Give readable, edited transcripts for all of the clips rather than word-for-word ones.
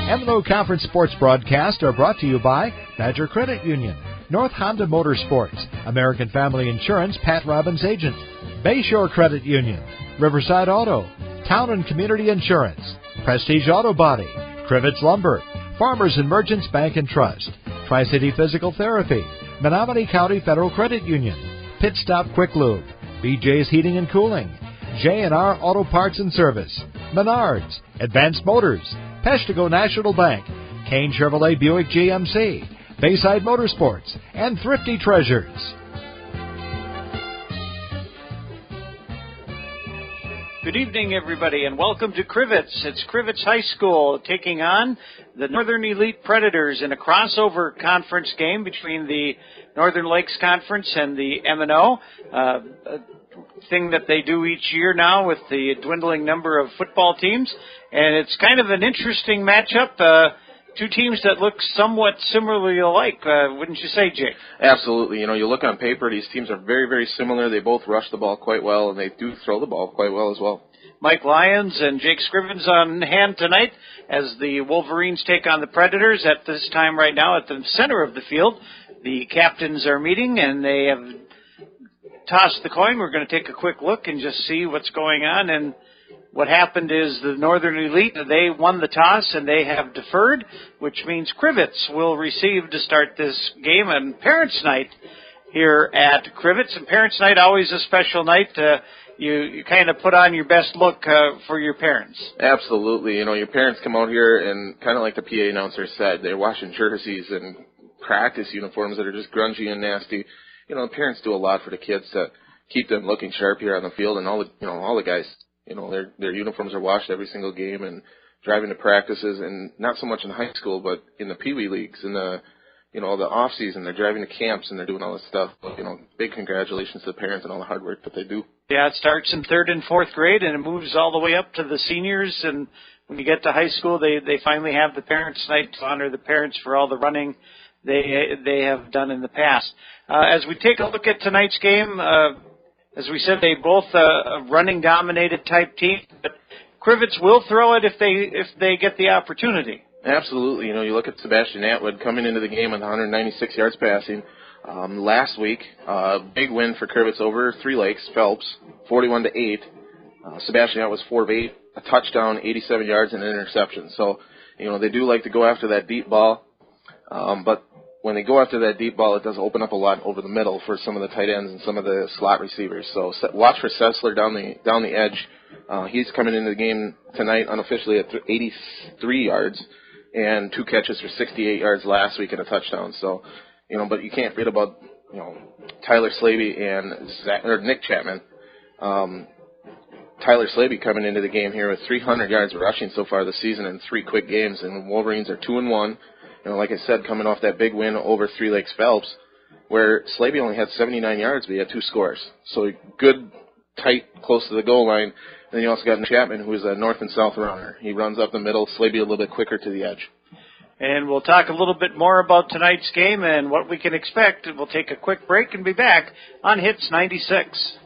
M&O Conference Sports broadcasts are brought to you by Badger Credit Union, North Honda Motorsports, American Family Insurance, Pat Robbins Agent, Bayshore Credit Union, Riverside Auto, Town and Community Insurance, Prestige Auto Body, Crivitz Lumber, Farmers and Merchants Bank and Trust, Tri-City Physical Therapy, Menominee County Federal Credit Union, Pit Stop Quick Lube, BJ's Heating and Cooling, J&R Auto Parts and Service, Menards, Advanced Motors, Peshtigo National Bank, Kane Chevrolet Buick GMC, Bayside Motorsports, and Thrifty Treasures. Good evening, everybody, and welcome to Crivitz. It's Crivitz High School taking on the Northern Elite Predators in a crossover conference game between the Northern Lakes Conference and the M&O. A thing that they do each year now with the dwindling number of football teams. And it's kind of an interesting matchup. Two teams that look somewhat similarly alike, wouldn't you say, Jake? Absolutely. You look on paper, these teams are very, very similar. They both rush the ball quite well, and they do throw the ball quite well as well. Mike Lyons and Jake Scrivens on hand tonight as the Wolverines take on the Predators at this time right now at the center of the field. The captains are meeting, and they have tossed the coin. We're going to take a quick look and just see what's going on. And what happened is the Northern Elite, they won the toss and they have deferred, which means Crivitz will receive to start this game on Parents' Night here at Crivitz. And Parents' Night, always a special night. You kind of put on your best look for your parents. Absolutely. Your parents come out here and kind of like the PA announcer said, they're washing jerseys and practice uniforms that are just grungy and nasty. The parents do a lot for the kids to keep them looking sharp here on the field, and all the guys, their uniforms are washed every single game and driving to practices, and not so much in high school, but in the Pee Wee leagues, in the the off season, they're driving to camps and they're doing all this stuff. But, big congratulations to the parents and all the hard work that they do. Yeah, it starts in 3rd and 4th grade and it moves all the way up to the seniors, and when you get to high school, they finally have the Parents' Night to honor the parents for all the running they have done in the past. As we take a look at tonight's game, as we said, they both a running-dominated type team, but Crivitz will throw it if they get the opportunity. Absolutely. You look at Sebastian Atwood coming into the game with 196 yards passing. Last week, big win for Crivitz over Three Lakes, Phelps, 41-8. Sebastian Atwood was 4 of 8, a touchdown, 87 yards, and an interception. So, they do like to go after that deep ball. But when they go after that deep ball, it does open up a lot over the middle for some of the tight ends and some of the slot receivers. So watch for Sessler down the edge. He's coming into the game tonight unofficially at 83 yards and 2 catches for 68 yards last week and a touchdown. So, but you can't forget about Tyler Slaby and Nick Chapman. Tyler Slaby coming into the game here with 300 yards rushing so far this season in 3 quick games, and the Wolverines are 2-1. Like I said, coming off that big win over Three Lakes Phelps, where Slaby only had 79 yards, but he had 2 scores. So good, tight, close to the goal line. Then you also got Chapman, who is a north and south runner. He runs up the middle, Slaby a little bit quicker to the edge. And we'll talk a little bit more about tonight's game and what we can expect. We'll take a quick break and be back on Hits 96.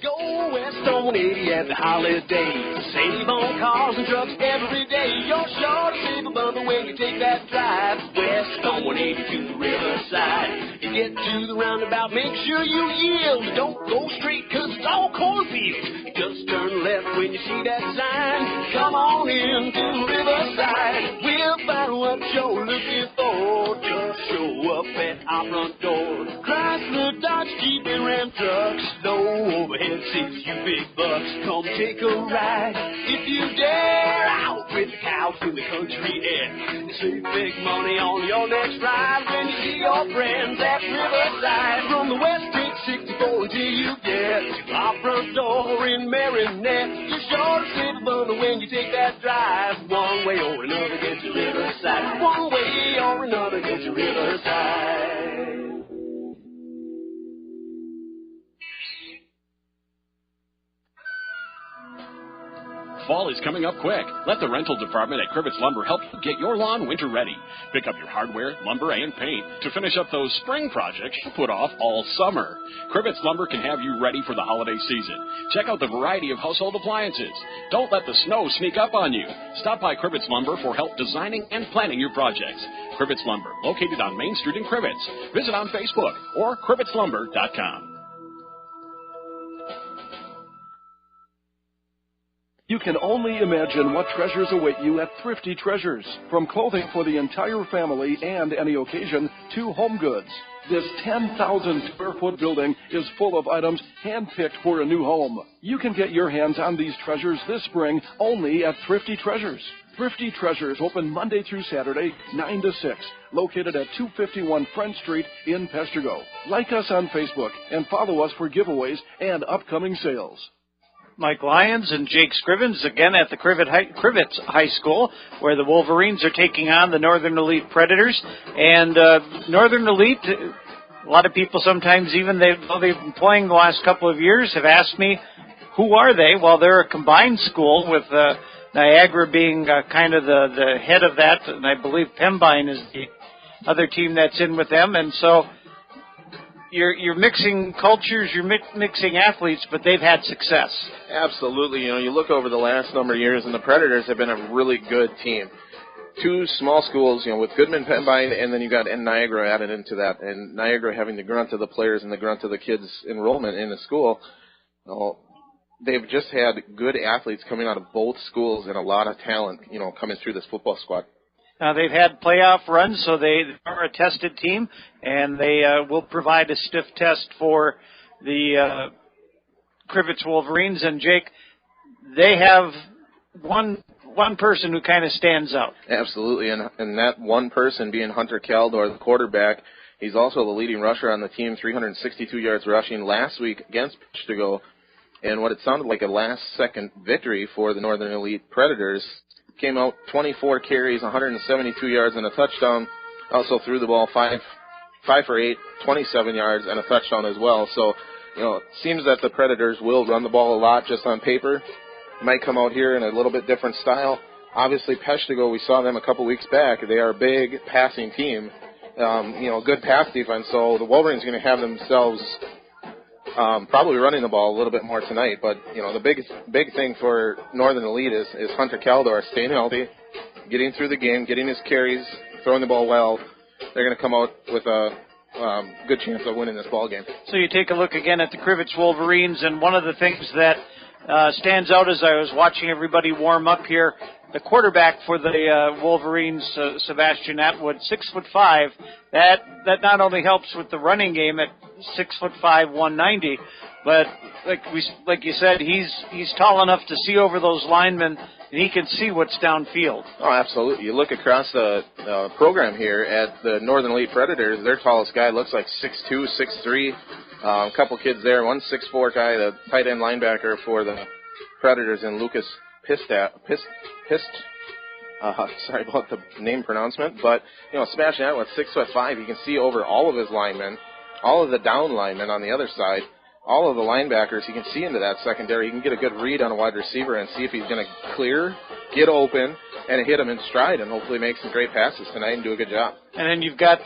Go west on 80 at the holidays. Save on cars and trucks every day. You're sure to save a bundle when you take that drive west on 180 to the riverside. You get to the roundabout, make sure you yield. Don't go straight, cause it's all cornfields. Just turn left when you see that sign. Come on in to the riverside. We'll find what you're looking for. Just show up at our front door. Chrysler, Dodge, Jeep, and Ram trucks. No overhead seats, you big bucks. Come take a ride. If you dare, out with the cows in the country air. Save big money on your next ride when you see your friends at Riverside. From the West Street 64 until you get to our front door in Marinette. You're sure to save a bundle when you take that drive. One way or another, get to Riverside. One way or another, get to Riverside. Fall is coming up quick. Let the rental department at Crivitz Lumber help you get your lawn winter ready. Pick up your hardware, lumber, and paint to finish up those spring projects you put off all summer. Crivitz Lumber can have you ready for the holiday season. Check out the variety of household appliances. Don't let the snow sneak up on you. Stop by Crivitz Lumber for help designing and planning your projects. Crivitz Lumber, located on Main Street in Crivitz. Visit on Facebook or crivitzlumber.com. You can only imagine what treasures await you at Thrifty Treasures. From clothing for the entire family and any occasion to home goods. This 10,000 square foot building is full of items handpicked for a new home. You can get your hands on these treasures this spring only at Thrifty Treasures. Thrifty Treasures open Monday through Saturday, 9 to 6, located at 251 Front Street in Pestergo. Like us on Facebook and follow us for giveaways and upcoming sales. Mike Lyons and Jake Scrivens again at the Crivitz High School, where the Wolverines are taking on the Northern Elite Predators. And Northern Elite, a lot of people sometimes, even though they've been playing the last couple of years, have asked me, who are they? Well, they're a combined school with Niagara being kind of the head of that, and I believe Pembine is the other team that's in with them. And so you're mixing cultures, you're mixing athletes, but they've had success. Absolutely. You look over the last number of years, and the Predators have been a really good team. Two small schools, with Goodman, Pembine, and then you got Niagara added into that, and Niagara having the grunt of the players and the grunt of the kids' enrollment in the school. Well, they've just had good athletes coming out of both schools and a lot of talent, coming through this football squad. They've had playoff runs, so they are a tested team, and they will provide a stiff test for the Crivitz Wolverines. And, Jake, they have one person who kind of stands out. Absolutely, and that one person being Hunter Caldor, the quarterback. He's also the leading rusher on the team, 362 yards rushing last week against Pestergo, and what it sounded like a last-second victory for the Northern Elite Predators. Came out 24 carries, 172 yards, and a touchdown. Also threw the ball 5 for 8, 27 yards, and a touchdown as well. So, it seems that the Predators will run the ball a lot just on paper. Might come out here in a little bit different style. Obviously, Pestergo, we saw them a couple weeks back. They are a big passing team, good pass defense. So the Wolverines are going to have themselves probably running the ball a little bit more tonight, but the big thing for Northern Elite is Hunter Caldor staying healthy, getting through the game, getting his carries, throwing the ball well. They're going to come out with a good chance of winning this ball game. So you take a look again at the Crivitz Wolverines, and one of the things that stands out as I was watching everybody warm up here, the quarterback for the Wolverines, Sebastian Atwood, 6'5". That not only helps with the running game at 6'5", 190, but like you said, he's tall enough to see over those linemen, and he can see what's downfield. Oh, absolutely. You look across the program here at the Northern Elite Predators, their tallest guy looks like 6'2", 6'3". A couple kids there, one 6'4" guy, the tight end linebacker for the Predators, and Lucas sorry about the name pronouncement, but Sebastian Atwood, 6'5", he can see over all of his linemen, all of the down linemen on the other side, all of the linebackers. He can see into that secondary. He can get a good read on a wide receiver and see if he's going to clear, get open, and hit him in stride, and hopefully make some great passes tonight and do a good job. And then you've got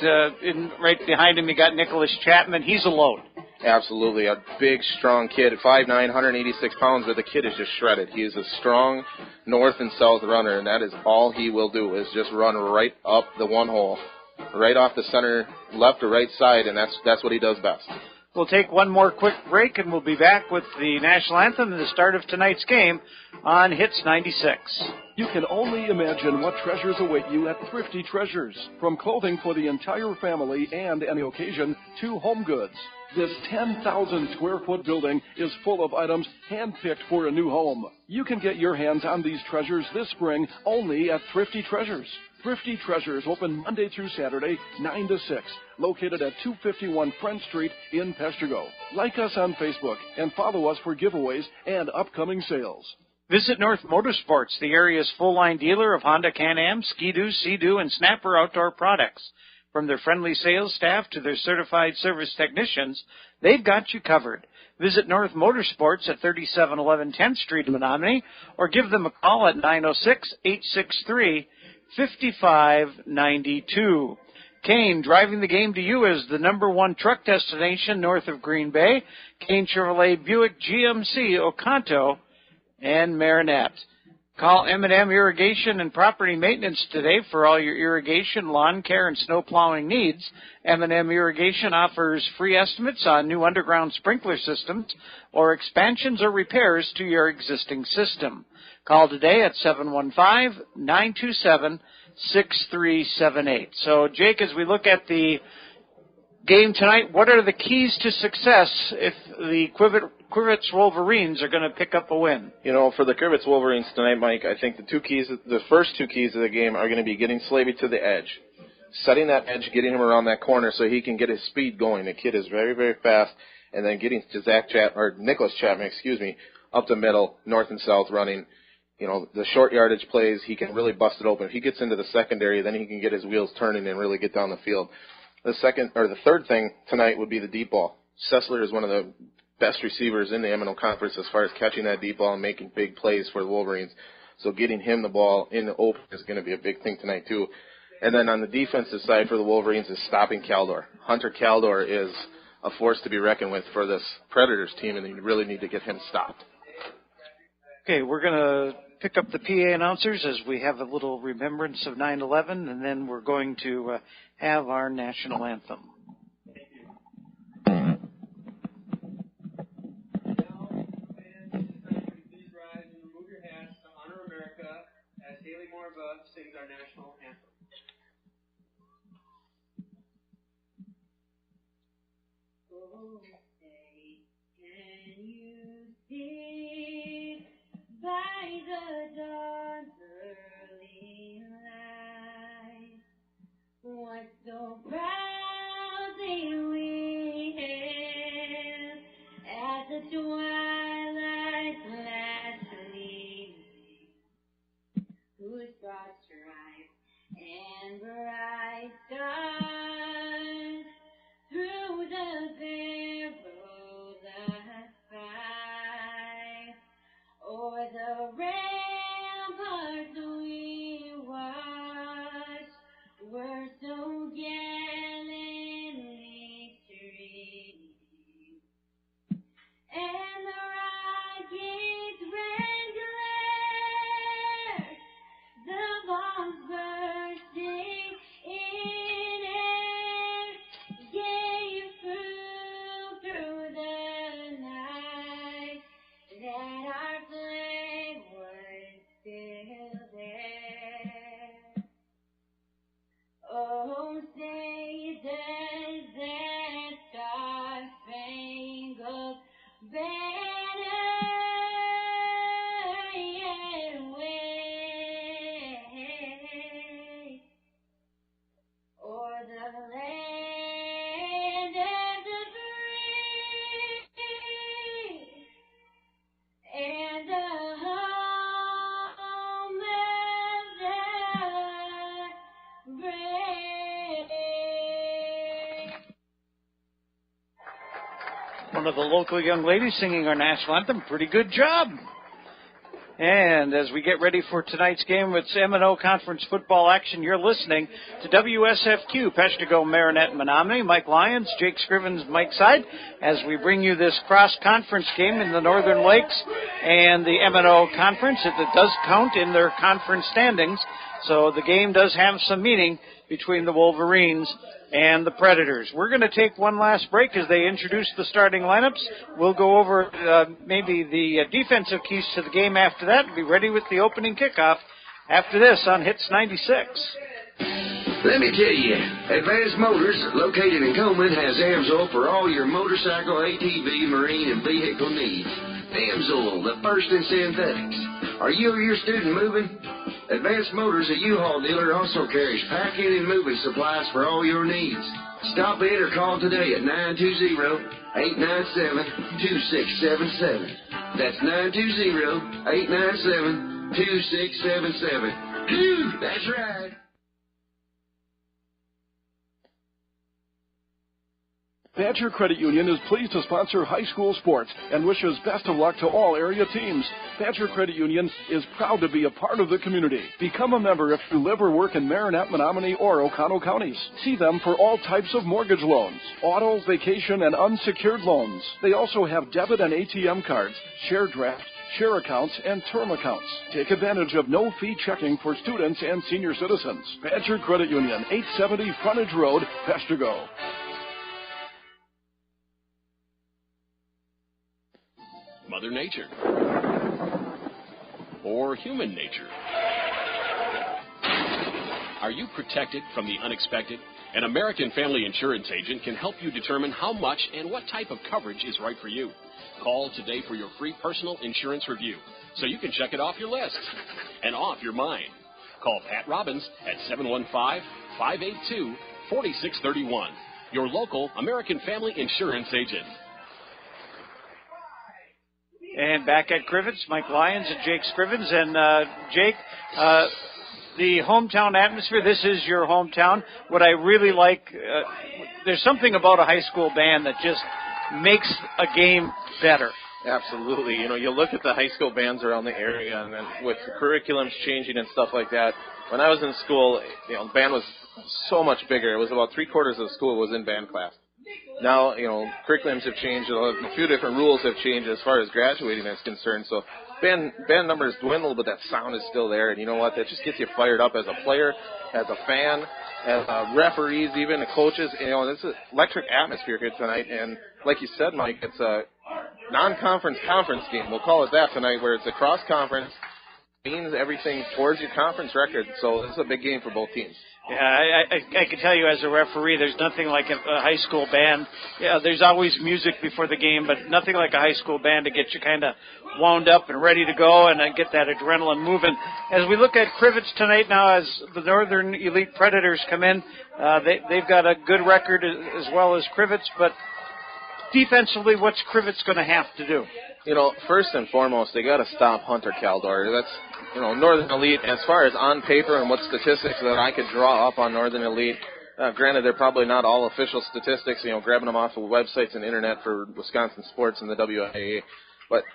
right behind him, you got Nicholas Chapman. He's a load. Absolutely, a big, strong kid, 5'9", 186 pounds, but the kid is just shredded. He is a strong north and south runner, and that is all he will do is just run right up the one hole, right off the center, left or right side, and that's what he does best. We'll take one more quick break, and we'll be back with the national anthem and the start of tonight's game on Hits 96. You can only imagine what treasures await you at Thrifty Treasures. From clothing for the entire family and any occasion to home goods. This 10,000 square foot building is full of items handpicked for a new home. You can get your hands on these treasures this spring only at Thrifty Treasures. Thrifty Treasures open Monday through Saturday, 9 to 6, located at 251 Front Street in Pestergo. Like us on Facebook and follow us for giveaways and upcoming sales. Visit North Motorsports, the area's full-line dealer of Honda, Can-Am, Ski-Doo, Sea-Doo, and Snapper outdoor products. From their friendly sales staff to their certified service technicians, they've got you covered. Visit North Motorsports at 3711 10th Street in Menominee, or give them a call at 906-863-5592. Kane, driving the game to you as the #1 truck destination north of Green Bay. Kane Chevrolet, Buick, GMC, Oconto, and Marinette. Call M&M Irrigation and Property Maintenance today for all your irrigation, lawn care, and snow plowing needs. M&M Irrigation offers free estimates on new underground sprinkler systems or expansions or repairs to your existing system. Call today at 715-927-6378. So, Jake, as we look at the game tonight, what are the keys to success if the Crivitz Wolverines are going to pick up a win? You know, for the Crivitz Wolverines tonight, Mike, I think the first two keys of the game are going to be getting Slavy to the edge, setting that edge, getting him around that corner so he can get his speed going. The kid is very, very fast, and then getting to Nicholas Chapman, up the middle, north and south running. You know, the short yardage plays, he can really bust it open. If he gets into the secondary, then he can get his wheels turning and really get down the field. The third thing tonight would be the deep ball. Sessler is one of the best receivers in the M&O Conference as far as catching that deep ball and making big plays for the Wolverines. So getting him the ball in the open is going to be a big thing tonight too. And then on the defensive side for the Wolverines is stopping Caldor. Hunter Caldor is a force to be reckoned with for this Predators team, and you really need to get him stopped. Okay, we're going to pick up the PA announcers as we have a little remembrance of 9/11, and then we're going to have our national anthem. Please rise and remove your hats to honor America as Haley Morva sings our national anthem. Oh, say, can you see by the dawn's early light what so proudly we hailed at the twilight's last gleaming, whose broad stripes and bright stars through the perilous fight o'er the ramparts we watched were so gallantly streamed, and the rockets ran glare, the bombs bursting in air gave proof through the night that our flag was still there. Oh, say does that star-spangled banner yet wave o'er the land of the free and the home of the brave? One of the local young ladies singing our national anthem. Pretty good job. And as we get ready for tonight's game, it's M&O Conference football action. You're listening to WSFQ, Peshtigo, Marinette, Menominee. Mike Lyons, Jake Scrivens, Mike Side, as we bring you this cross-conference game in the Northern Lakes and the M&O Conference. It does count in their conference standings, so the game does have some meaning between the Wolverines and the Predators. We're going to take one last break as they introduce the starting lineups. We'll go over maybe the defensive keys to the game after that and be ready with the opening kickoff after this on Hits 96. Let me tell you, Advanced Motors, located in Coleman, has AMSOIL for all your motorcycle, ATV, marine, and vehicle needs. AMSOIL, the first in synthetics. Are you or your student moving? Advanced Motors, a U-Haul dealer, also carries packing and moving supplies for all your needs. Stop in or call today at 920-897-2677. That's 920-897-2677. That's right. Badger Credit Union is pleased to sponsor high school sports and wishes best of luck to all area teams. Badger Credit Union is proud to be a part of the community. Become a member if you live or work in Marinette, Menominee, or Oconto counties. See them for all types of mortgage loans, auto, vacation, and unsecured loans. They also have debit and ATM cards, share draft, share accounts, and term accounts. Take advantage of no-fee checking for students and senior citizens. Badger Credit Union, 870 Frontage Road, Peshtigo. Mother Nature, or human nature? Are you protected from the unexpected? An American Family Insurance agent can help you determine how much and what type of coverage is right for you. Call today for your free personal insurance review so you can check it off your list and off your mind. Call Pat Robbins at 715-582-4631, your local American Family Insurance agent. And back at Crivitz, Mike Lyons and Jake Scrivens. And Jake, the hometown atmosphere, this is your hometown. What I really like, there's something about a high school band that just makes a game better. Absolutely. You know, you look at the high school bands around the area, and then with the curriculums changing and stuff like that, when I was in school, you know, the band was so much bigger. It was about 3/4 of the school was in band class. Now, you know, curriculums have changed. A few different rules have changed as far as graduating is concerned. So band numbers dwindle, but that sound is still there. And you know what? That just gets you fired up as a player, as a fan, as referees, even the coaches. You know, this is electric atmosphere here tonight. And like you said, Mike, it's a non-conference conference game. We'll call it that tonight, where it's a cross-conference. Means everything towards your conference record. So this is a big game for both teams. Yeah, I can tell you as a referee, there's nothing like a high school band. Yeah, there's always music before the game, but nothing like a high school band to get you kind of wound up and ready to go and get that adrenaline moving. As we look at Crivitz tonight now, as the Northern Elite Predators come in, they've got a good record as well as Crivitz, but defensively, what's Crivitz going to have to do? You know, first and foremost, they got to stop Hunter Caldor. That's, you know, Northern Elite, as far as on paper and what statistics that I could draw up on Northern Elite, granted, they're probably not all official statistics, you know, grabbing them off of websites and internet for Wisconsin sports and the WIAA, but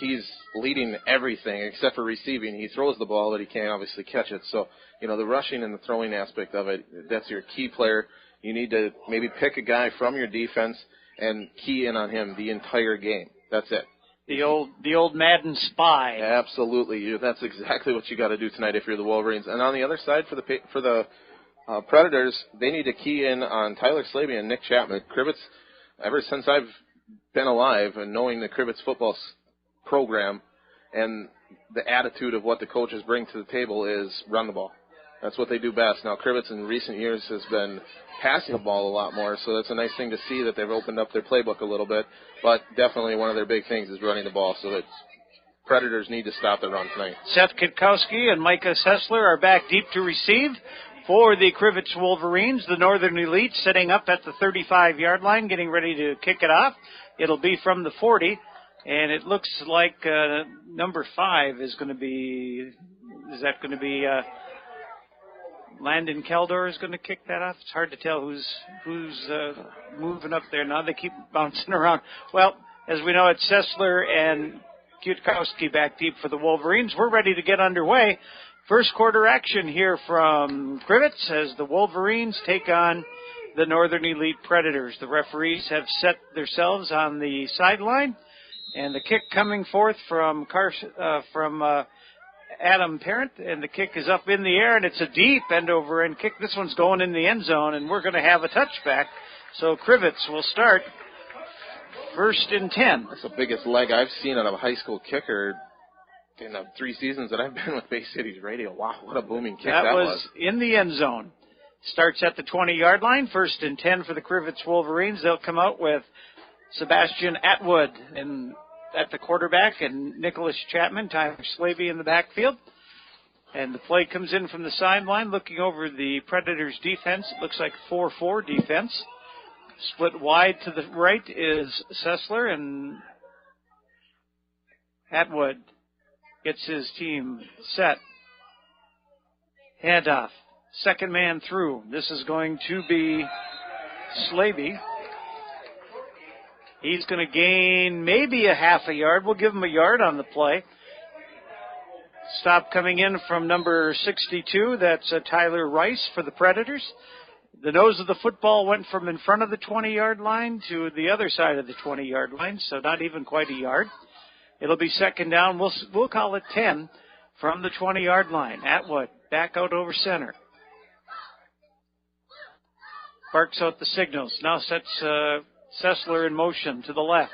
he's leading everything except for receiving. He throws the ball, but he can't obviously catch it. So, you know, the rushing and the throwing aspect of it, that's your key player. You need to maybe pick a guy from your defense and key in on him the entire game. That's it. The old Madden spy. Absolutely, that's exactly what you got to do tonight if you're the Wolverines. And on the other side, for the Predators, they need to key in on Tyler Slaby and Nick Chapman. Crivitz, ever since I've been alive and knowing the Crivitz football program and the attitude of what the coaches bring to the table is run the ball. That's what they do best. Now, Crivitz in recent years has been passing the ball a lot more, so that's a nice thing to see that they've opened up their playbook a little bit. But definitely one of their big things is running the ball, so that Predators need to stop the run tonight. Seth Kitkowski and Micah Sessler are back deep to receive for the Crivitz Wolverines. The Northern Elite sitting up at the 35-yard line, getting ready to kick it off. It'll be from the 40, and it looks like number 5 is going to be, Landon Caldor is going to kick that off. It's hard to tell who's moving up there now. They keep bouncing around. Well, as we know, it's Sessler and Kutkowski back deep for the Wolverines. We're ready to get underway. First quarter action here from Crivitz as the Wolverines take on the Northern Elite Predators. The referees have set themselves on the sideline, and the kick coming forth from Adam Parent, and the kick is up in the air, and it's a deep end-over-end kick. This one's going in the end zone, and we're going to have a touchback. So Crivitz will start first and 10. That's the biggest leg I've seen out of a high school kicker in the 3 seasons that I've been with Bay Cities Radio. Wow, what a booming kick that was. In the end zone. Starts at the 20-yard line, first and 10 for the Crivitz Wolverines. They'll come out with Sebastian Atwood at the quarterback and Nicholas Chapman, Tyler Slaby in the backfield. And the play comes in from the sideline, looking over the Predators' defense. It looks like 4-4 defense. Split wide to the right is Sessler, and Atwood gets his team set. Handoff. Second man through. This is going to be Slaby. He's going to gain maybe a half a yard. We'll give him a yard on the play. Stop coming in from number 62. That's Tyler Rice for the Predators. The nose of the football went from in front of the 20-yard line to the other side of the 20-yard line, so not even quite a yard. It'll be second down. We'll call it 10 from the 20-yard line. Atwood back out over center. Barks out the signals. Now sets Sessler in motion to the left.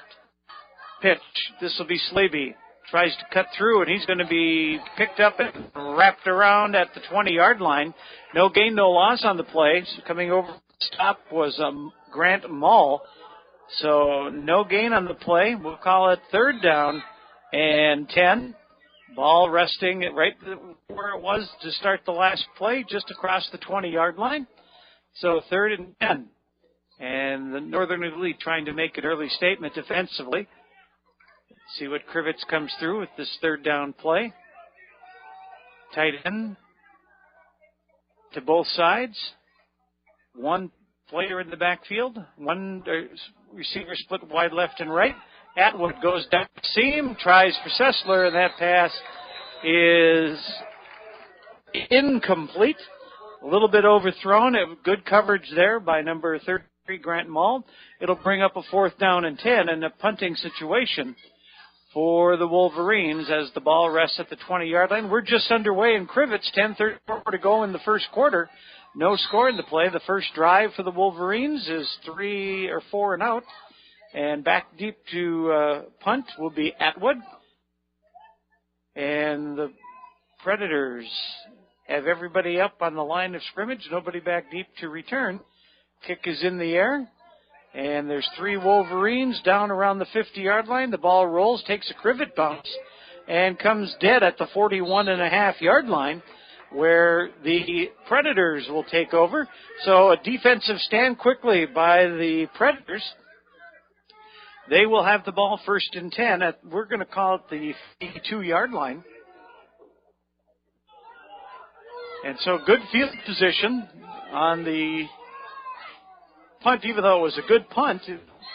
Pitch. This will be Slaby. Tries to cut through, and he's going to be picked up and wrapped around at the 20-yard line. No gain, no loss on the play. So coming over the stop was Grant Mall. So no gain on the play. We'll call it third down and 10. Ball resting right where it was to start the last play, just across the 20-yard line. So third and 10. And the Northern Elite trying to make an early statement defensively. See what Crivitz comes through with this third down play. Tight end to both sides. One player in the backfield. One receiver split wide left and right. Atwood goes down the seam, tries for Sessler, and that pass is incomplete. A little bit overthrown. Good coverage there by number 33, Grant Mall. It'll bring up a fourth down and 10 in a punting situation for the Wolverines as the ball rests at the 20-yard line. We're just underway in Crivitz, 10:34 to go in the first quarter. No score in the play. The first drive for the Wolverines is 3 or 4 and out. And back deep to punt will be Atwood. And the Predators have everybody up on the line of scrimmage. Nobody back deep to return. Kick is in the air. And there's 3 Wolverines down around the 50-yard line. The ball rolls, takes a Crivitz bounce, and comes dead at the 41.5-yard line, where the Predators will take over. So a defensive stand quickly by the Predators. They will have the ball first and 10. We're going to call it the 52-yard line. And so good field position on the punt, even though it was a good punt,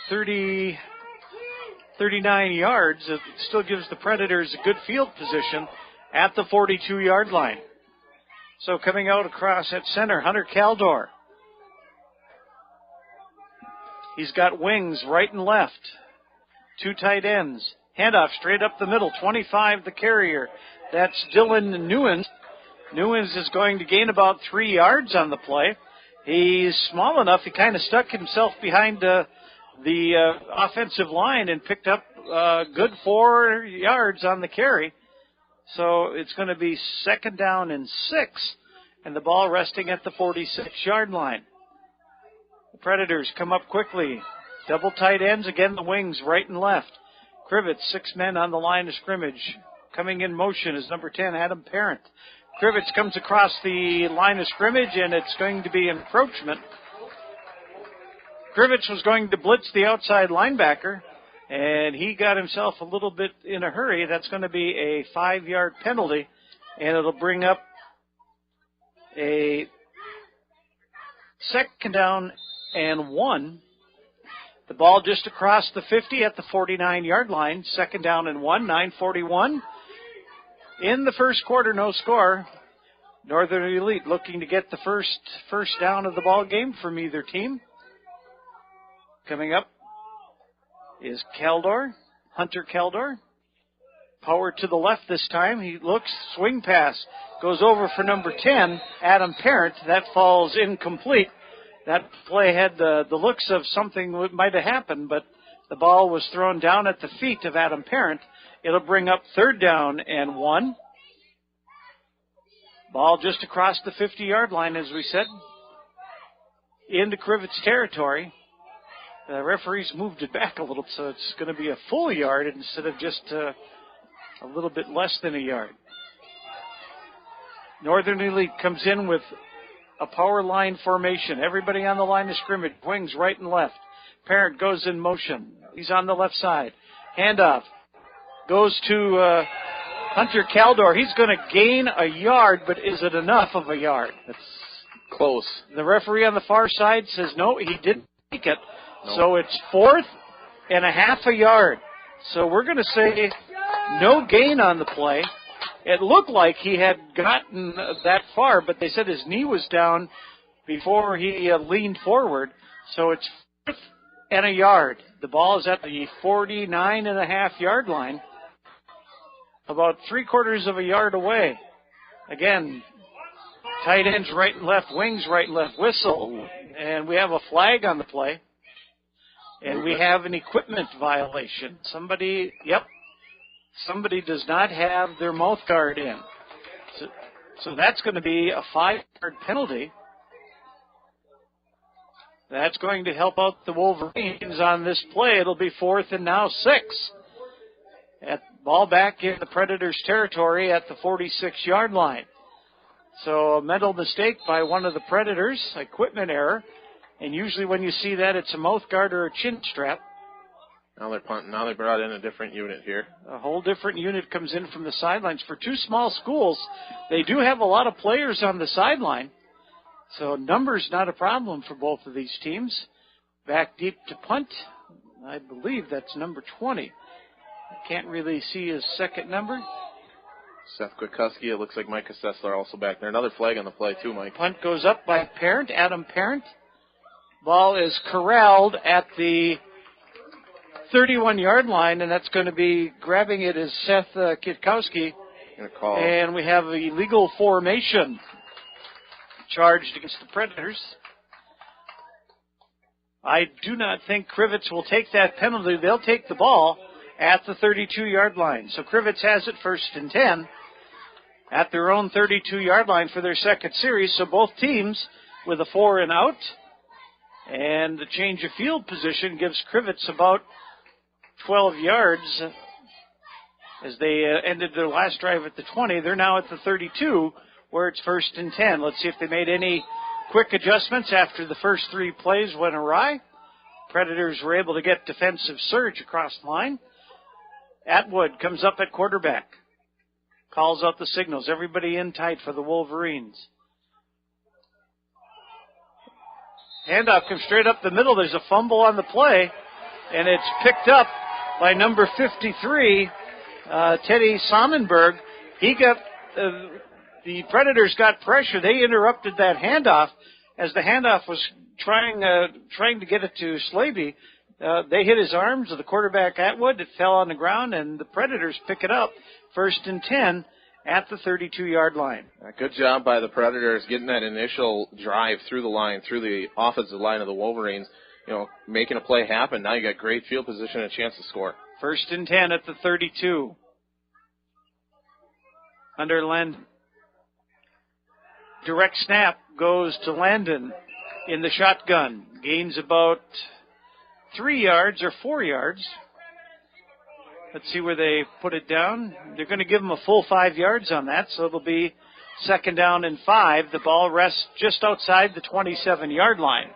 39 yards, it still gives the Predators a good field position at the 42-yard line. So coming out across at center, Hunter Caldor. He's got wings right and left. 2 tight ends. Handoff straight up the middle, 25 the carrier. That's Dylan Newens. Newens is going to gain about 3 yards on the play. He's small enough, he kind of stuck himself behind the offensive line and picked up a good 4 yards on the carry. So it's going to be second down and 6, and the ball resting at the 46-yard line. The Predators come up quickly. Double tight ends, again the wings right and left. Crivitz, 6 men on the line of scrimmage. Coming in motion is number 10, Adam Parent. Crivitz comes across the line of scrimmage, and it's going to be encroachment. Crivitz was going to blitz the outside linebacker, and he got himself a little bit in a hurry. That's going to be a 5-yard penalty, and it'll bring up a second down and 1. The ball just across the 50 at the 49-yard line. Second down and 1, 9:41. In the first quarter, no score. Northern Elite looking to get the first down of the ball game from either team. Coming up is Caldor, Hunter Caldor. Power to the left this time. He looks, swing pass, goes over for number 10, Adam Parent. That falls incomplete. That play had the looks of something that might have happened, but the ball was thrown down at the feet of Adam Parent. It'll bring up third down and 1. Ball just across the 50-yard line, as we said, into Crivitz territory. The referees moved it back a little, so it's going to be a full yard instead of just a little bit less than a yard. Northern Elite comes in with a power line formation. Everybody on the line of scrimmage, wings right and left. Parent goes in motion. He's on the left side. Handoff goes to Hunter Caldor. He's going to gain a yard, but is it enough of a yard? It's close. The referee on the far side says no, he didn't make it. No. So it's 4th a yard. So we're going to say no gain on the play. It looked like he had gotten that far, but they said his knee was down before he leaned forward. So it's 4th and a yard. The ball is at the 49.5-yard line, about 3/4 of a yard away. Again, tight ends right and left, wings right and left, whistle. And we have a flag on the play. And we have an equipment violation. Somebody does not have their mouth guard in. So that's going to be a 5-yard penalty. That's going to help out the Wolverines on this play. It'll be 4th and now 6. Ball back in the Predators' territory at the 46-yard line. So a mental mistake by one of the Predators, equipment error. And usually when you see that, it's a mouth guard or a chin strap. Now they're punting. Now they brought in a different unit here. A whole different unit comes in from the sidelines. For two small schools, they do have a lot of players on the sideline. So numbers not a problem for both of these teams. Back deep to punt. I believe that's number 20. I can't really see his second number. Seth Kwiatkowski. It looks like Micah Sessler also back there. Another flag on the play too, Mike. Punt goes up by Parent, Adam Parent. Ball is corralled at the 31-yard line, and that's going to be grabbing it is Seth Kwiatkowski. And we have a legal formation charged against the Predators. I do not think Crivitz will take that penalty. They'll take the ball at the 32-yard line. So Crivitz has it 1st and 10 at their own 32-yard line for their second series. So both teams with a 4 and out. And the change of field position gives Crivitz about 12 yards as they ended their last drive at the 20. They're now at the 32 where it's 1st and 10. Let's see if they made any quick adjustments after the first 3 plays went awry. Predators were able to get defensive surge across the line. Atwood comes up at quarterback. Calls out the signals. Everybody in tight for the Wolverines. Handoff comes straight up the middle. There's a fumble on the play, and it's picked up by number 53, Teddy Sonnenberg. The Predators got pressure. They interrupted that handoff as the handoff was trying to get it to Slaby. They hit his arms of the quarterback Atwood. It fell on the ground, and the Predators pick it up 1st and 10 at the 32-yard line. Good job by the Predators getting that initial drive through the line, through the offensive line of the Wolverines, making a play happen. Now you got great field position and a chance to score. 1st and 10 at the 32. Under Landon. Direct snap goes to Landon in the shotgun. Gains about 3 yards or 4 yards. Let's see where they put it down. They're going to give them a full 5 yards on that, so it'll be 2nd down and 5. The ball rests just outside the 27-yard line.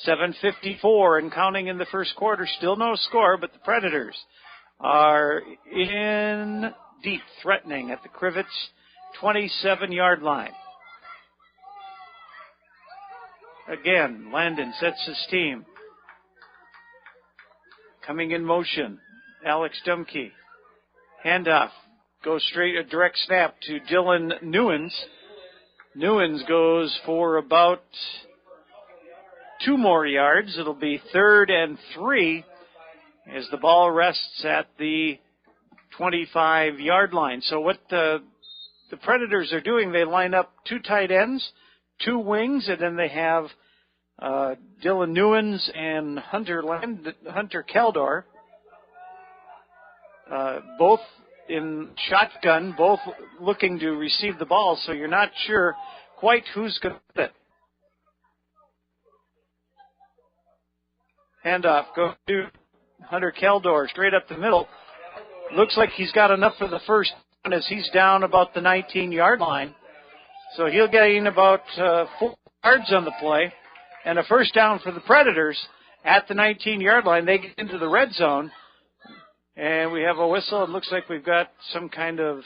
7:54 and counting in the first quarter. Still no score, but the Predators are in deep, threatening at the Crivitz 27-yard line. Again, Landon sets his team. Coming in motion. Alex Dumke. Handoff. Goes straight, a direct snap to Dylan Newens. Newens goes for about 2 more yards. It'll be 3rd and 3 as the ball rests at the 25-yard line. So what the Predators are doing, they line up 2 tight ends, 2 wings, and then they have Dylan Newens and Hunter Keldor. Both in shotgun, both looking to receive the ball, so you're not sure quite who's going to get it. Handoff goes to Hunter Keldor, straight up the middle. Looks like he's got enough for the first down as he's down about the 19-yard line. So he'll gain about 4 yards on the play. And a first down for the Predators at the 19-yard line. They get into the red zone. And we have a whistle. It looks like we've got some kind of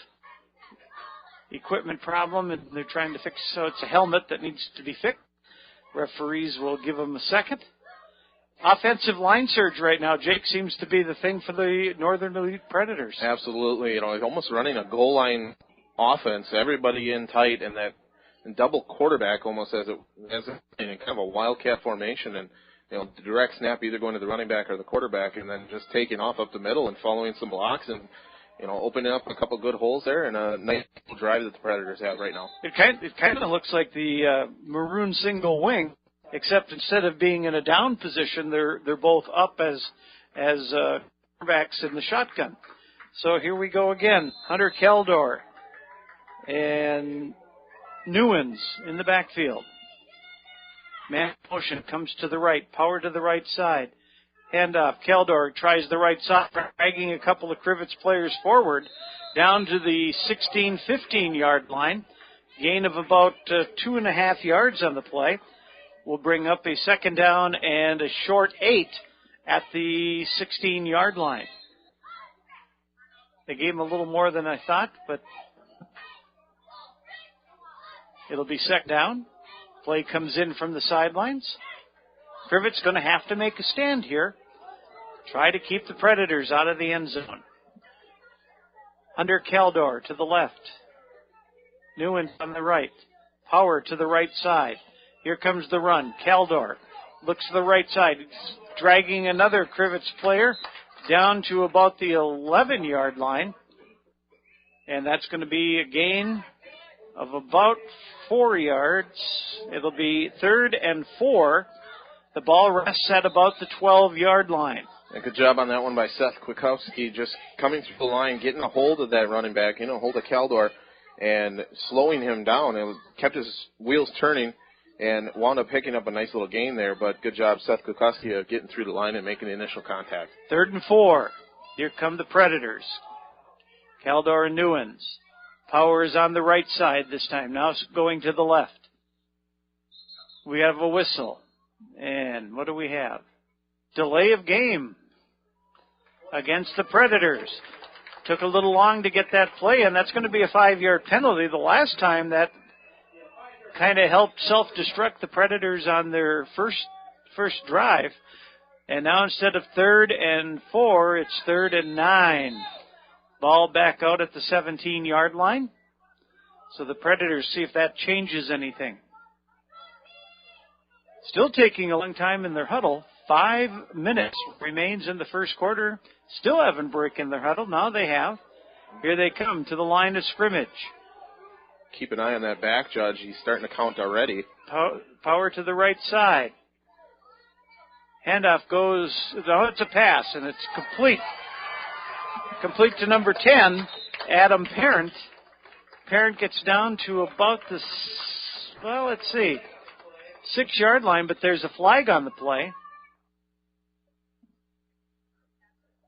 equipment problem, and they're trying to fix. So it's a helmet that needs to be fixed. Referees will give them a second. offensive line surge right now, Jake, seems to be the thing for the Northern Elite Predators. Absolutely. It's almost running a goal line offense, everybody in tight, and that double quarterback almost as in kind of a wildcat formation, and the direct snap either going to the running back or the quarterback, and then just taking off up the middle and following some blocks and opening up a couple good holes there, and a nice drive that the Predators have right now. It kind of looks like the maroon single wing, except instead of being in a down position, they're both up as quarterbacks in the shotgun. So here we go again. Hunter Keldor and Newens in the backfield. Man motion comes to the right, power to the right side. Handoff. Keldor tries the right side, dragging a couple of Crivitz players forward down to the 16, 15-yard line. Gain of about 2.5 yards on the play. Will bring up a second down and a short 8 at the 16-yard line. They gave him a little more than I thought, but it'll be second down. Play comes in from the sidelines. Crivitz going to have to make a stand here. Try to keep the Predators out of the end zone. Under Keldor to the left. Newens on the right. Power to the right side. Here comes the run. Keldor looks to the right side. It's dragging another Crivitz player down to about the 11-yard line. And that's going to be a gain of about 4 yards. It'll be 3rd and 4. The ball rests at about the 12-yard line. And good job on that one by Seth Kwiatkowski, just coming through the line, getting a hold of that running back, hold of Keldor, and slowing him down. It kept his wheels turning and wound up picking up a nice little gain there. But good job, Seth Kwiatkowski, of getting through the line and making the initial contact. 3rd and 4. Here come the Predators. Keldor and Newens. Power is on the right side this time. Now going to the left. We have a whistle. And what do we have? Delay of game against the Predators. Took a little long to get that play, and that's going to be a 5-yard penalty. The last time that kind of helped self-destruct the Predators on their first drive. And now instead of 3rd and 4, it's 3rd and 9. Ball back out at the 17-yard line. So the Predators see if that changes anything. Still taking a long time in their huddle. 5 minutes remains in the first quarter. Still haven't broken their huddle. Now they have. Here they come to the line of scrimmage. Keep an eye on that back, Judge. He's starting to count already. Power to the right side. Handoff goes, it's a pass, and it's complete. Complete to number 10, Adam Parent. Parent gets down to about the, 6-yard line, but there's a flag on the play.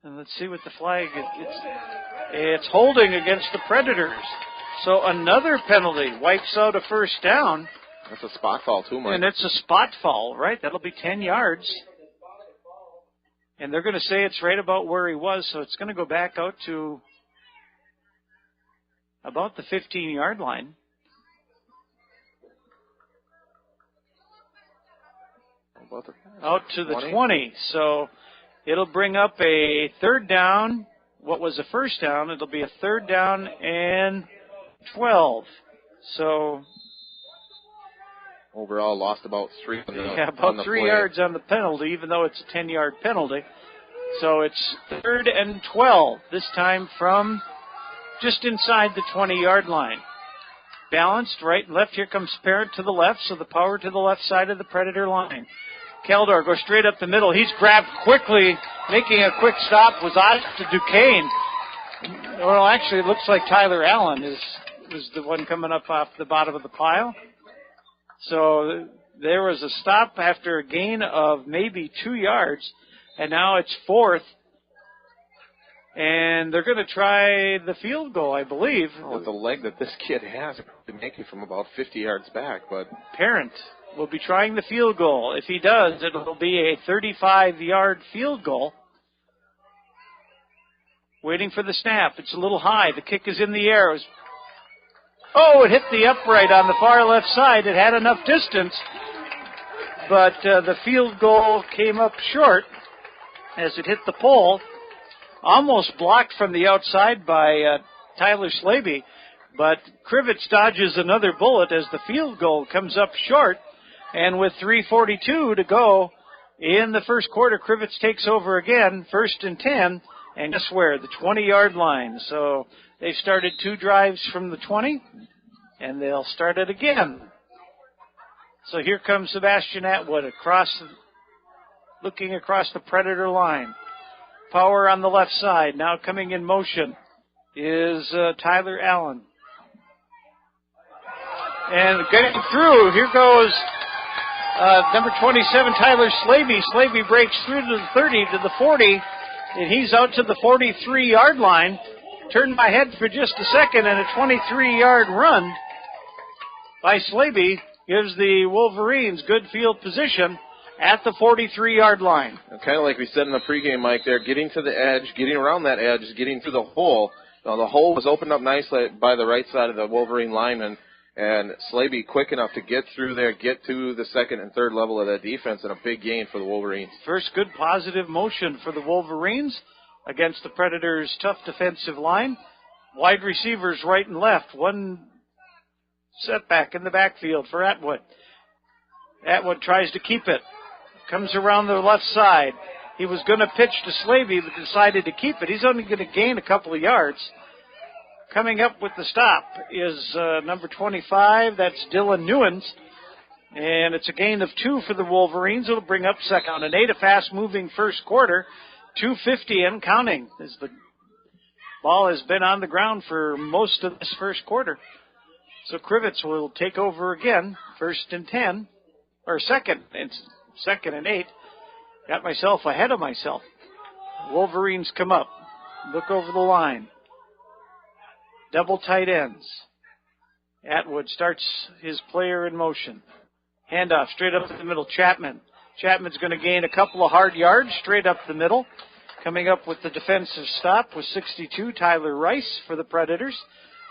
And let's see what the flag is. It's holding against the Predators. So another penalty wipes out a first down. That's a spot foul too, Mike. And it's a spot foul, right? That'll be 10 yards. And they're going to say it's right about where he was, so it's going to go back out to about the 15-yard line. Out to the 20. So it'll bring up a 3rd down. What was a first down? It'll be a 3rd down and 12. So overall, lost about 3. About 3 yards on the penalty, even though it's a 10-yard penalty. So it's 3rd and 12, this time from just inside the 20-yard line. Balanced right and left. Here comes Parent to the left, so the power to the left side of the Predator line. Keldor goes straight up the middle. He's grabbed quickly, making a quick stop, was out to Duquesne. Well, actually, it looks like Tyler Allen was the one coming up off the bottom of the pile. So there was a stop after a gain of maybe 2 yards, and now it's 4th. And they're going to try the field goal, I believe. With the leg that this kid has, to make it from about 50 yards back. But Parent will be trying the field goal. If he does, it will be a 35-yard field goal. Waiting for the snap. It's a little high. The kick is in the air. It hit the upright on the far left side. It had enough distance. but the field goal came up short as it hit the pole, almost blocked from the outside by Tyler Slaby, but Crivitz dodges another bullet as the field goal comes up short, and with 3:42 to go in the first quarter, Crivitz takes over again, 1st and 10, and guess where? The 20-yard line. So they've started 2 drives from the 20, and they'll start it again. So here comes Sebastian Atwood looking across the Predator line. Power on the left side. Now coming in motion is Tyler Allen. And getting through, here goes number 27, Tyler Slaby. Slaby breaks through to the 30, to the 40, and he's out to the 43-yard line. Turned my head for just a second, and a 23-yard run by Slaby gives the Wolverines good field position at the 43-yard line. Kind of like we said in the pregame, Mike, there, getting to the edge, getting around that edge, getting through the hole. Now, the hole was opened up nicely by the right side of the Wolverine lineman, and Slaby quick enough to get through there, get to the second and third level of that defense, and a big gain for the Wolverines. First good positive motion for the Wolverines against the Predators' tough defensive line. Wide receivers right and left. One setback in the backfield for Atwood. Atwood tries to keep it. Comes around the left side. He was going to pitch to Slaby, but decided to keep it. He's only going to gain a couple of yards. Coming up with the stop is number 25. That's Dylan Newens. And it's a gain of 2 for the Wolverines. It'll bring up 2nd and 8. A fast-moving first quarter. 2:50 and counting as the ball has been on the ground for most of this first quarter. So Crivitz will take over again. 1st and 10. Or 2nd. It's 2nd and 8. Got myself ahead of myself. Wolverines come up. Look over the line. Double tight ends. Atwood starts his player in motion. Handoff straight up the middle. Chapman. Chapman's going to gain a couple of hard yards straight up the middle. Coming up with the defensive stop was 62, Tyler Rice for the Predators.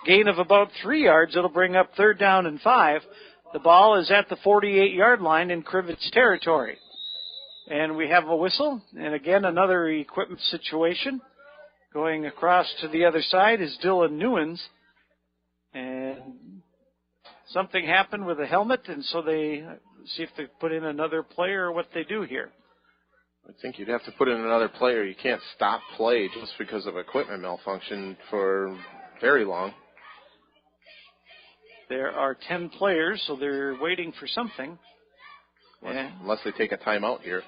Gain of about 3 yards. It'll bring up 3rd down and 5. The ball is at the 48-yard line in Crivitz territory. And we have a whistle. And again, another equipment situation. Going across to the other side is Dylan Newens. And something happened with a helmet, and so they see if they put in another player or what they do here. I think you'd have to put in another player. You can't stop play just because of equipment malfunction for very long. There are 10 players, so they're waiting for something. Unless they take a timeout here.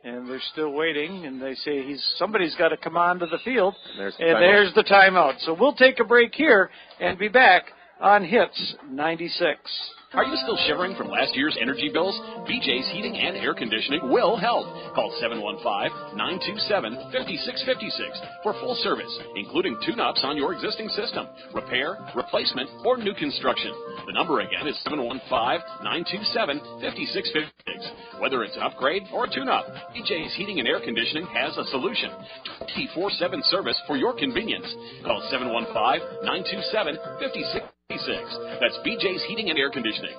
And they're still waiting, and they say somebody's got to come onto the field. And there's the timeout. So we'll take a break here and be back on Hits 96. Are you still shivering from last year's energy bills? BJ's Heating and Air Conditioning will help. Call 715-927-5656 for full service, including tune-ups on your existing system, repair, replacement, or new construction. The number again is 715-927-5656. Whether it's an upgrade or a tune-up, BJ's Heating and Air Conditioning has a solution. 24/7 service for your convenience. Call 715-927-5656. That's BJ's Heating and Air Conditioning.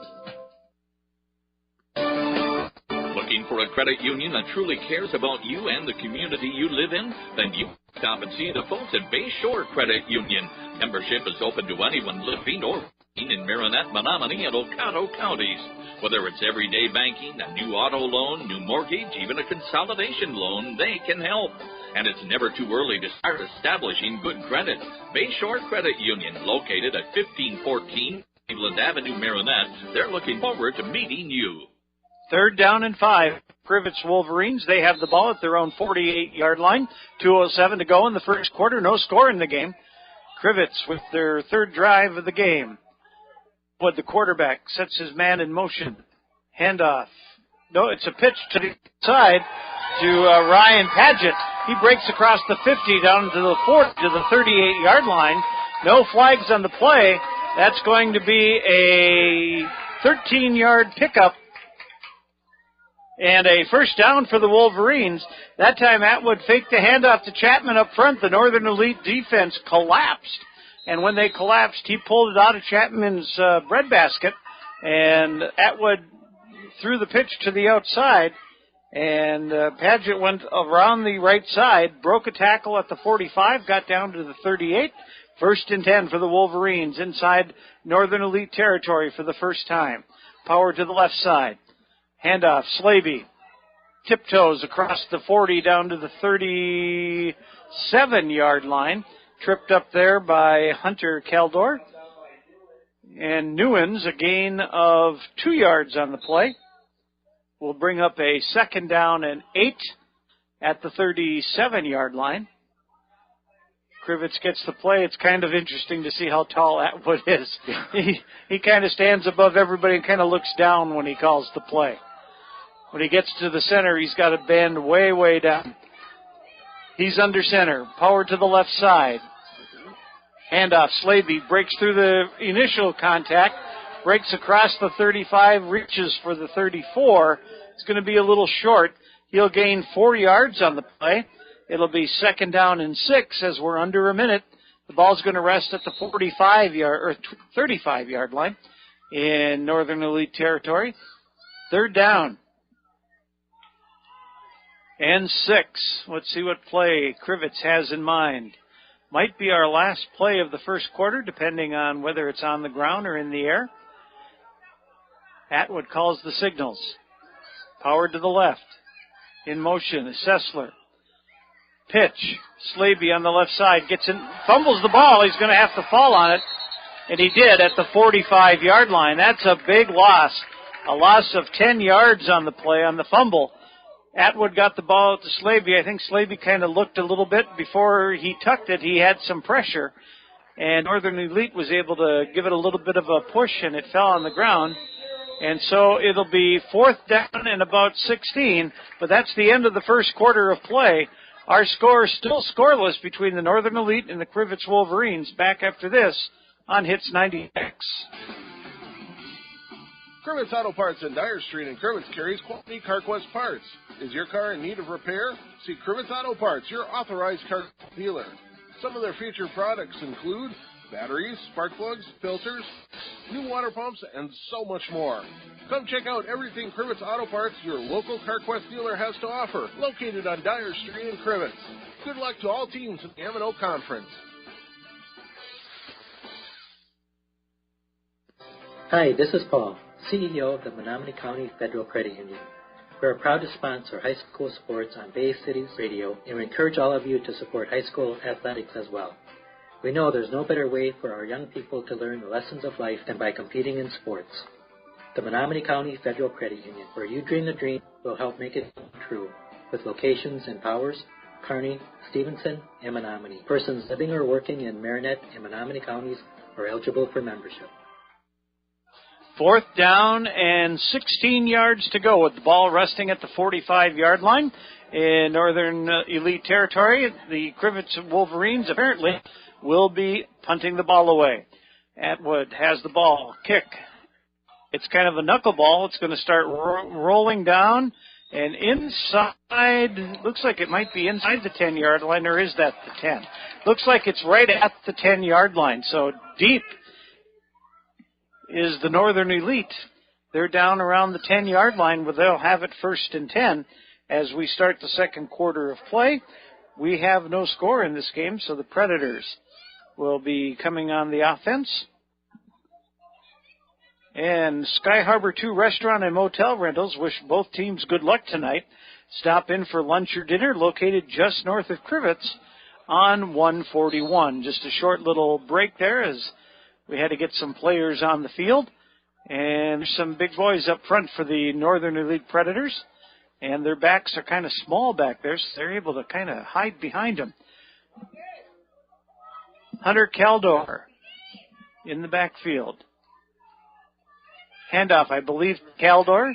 Looking for a credit union that truly cares about you and the community you live in? Then you stop and see the folks at Bayshore Credit Union. Membership is open to anyone living or working in Marinette, Menominee, and Oconto counties. Whether it's everyday banking, a new auto loan, new mortgage, even a consolidation loan, they can help. And it's never too early to start establishing good credit. Bayshore Credit Union, located at 1514 Cleveland Avenue, Marinette. They're looking forward to meeting you. 3rd down and 5. Crivitz Wolverines, they have the ball at their own 48-yard line. 2:07 to go in the first quarter. No score in the game. Crivitz with their 3rd drive of the game. But the quarterback sets his man in motion. Handoff. No, it's a pitch to the side to Ryan Padgett. He breaks across the 50 down to the 40 to the 38-yard line. No flags on the play. That's going to be a 13-yard pickup and a first down for the Wolverines. That time Atwood faked the handoff to Chapman up front. The Northern Elite defense collapsed. And when they collapsed, he pulled it out of Chapman's breadbasket And Atwood threw the pitch to the outside, and Padgett went around the right side, broke a tackle at the 45, got down to the 38. 1st and 10 for the Wolverines inside Northern Elite territory for the first time. Power to the left side. Handoff, Slaby. Tiptoes across the 40 down to the 37-yard line. Tripped up there by Hunter Caldor. And Newens, a gain of 2 yards on the play, will bring up a 2nd down and 8 at the 37-yard line. Crivitz gets the play. It's kind of interesting to see how tall Atwood is. He kind of stands above everybody and kind of looks down when he calls the play. When he gets to the center, he's got to bend way, way down. He's under center. Power to the left side. Handoff. Slaby breaks through the initial contact, breaks across the 35, reaches for the 34. It's going to be a little short. He'll gain 4 yards on the play. It'll be 2nd down and 6 as we're under a minute. The ball's going to rest at the 35-yard line in Northern Elite territory. 3rd down and 6. Let's see what play Crivitz has in mind. Might be our last play of the first quarter, depending on whether it's on the ground or in the air. Atwood calls the signals. Power to the left. In motion is Sessler. Pitch. Slaby on the left side gets in, fumbles the ball. He's going to have to fall on it. And he did at the 45-yard line. That's a big loss. A loss of 10 yards on the play, on the fumble. Atwood got the ball to Slaby. I think Slaby kind of looked a little bit before he tucked it. He had some pressure. And Northern Elite was able to give it a little bit of a push, and it fell on the ground. And so it'll be 4th down and about 16. But that's the end of the first quarter of play. Our score is still scoreless between the Northern Elite and the Crivitz Wolverines. Back after this on Hits 96. Crivitz Auto Parts in Dyer Street in Crivitz carries quality CarQuest parts. Is your car in need of repair? See Crivitz Auto Parts, your authorized car dealer. Some of their featured products include batteries, spark plugs, filters, new water pumps, and so much more. Come check out everything Crivitz Auto Parts, your local CarQuest dealer, has to offer, located on Dyer Street in Crivitz. Good luck to all teams in the M&O Conference. Hi, this is Paul, CEO of the Menominee County Federal Credit Union. We are proud to sponsor high school sports on Bay Cities Radio, and we encourage all of you to support high school athletics as well. We know there's no better way for our young people to learn the lessons of life than by competing in sports. The Menominee County Federal Credit Union, where you dream the dream, will help make it true, with locations in Powers, Kearney, Stevenson, and Menominee. Persons living or working in Marinette and Menominee counties are eligible for membership. 4th down and 16 yards to go with the ball resting at the 45-yard line in Northern Elite territory. The Crivitz Wolverines apparently will be punting the ball away. Atwood has the ball. Kick. It's kind of a knuckleball. It's going to start rolling down and inside. Looks like it might be inside the 10-yard line, or is that the 10? Looks like it's right at the 10-yard line. So deep is the Northern Elite. They're down around the 10-yard line, where they'll have it 1st and 10 as we start the second quarter of play. We have no score in this game, so the Predators will be coming on the offense. And Sky Harbor 2 Restaurant and Motel Rentals wish both teams good luck tonight. Stop in for lunch or dinner, located just north of Crivitz on 141. Just a short little break there as we had to get some players on the field. And there's some big boys up front for the Northern Elite Predators. And their backs are kind of small back there, so they're able to kind of hide behind them. Hunter Caldor in the backfield. Handoff, I believe, Caldor.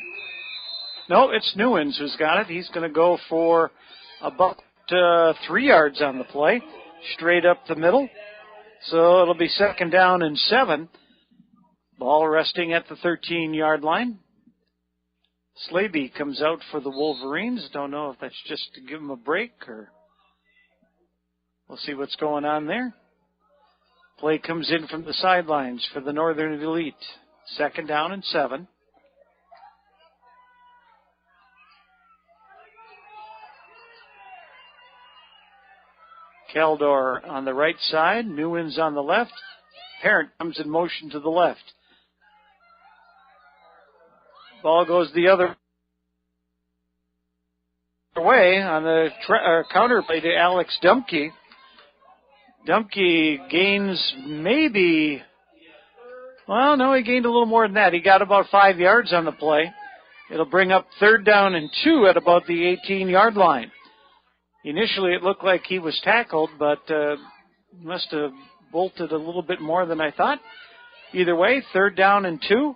No, it's Newens who's got it. He's going to go for about 3 yards on the play, straight up the middle. So it'll be 2nd down and 7. Ball resting at the 13-yard line. Slaby comes out for the Wolverines. Don't know if that's just to give them a break or we'll see what's going on there. Play comes in from the sidelines for the Northern Elite. 2nd down and 7. Keldor on the right side, Newens on the left. Parent comes in motion to the left. Ball goes the other way on the counter play to Alex Dumke. Dumke gains maybe, well, no, he gained a little more than that. He got about 5 yards on the play. It'll bring up 3rd down and 2 at about the 18-yard line. Initially, it looked like he was tackled, but must have bolted a little bit more than I thought. Either way, 3rd down and 2.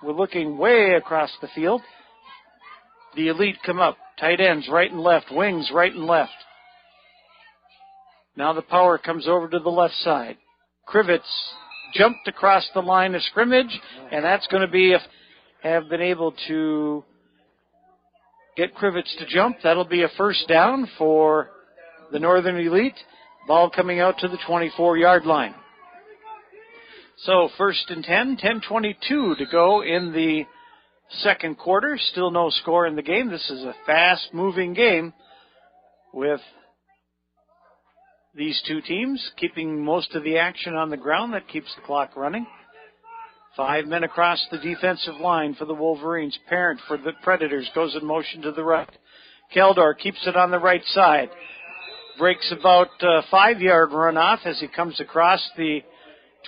We're looking way across the field. The elite come up. Tight ends right and left. Wings right and left. Now the power comes over to the left side. Crivitz jumped across the line of scrimmage, and that's going to be have been able to get Crivitz to jump. That'll be a 1st down for the Northern Elite. Ball coming out to the 24-yard line. So 1st and 10, 10:22 to go in the 2nd quarter. Still no score in the game. This is a fast-moving game with these two teams keeping most of the action on the ground. That keeps the clock running. 5 men across the defensive line for the Wolverines. Parent for the Predators goes in motion to the right. Keldor keeps it on the right side. Breaks about a 5-yard runoff as he comes across the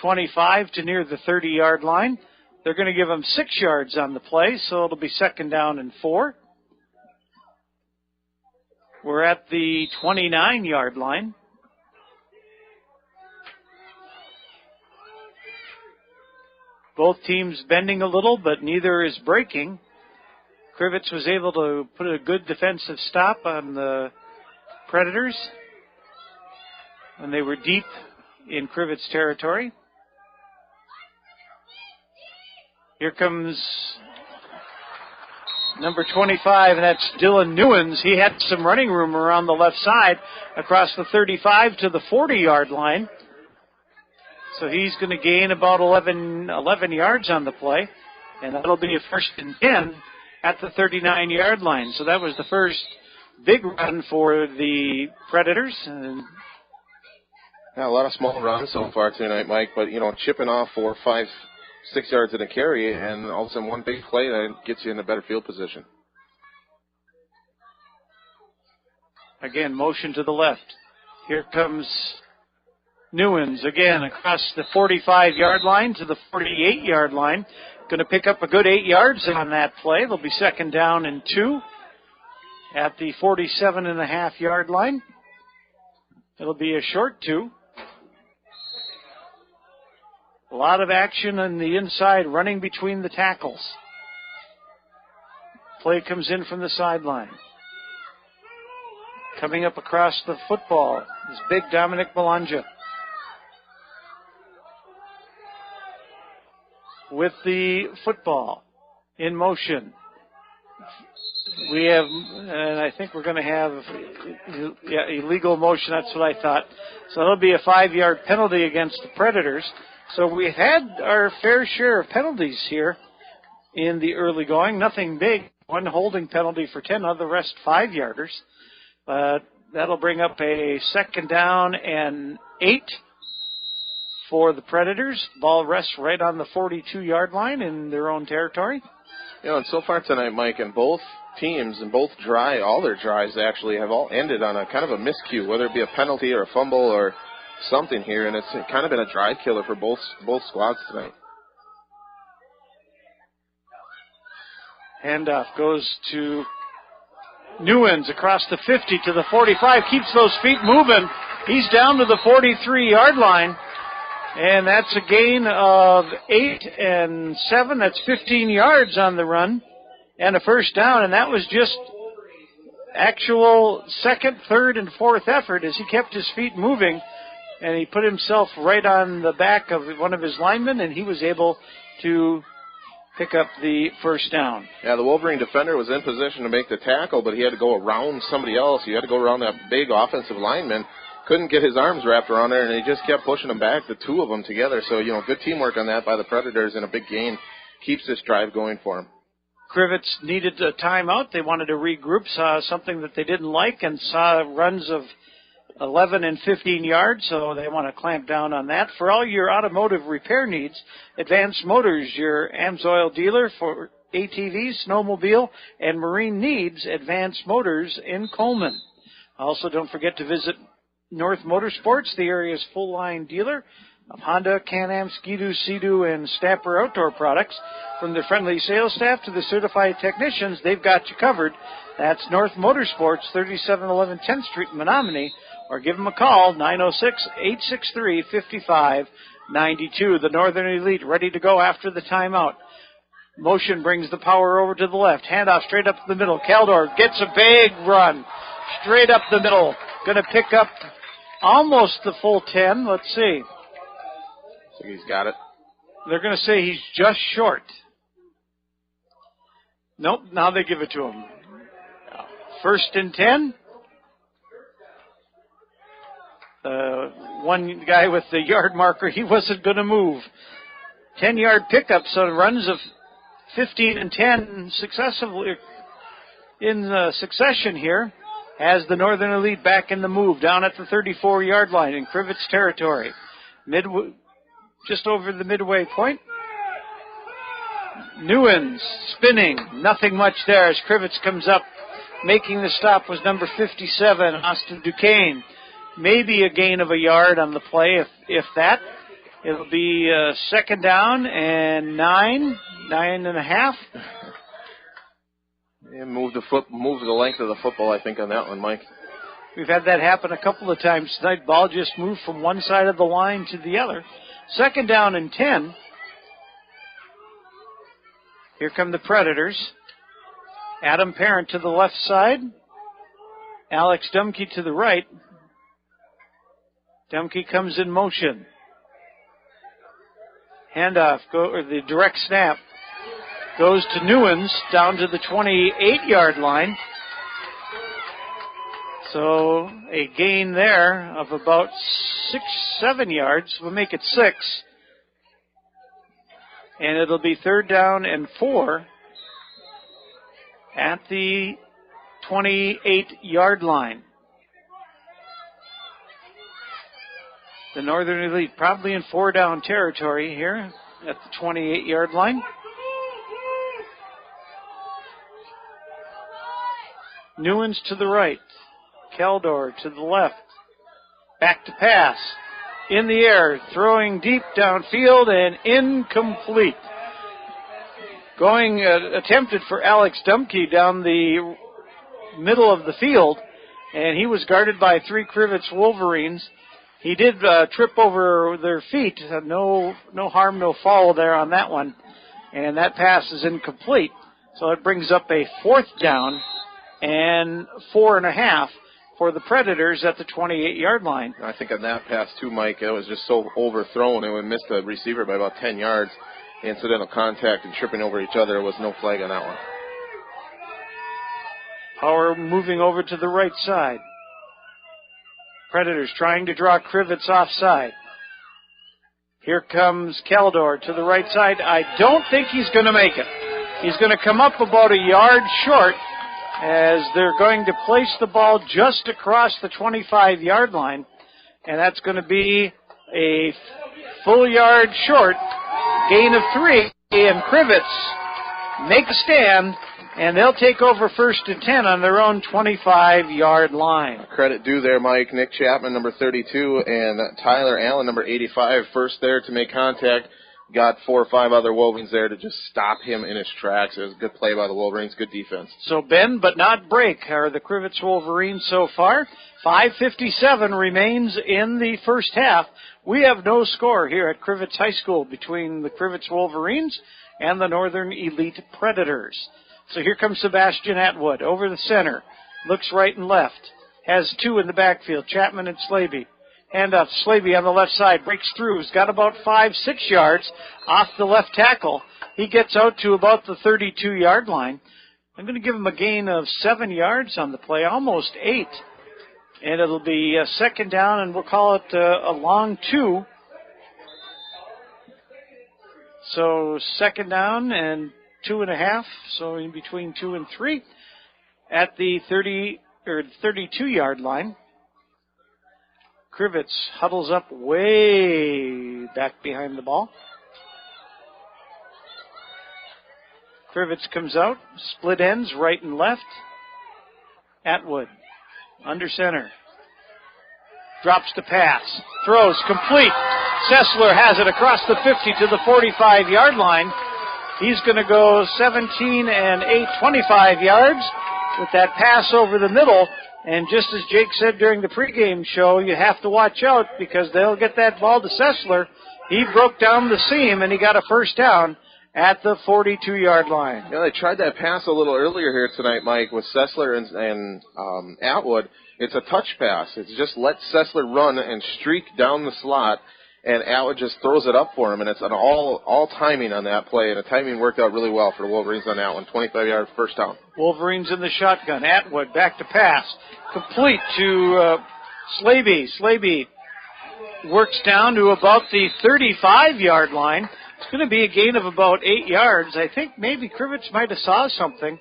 25 to near the 30-yard line. They're going to give him 6 yards on the play, so it'll be 2nd down and 4. We're at the 29-yard line. Both teams bending a little, but neither is breaking. Crivitz was able to put a good defensive stop on the Predators when they were deep in Crivitz territory. Here comes number 25, and that's Dylan Newens. He had some running room around the left side across the 35 to the 40-yard line. So he's going to gain about 11 yards on the play, and that'll be a 1st and 10 at the 39-yard line. So that was the first big run for the Predators. Yeah, a lot of small runs so far tonight, Mike, but, chipping off 4, 5, 6 yards in a carry, and all of a sudden one big play that gets you in a better field position. Again, motion to the left. Here comes Newens again across the 45-yard line to the 48-yard line. Going to pick up a good 8 yards on that play. They'll be 2nd down and 2 at the 47.5-yard line. It'll be a short 2. A lot of action on the inside, running between the tackles. Play comes in from the sideline. Coming up across the football is big Dominic Belongia. With the football in motion. We have, and I think we're going to have, illegal motion. That's what I thought. So it'll be a 5-yard penalty against the Predators. So we had our fair share of penalties here in the early going. Nothing big. One holding penalty for 10, the rest 5-yarders. But that'll bring up a 2nd down and 8 for the Predators. Ball rests right on the 42-yard line in their own territory. And so far tonight, Mike, and both teams and both all their drives actually have all ended on a kind of a miscue, whether it be a penalty or a fumble or something here, and it's kind of been a drive killer for both squads tonight. Handoff goes to Newens across the 50 to the 45, keeps those feet moving. He's down to the 43-yard line, and that's a gain of 8 and 7. That's 15 yards on the run and a 1st down, and that was just actual 2nd, 3rd, and 4th effort as he kept his feet moving, and he put himself right on the back of one of his linemen, and he was able to pick up the 1st down. Yeah, the Wolverine defender was in position to make the tackle, but he had to go around somebody else. He had to go around that big offensive lineman, couldn't get his arms wrapped around there, and he just kept pushing them back, the two of them together. So, good teamwork on that by the Predators, and a big gain keeps this drive going for them. Crivitz needed a timeout. They wanted to regroup, saw something that they didn't like, and saw runs of 11 and 15 yards, so they want to clamp down on that. For all your automotive repair needs, Advanced Motors, your AMSOIL dealer for ATV, snowmobile, and marine needs, Advanced Motors in Coleman. Also, don't forget to visit North Motorsports, the area's full-line dealer of Honda, Can-Am, Ski-Doo, Sea-Doo, and Snapper outdoor products. From their friendly sales staff to the certified technicians, they've got you covered. That's North Motorsports, 3711 10th Street in Menominee, or give them a call, 906-863-5592. The Northern Elite ready to go after the timeout. Motion brings the power over to the left. Handoff straight up the middle. Caldor gets a big run. Straight up the middle. Going to pick up almost the full 10. Let's see. So he's got it. They're going to say he's just short. Nope, now they give it to him. 1st and 10. One guy with the yard marker, he wasn't going to move. 10-yard pickup, so runs of 15 and 10 successively in succession here, has the Northern Elite back in the move down at the 34-yard line in Crivitz territory. Just over the midway point. Newens spinning, nothing much there as Crivitz comes up. Making the stop was number 57, Austin Duquesne. Maybe a gain of a yard on the play, if that. It'll be 2nd down and 9.5. Yeah, move the length of the football, I think, on that one, Mike. We've had that happen a couple of times tonight. Ball just moved from one side of the line to the other. 2nd down and 10. Here come the Predators. Adam Parent to the left side. Alex Dumke to the right. Dumke comes in motion. Handoff, the direct snap goes to Newens down to the 28-yard line. So a gain there of about 6-7 yards. We'll make it 6. And it'll be 3rd down and 4 at the 28-yard line. The Northern Elite probably in 4-down territory here at the 28-yard line. Newens to the right. Keldor to the left. Back to pass. In the air, throwing deep downfield and incomplete. Going attempted for Alex Dumke down the middle of the field, and he was guarded by 3 Crivitz Wolverines. He did trip over their feet. No harm, no foul there on that one. And that pass is incomplete. So it brings up a 4th down and 4.5 for the Predators at the 28-yard line. I think on that pass, too, Mike, it was just so overthrown. It would miss the receiver by about 10 yards. The incidental contact and tripping over each other was no flag on that one. Power moving over to the right side. Predators trying to draw Crivitz offside. Here comes Keldor to the right side. I don't think he's going to make it. He's going to come up about a yard short as they're going to place the ball just across the 25-yard line. And that's going to be a full yard short. Gain of 3. And Crivitz make a stand. And they'll take over 1st and 10 on their own 25-yard line. Credit due there, Mike. Nick Chapman, number 32, and Tyler Allen, number 85, first there to make contact. Got 4 or 5 other Wolverines there to just stop him in his tracks. It was a good play by the Wolverines, good defense. So bend but not break are the Crivitz Wolverines so far. 5:57 remains in the first half. We have no score here at Crivitz High School between the Crivitz Wolverines and the Northern Elite Predators. So here comes Sebastian Atwood over the center. Looks right and left. Has 2 in the backfield, Chapman and Slaby. Handoff, Slaby on the left side. Breaks through. He's got about 5-6 yards off the left tackle. He gets out to about the 32-yard line. I'm going to give him a gain of 7 yards on the play, almost 8. And it'll be second down, and we'll call it a long 2. So second down and 2.5, so in between 2 and 3 at the 32-yard line. Crivitz huddles up way back behind the ball. Crivitz comes out, split ends, right and left. Atwood, under center. Drops to pass, throws, complete. Sessler has it across the 50 to the 45-yard line. He's going to go 17 and 25 yards with that pass over the middle. And just as Jake said during the pregame show, you have to watch out because they'll get that ball to Sessler. He broke down the seam and he got a first down at the 42-yard line. You know, they tried that pass a little earlier here tonight, Mike, with Sessler and Atwood. It's a touch pass. It's just let Sessler run and streak down the slot, and Atwood just throws it up for him, and it's an all timing on that play, and the timing worked out really well for the Wolverines on that one. 25-yard first down. Wolverines in the shotgun. Atwood back to pass. Complete to Slaby. Slaby works down to about the 35-yard line. It's going to be a gain of about 8 yards. I think maybe Crivitz might have saw something,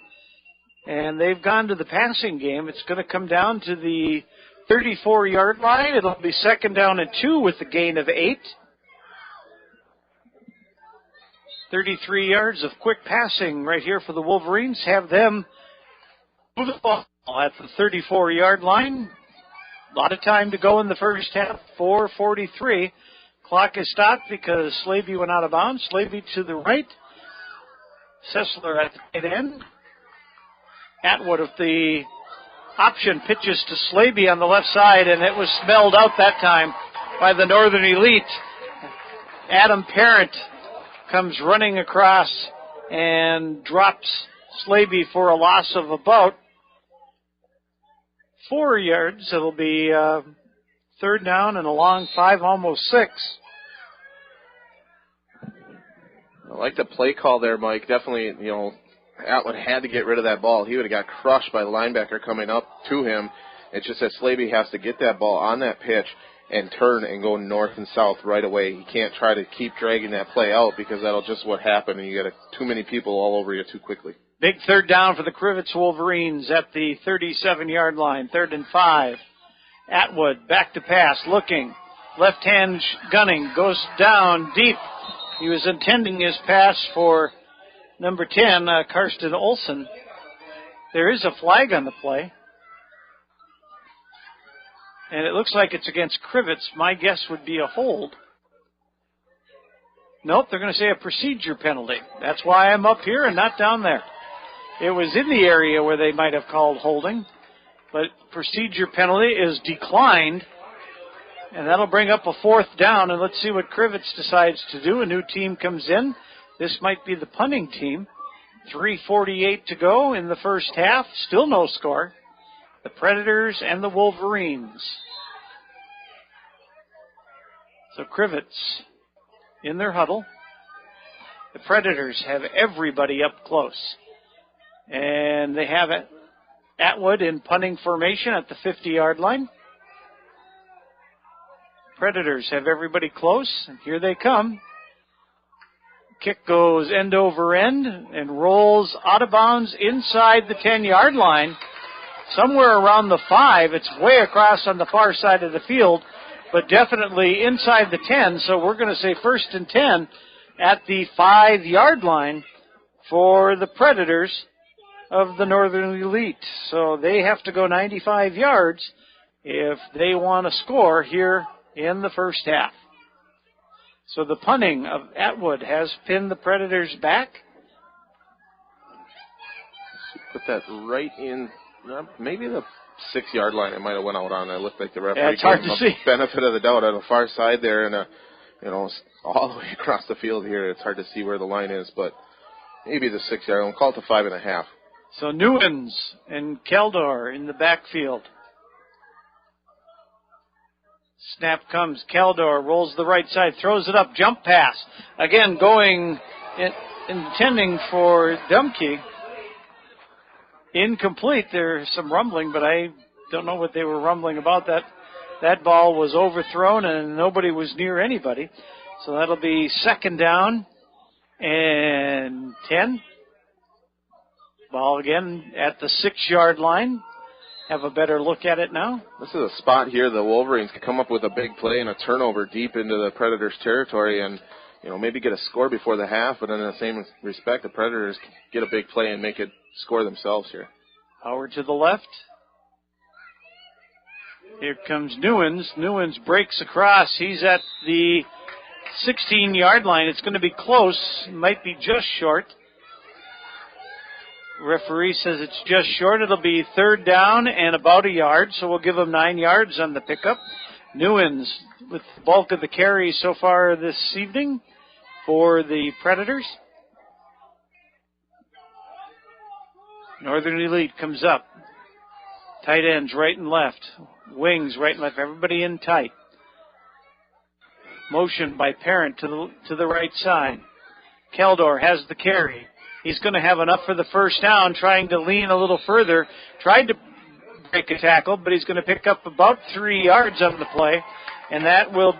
and they've gone to the passing game. It's going to come down to the 34-yard line. It'll be second down and 2 with a gain of 8. 33 yards of quick passing right here for the Wolverines. Have them move the ball at the 34-yard line. A lot of time to go in the first half. 4:43. Clock is stopped because Slaby went out of bounds. Slaby to the right. Sessler at the tight end. Atwood of the option pitches to Slaby on the left side, and it was smelled out that time by the Northern Elite. Adam Parent comes running across and drops Slaby for a loss of about 4 yards. It'll be third down and a long 5, almost 6. I like the play call there, Mike. Definitely, you know, Atwood had to get rid of that ball. He would have got crushed by the linebacker coming up to him. It's just that Slaby has to get that ball on that pitch and turn and go north and south right away. He can't try to keep dragging that play out because that'll just what happen, and you get too many people all over you too quickly. Big third down for the Crivitz Wolverines at the 37-yard line. 3rd and 5. Atwood back to pass, looking. Left hand gunning, goes down deep. He was intending his pass for number 10, Karsten Olsen. There is a flag on the play. And it looks like it's against Crivitz. My guess would be a hold. Nope, they're going to say a procedure penalty. That's why I'm up here and not down there. It was in the area where they might have called holding, but procedure penalty is declined, and that'll bring up a 4th down, and let's see what Crivitz decides to do. A new team comes in. This might be the punting team. 3:48 to go in the first half. Still no score. The Predators and the Wolverines. So Crivitz in their huddle. The Predators have everybody up close. And they have Atwood in punting formation at the 50-yard line. Predators have everybody close, and here they come. Kick goes end over end and rolls out of bounds inside the 10-yard line. Somewhere around the 5. It's way across on the far side of the field, but definitely inside the 10. So we're going to say 1st and 10 at the 5-yard line for the Predators of the Northern Elite. So they have to go 95 yards if they want to score here in the first half. So the punting of Atwood has pinned the Predators back. Put that right in, maybe the 6-yard line. It might have went out on. It looked like the referee gave him the benefit of the doubt on the far side there, and all the way across the field here. It's hard to see where the line is, but maybe the 6-yard. We'll call it the 5.5. So Newens and Keldor in the backfield. Snap comes. Keldor rolls the right side, throws it up, jump pass. Again, going, intending for Dumke. Incomplete. There's some rumbling, but I don't know what they were rumbling about. That ball was overthrown and nobody was near anybody. So that'll be second down and 10. Ball again at the 6-yard line. Have a better look at it now. This is a spot here the Wolverines can come up with a big play and a turnover deep into the Predators' territory and, maybe get a score before the half, but in the same respect, the Predators get a big play and make it score themselves here. Howard to the left. Here comes Newens. Newens breaks across. He's at the 16-yard line. It's going to be close. Might be just short. Referee says it's just short. It'll be third down and about a yard, so we'll give him 9 yards on the pickup. Newens with the bulk of the carry so far this evening for the Predators. Northern Elite comes up. Tight ends right and left. Wings right and left. Everybody in tight. Motion by Parent to the right side. Keldor has the carry. He's going to have enough for the first down, trying to lean a little further. Tried to break a tackle, but he's going to pick up about 3 yards on the play. And that will...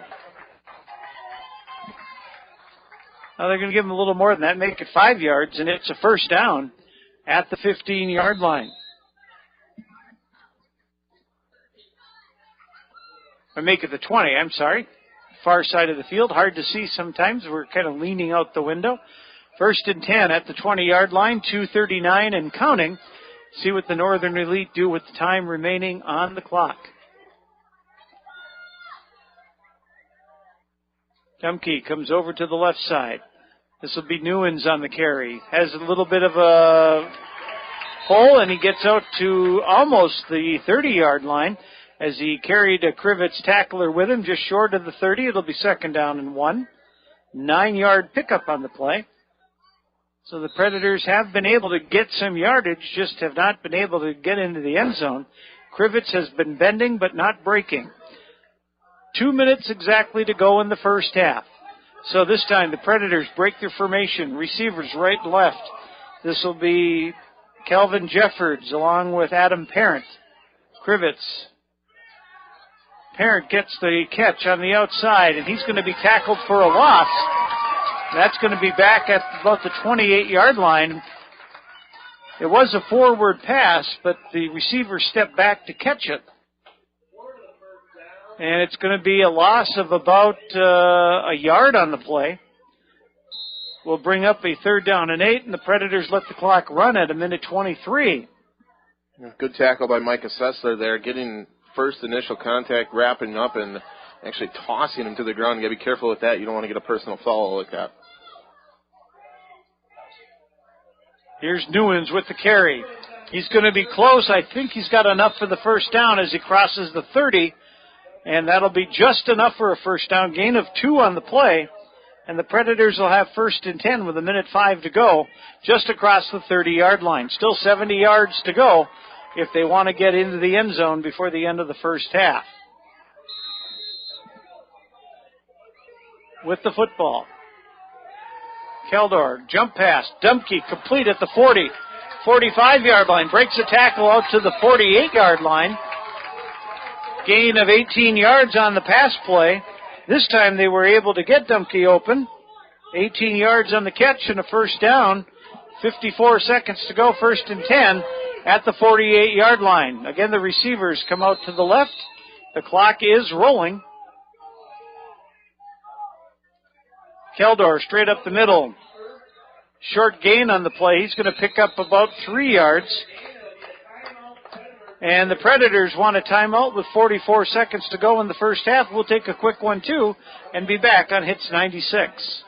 Now they're going to give him a little more than that, make it 5 yards, and it's a first down at the 15-yard line. Or make it the 20, I'm sorry. Far side of the field. Hard to see sometimes. We're kind of leaning out the window. First and 10 at the 20-yard line, 2:39 and counting. See what the Northern Elite do with the time remaining on the clock. Dumke comes over to the left side. This will be Newens on the carry. Has a little bit of a hole, and he gets out to almost the 30-yard line as he carried a Crivitz tackler with him, just short of the 30. It'll be second down and 1. 9-yard pickup on the play. So the Predators have been able to get some yardage, just have not been able to get into the end zone. Crivitz has been bending but not breaking. 2 minutes exactly to go in the first half. So this time the Predators break their formation. Receivers right and left. This will be Kelvin Jeffords along with Adam Parent. Crivitz. Parent gets the catch on the outside, and he's going to be tackled for a loss. That's going to be back at about the 28-yard line. It was a forward pass, but the receiver stepped back to catch it. And it's going to be a loss of about a yard on the play. We'll bring up a third down and 8, and the Predators let the clock run at 1:23. Good tackle by Micah Sessler there, getting first initial contact, wrapping up, and actually tossing him to the ground. You got to be careful with that. You don't want to get a personal foul like that. Here's Newens with the carry. He's going to be close. I think he's got enough for the first down as he crosses the 30, and that'll be just enough for a first down. Gain of 2 on the play, and the Predators will have first and 10 with 1:05 to go, just across the 30-yard line. Still 70 yards to go if they want to get into the end zone before the end of the first half. With the football. Keldor, jump pass. Dumke complete at the 40. 45-yard line. Breaks a tackle out to the 48-yard line. Gain of 18 yards on the pass play. This time they were able to get Dumke open. 18 yards on the catch and a first down. 54 seconds to go, first and 10 at the 48-yard line. Again, the receivers come out to the left. The clock is rolling. Keldor straight up the middle. Short gain on the play. He's going to pick up about 3 yards. And the Predators want a timeout with 44 seconds to go in the first half. We'll take a quick one, too, and be back on Hits 96.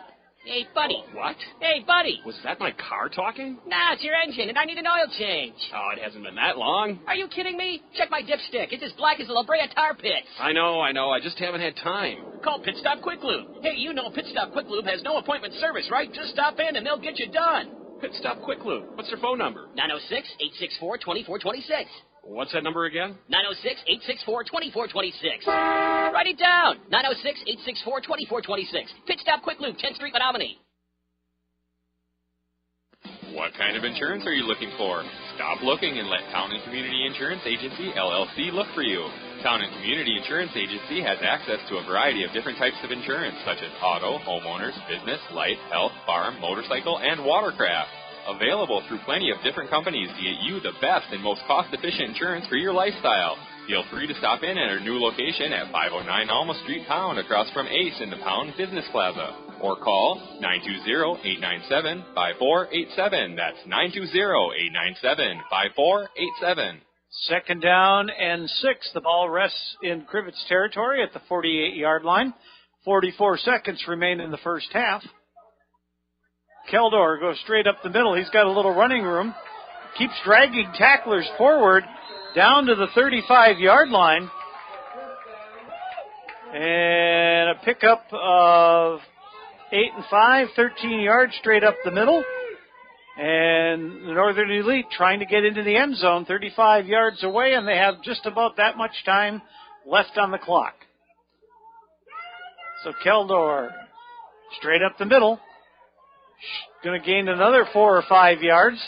Hey, buddy. What? Hey, buddy. Was that my car talking? Nah, it's your engine, and I need an oil change. Oh, it hasn't been that long. Are you kidding me? Check my dipstick. It's as black as the La Brea tar pits. I know. I just haven't had time. Call Pit Stop Quick Lube. Hey, you know Pit Stop Quick Lube has no appointment service, right? Just stop in, and they'll get you done. Pit Stop Quick Lube. What's their phone number? 906-864-2426. What's that number again? 906-864-2426. Write it down. 906-864-2426. Pit Stop Quick Lube, 10th Street, Menominee. What kind of insurance are you looking for? Stop looking and let Town and Community Insurance Agency, LLC, look for you. Town and Community Insurance Agency has access to a variety of different types of insurance, such as auto, homeowners, business, life, health, farm, motorcycle, and watercraft. Available through plenty of different companies to get you the best and most cost-efficient insurance for your lifestyle. Feel free to stop in at our new location at 509 Alma Street, Pound, across from Ace in the Pound Business Plaza. Or call 920-897-5487. That's 920-897-5487. Second down and 6. The ball rests in Crivitz territory at the 48-yard line. 44 seconds remain in the first half. Keldor goes straight up the middle. He's got a little running room. Keeps dragging tacklers forward down to the 35-yard line. And a pickup of 8 and 5, 13 yards straight up the middle. And the Northern Elite trying to get into the end zone 35 yards away, and they have just about that much time left on the clock. So Keldor straight up the middle. Going to gain another 4 or 5 yards.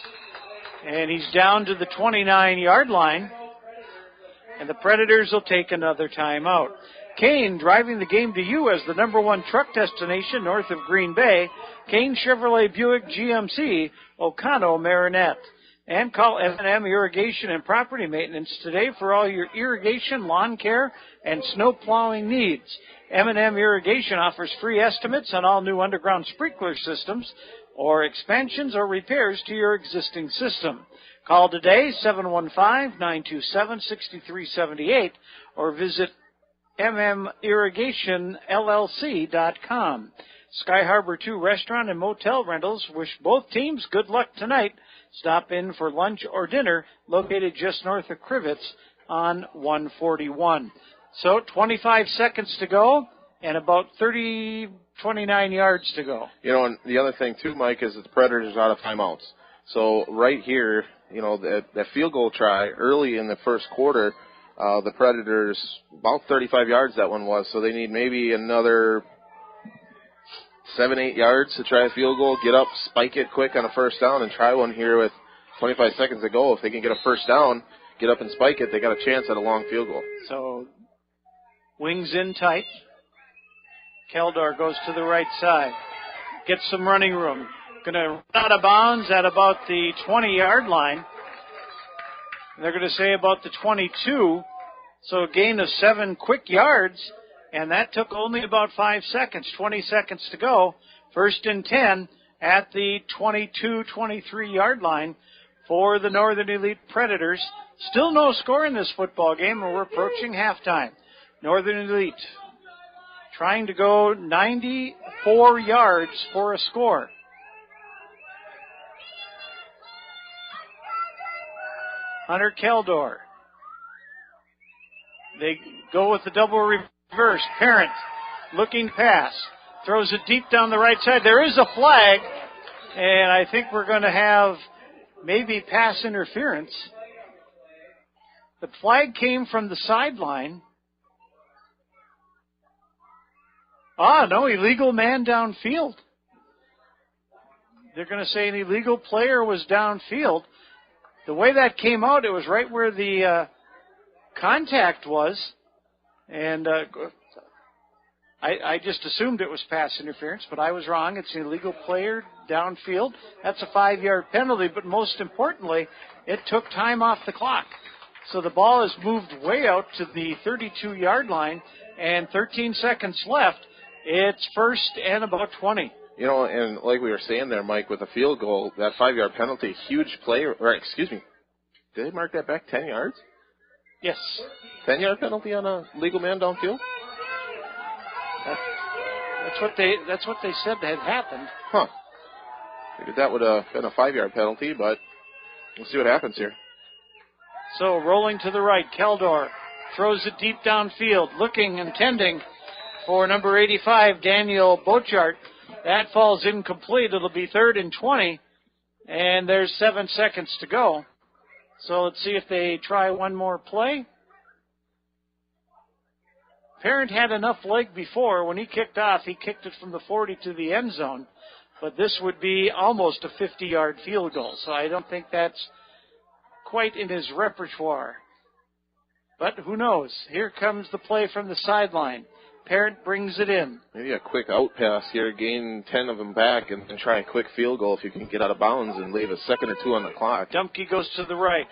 And he's down to the 29-yard line. And the Predators will take another timeout. Kane driving the game to you as the #1 truck destination north of Green Bay. Kane Chevrolet Buick GMC, Ocano Marinette. And call M&M Irrigation and Property Maintenance today for all your irrigation, lawn care, and snow plowing needs. M&M Irrigation offers free estimates on all new underground sprinkler systems or expansions or repairs to your existing system. Call today, 715-927-6378, or visit mmirrigationllc.com. Sky Harbor 2 Restaurant and Motel Rentals wish both teams good luck tonight. Stop in for lunch or dinner, located just north of Crivitz on 141. So 25 seconds to go and about 29 yards to go. You know, and the other thing, too, Mike, is that the Predators are out of timeouts. So right here, you know, that field goal try early in the first quarter, the Predators, about 35 yards that one was, so they need maybe another 7-8 yards to try a field goal, get up, spike it quick on a first down, and try one here with 25 seconds to go. If they can get a first down, get up and spike it, they got a chance at a long field goal. So wings in tight. Keldor goes to the right side. Gets some running room. Going to run out of bounds at about the 20-yard line. They're going to say about the 22. So a gain of 7 quick yards. And that took only about 5 seconds. 20 seconds to go. First and 10 at the 22, 23-yard line for the Northern Elite Predators. Still no score in this football game, and we're approaching halftime. Northern Elite trying to go 94 yards for a score. Hunter Keldor. They go with the double reverse. Parent looking pass. Throws it deep down the right side. There is a flag, and I think we're going to have maybe pass interference. The flag came from the sideline. No, illegal man downfield. They're going to say an illegal player was downfield. The way that came out, it was right where the contact was. And I just assumed it was pass interference, but I was wrong. It's an illegal player downfield. That's a 5-yard penalty, but most importantly, it took time off the clock. So the ball is moved way out to the 32-yard line, and 13 seconds left. It's first and about 20. You know, and like we were saying there, Mike, with a field goal, that 5-yard penalty, huge play. Or excuse me, did they mark that back 10 yards? Yes. 10-yard penalty on a legal man downfield? That's what they said had happened. Huh. Figured that would have been a 5-yard penalty, but we'll see what happens here. So rolling to the right, Keldor throws it deep downfield, looking, intending for number 85, Daniel Bochart. That falls incomplete. It'll be 3rd and 20, and there's 7 seconds to go. So let's see if they try one more play. Parent had enough leg before. When he kicked off, he kicked it from the 40 to the end zone. But this would be almost a 50-yard field goal. So I don't think that's quite in his repertoire. But who knows? Here comes the play from the sideline. Parent brings it in. Maybe a quick out pass here, gain 10 of them back, and try a quick field goal if you can get out of bounds and leave a second or two on the clock. Dumpke goes to the right.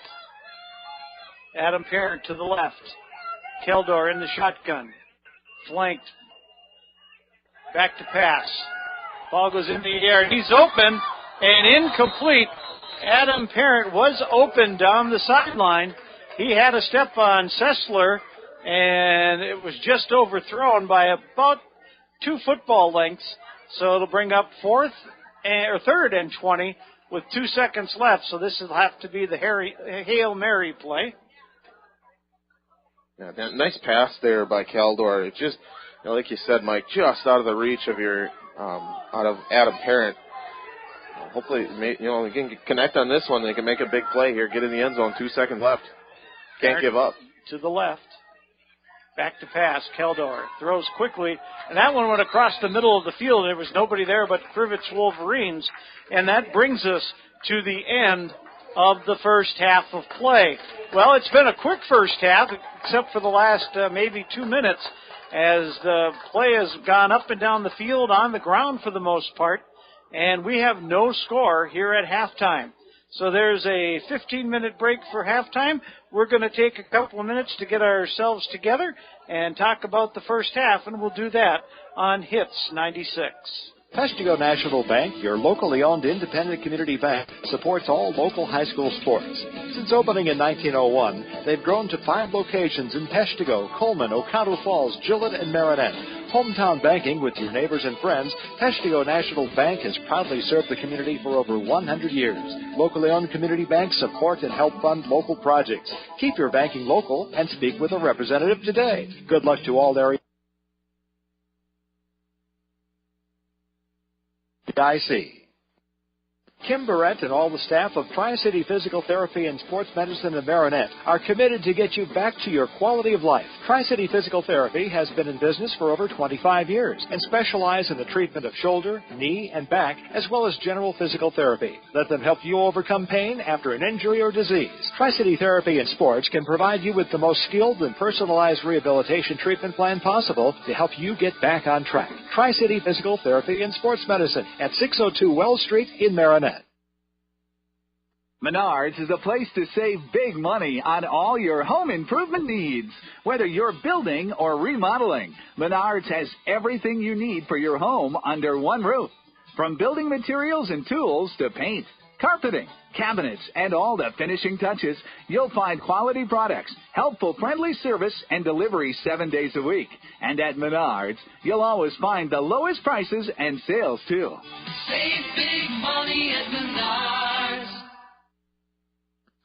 Adam Parent to the left. Keldor in the shotgun. Flanked. Back to pass. Ball goes in the air. He's open and incomplete. Adam Parent was open down the sideline. He had a step on Sessler, and it was just overthrown by about 2 football lengths. So it'll bring up third and 20 with 2 seconds left. So this will have to be the Hail Mary play. Yeah, nice pass there by Keldor. It just, like you said, Mike, just out of the reach of out of Adam Parent. Hopefully, they can connect on this one. They can make a big play here. Get in the end zone. 2 seconds left. Can't give up. To the left. Back to pass. Keldor throws quickly. And that one went across the middle of the field. There was nobody there but Crivitz Wolverines. And that brings us to the end of the first half of play. Well, it's been a quick first half, except for the last maybe 2 minutes, as the play has gone up and down the field on the ground for the most part. And we have no score here at halftime. So there's a 15-minute break for halftime. We're going to take a couple of minutes to get ourselves together and talk about the first half, and we'll do that on Hits 96. Peshtigo National Bank, your locally owned independent community bank, supports all local high school sports. Since opening in 1901, they've grown to 5 locations in Peshtigo, Coleman, Oconto Falls, Gillett, and Marinette. Hometown banking with your neighbors and friends, Peshtigo National Bank has proudly served the community for over 100 years. Locally owned community banks support and help fund local projects. Keep your banking local and speak with a representative today. Good luck to all area IC. Kim Barrett and all the staff of Tri-City Physical Therapy and Sports Medicine in Marinette are committed to get you back to your quality of life. Tri-City Physical Therapy has been in business for over 25 years and specialize in the treatment of shoulder, knee, and back, as well as general physical therapy. Let them help you overcome pain after an injury or disease. Tri-City Therapy and Sports can provide you with the most skilled and personalized rehabilitation treatment plan possible to help you get back on track. Tri-City Physical Therapy and Sports Medicine at 602 Wells Street in Marinette. Menards is a place to save big money on all your home improvement needs. Whether you're building or remodeling, Menards has everything you need for your home under one roof. From building materials and tools to paint, carpeting, cabinets, and all the finishing touches, you'll find quality products, helpful, friendly service, and delivery 7 days a week. And at Menards, you'll always find the lowest prices and sales, too. Save big money at Menards.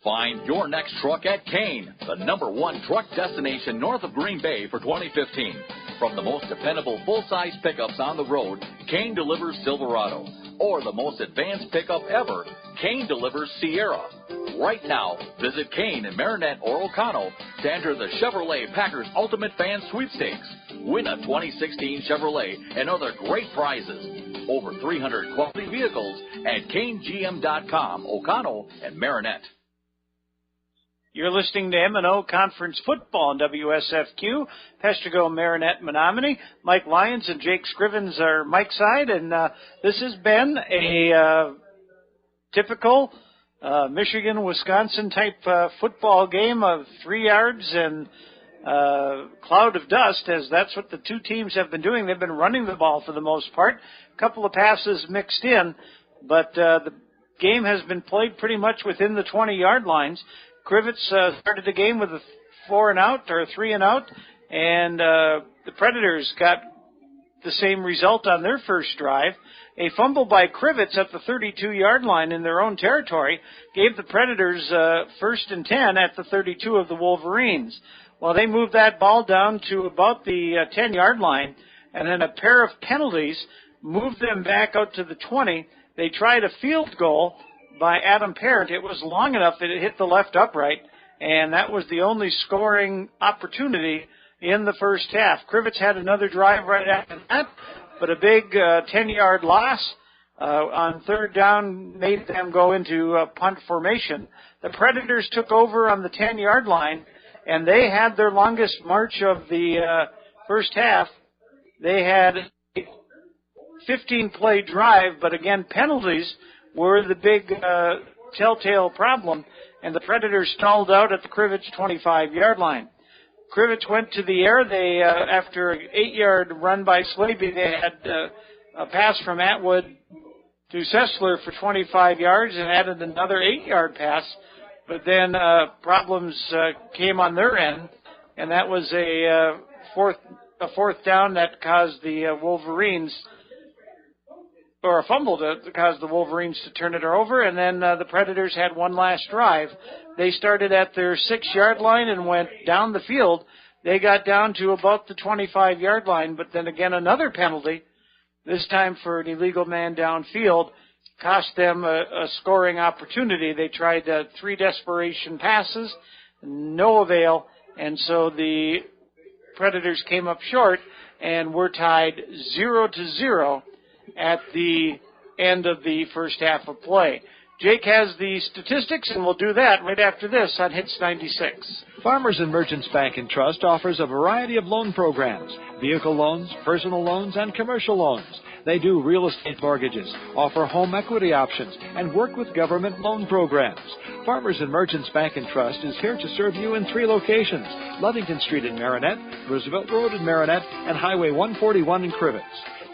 Find your next truck at Kane, the #1 truck destination north of Green Bay for 2015. From the most dependable full-size pickups on the road, Kane delivers Silverado. Or the most advanced pickup ever, Kane delivers Sierra. Right now, visit Kane in Marinette or Oconto to enter the Chevrolet Packers Ultimate Fan Sweepstakes. Win a 2016 Chevrolet and other great prizes. Over 300 quality vehicles at KaneGM.com, Oconto, and Marinette. You're listening to M&O Conference Football on WSFQ, Peshtigo, Marinette, Menominee. Mike Lyons and Jake Scrivens are Mike's side, and this has been a typical Michigan-Wisconsin type football game of 3 yards and cloud of dust, as that's what the two teams have been doing. They've been running the ball for the most part. A couple of passes mixed in, but the game has been played pretty much within the 20-yard lines. Crivitz started the game with a 3 and out, and the Predators got the same result on their first drive. A fumble by Crivitz at the 32-yard line in their own territory gave the Predators 1st and 10 at the 32 of the Wolverines. Well, they moved that ball down to about the 10-yard line, and then a pair of penalties moved them back out to the 20. They tried a field goal by Adam Parent. It was long enough that it hit the left upright, and that was the only scoring opportunity in the first half. Crivitz had another drive right after that, but a big 10-yard loss on third down, made them go into punt formation. The Predators took over on the 10-yard line, and they had their longest march of the first half. They had a 15-play drive, but again, penalties were the big telltale problem, and the Predators stalled out at the Crivitz 25-yard line. Crivitz went to the air. They, after an 8-yard run by Slaby, they had a pass from Atwood to Sessler for 25 yards and added another 8-yard pass. But then problems came on their end, and that was a fourth down that caused the Wolverines, or a fumble that caused the Wolverines to turn it over, and then the Predators had one last drive. They started at their 6-yard line and went down the field. They got down to about the 25-yard line, but then again another penalty, this time for an illegal man downfield, cost them a scoring opportunity. They tried 3 desperation passes, no avail, and so the Predators came up short and were tied 0-0 at the end of the first half of play. Jake has the statistics, and we'll do that right after this on Hits 96. Farmers and Merchants Bank and Trust offers a variety of loan programs, vehicle loans, personal loans, and commercial loans. They do real estate mortgages, offer home equity options, and work with government loan programs. Farmers and Merchants Bank and Trust is here to serve you in 3 locations: Ludington Street in Marinette, Roosevelt Road in Marinette, and Highway 141 in Crivitz.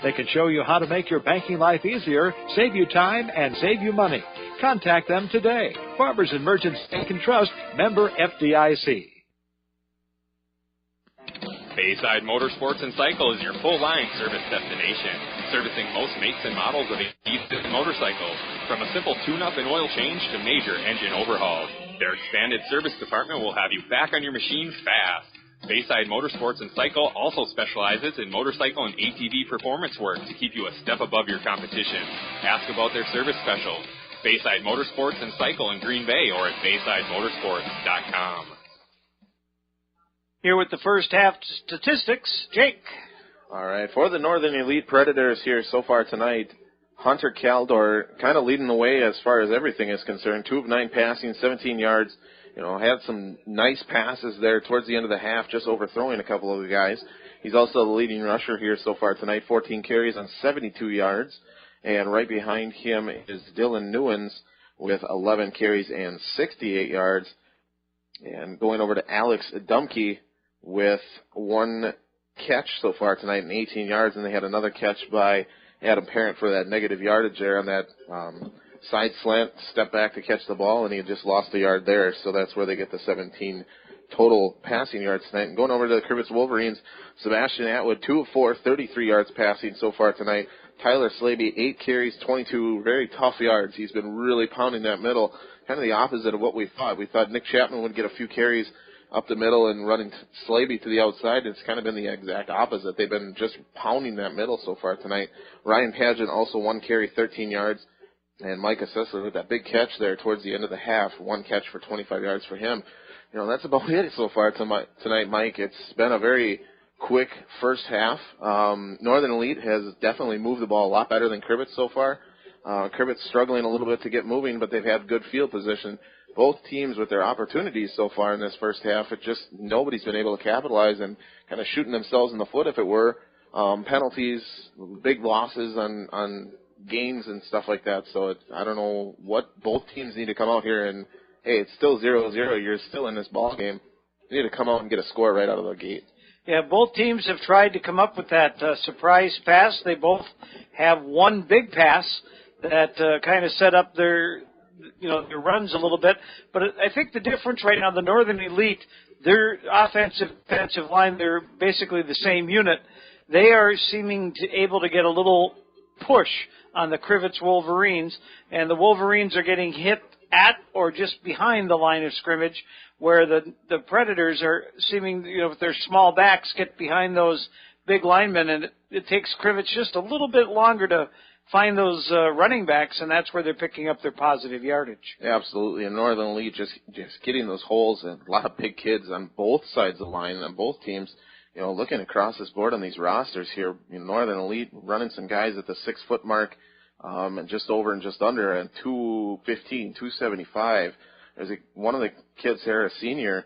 They can show you how to make your banking life easier, save you time, and save you money. Contact them today. Farmers and Merchants Bank and Trust, member FDIC. Bayside Motorsports and Cycle is your full-line service destination, servicing most makes and models of E-System motorcycles, from a simple tune-up and oil change to major engine overhauls. Their expanded service department will have you back on your machine fast. Bayside Motorsports and Cycle also specializes in motorcycle and ATV performance work to keep you a step above your competition. Ask about their service specials. Bayside Motorsports and Cycle in Green Bay or at BaysideMotorsports.com. Here with the first half statistics, Jake. All right, for the Northern Elite Predators here so far tonight, Hunter Caldor kind of leading the way as far as everything is concerned. 2 of 9 passing, 17 yards. Had some nice passes there towards the end of the half, just overthrowing a couple of the guys. He's also the leading rusher here so far tonight, 14 carries on 72 yards. And right behind him is Dylan Newens with 11 carries and 68 yards. And going over to Alex Dumke with 1 catch so far tonight and 18 yards. And they had another catch by Adam Parent for that negative yardage there on that side slant, step back to catch the ball, and he just lost a yard there, so that's where they get the 17 total passing yards tonight. And going over to the Crivitz Wolverines, Sebastian Atwood, 2 of 4, 33 yards passing so far tonight. Tyler Slaby, 8 carries, 22 very tough yards. He's been really pounding that middle, kind of the opposite of what we thought. We thought Nick Chapman would get a few carries up the middle and running Slaby to the outside. It's kind of been the exact opposite. They've been just pounding that middle so far tonight. Ryan Pageant, also 1 carry, 13 yards. And Micah Sessler with that big catch there towards the end of the half, 1 catch for 25 yards for him. That's about it so far tonight, Mike. It's been a very quick first half. Northern Elite has definitely moved the ball a lot better than Crivitz so far. Crivitz struggling a little bit to get moving, but they've had good field position. Both teams with their opportunities so far in this first half, nobody's been able to capitalize and kind of shooting themselves in the foot, if it were. Penalties, big losses on games and stuff like that. So I don't know what both teams need to come out here and, hey, it's still 0-0. You're still in this ball game. You need to come out and get a score right out of the gate. Yeah, both teams have tried to come up with that surprise pass. They both have one big pass that kind of set up their runs a little bit. But I think the difference right now, the Northern Elite, their offensive defensive line, they're basically the same unit. They are seeming to able to get a little push on the Crivitz Wolverines, and the Wolverines are getting hit at or just behind the line of scrimmage, where the Predators are seeming, with their small backs, get behind those big linemen, and it takes Crivitz just a little bit longer to find those running backs, and that's where they're picking up their positive yardage. Yeah, absolutely, and Northern Elite just getting those holes, and a lot of big kids on both sides of the line, on both teams. Looking across this board on these rosters here, Northern Elite running some guys at the 6-foot mark, and just over and just under, and 215, 275. There's one of the kids there, a senior,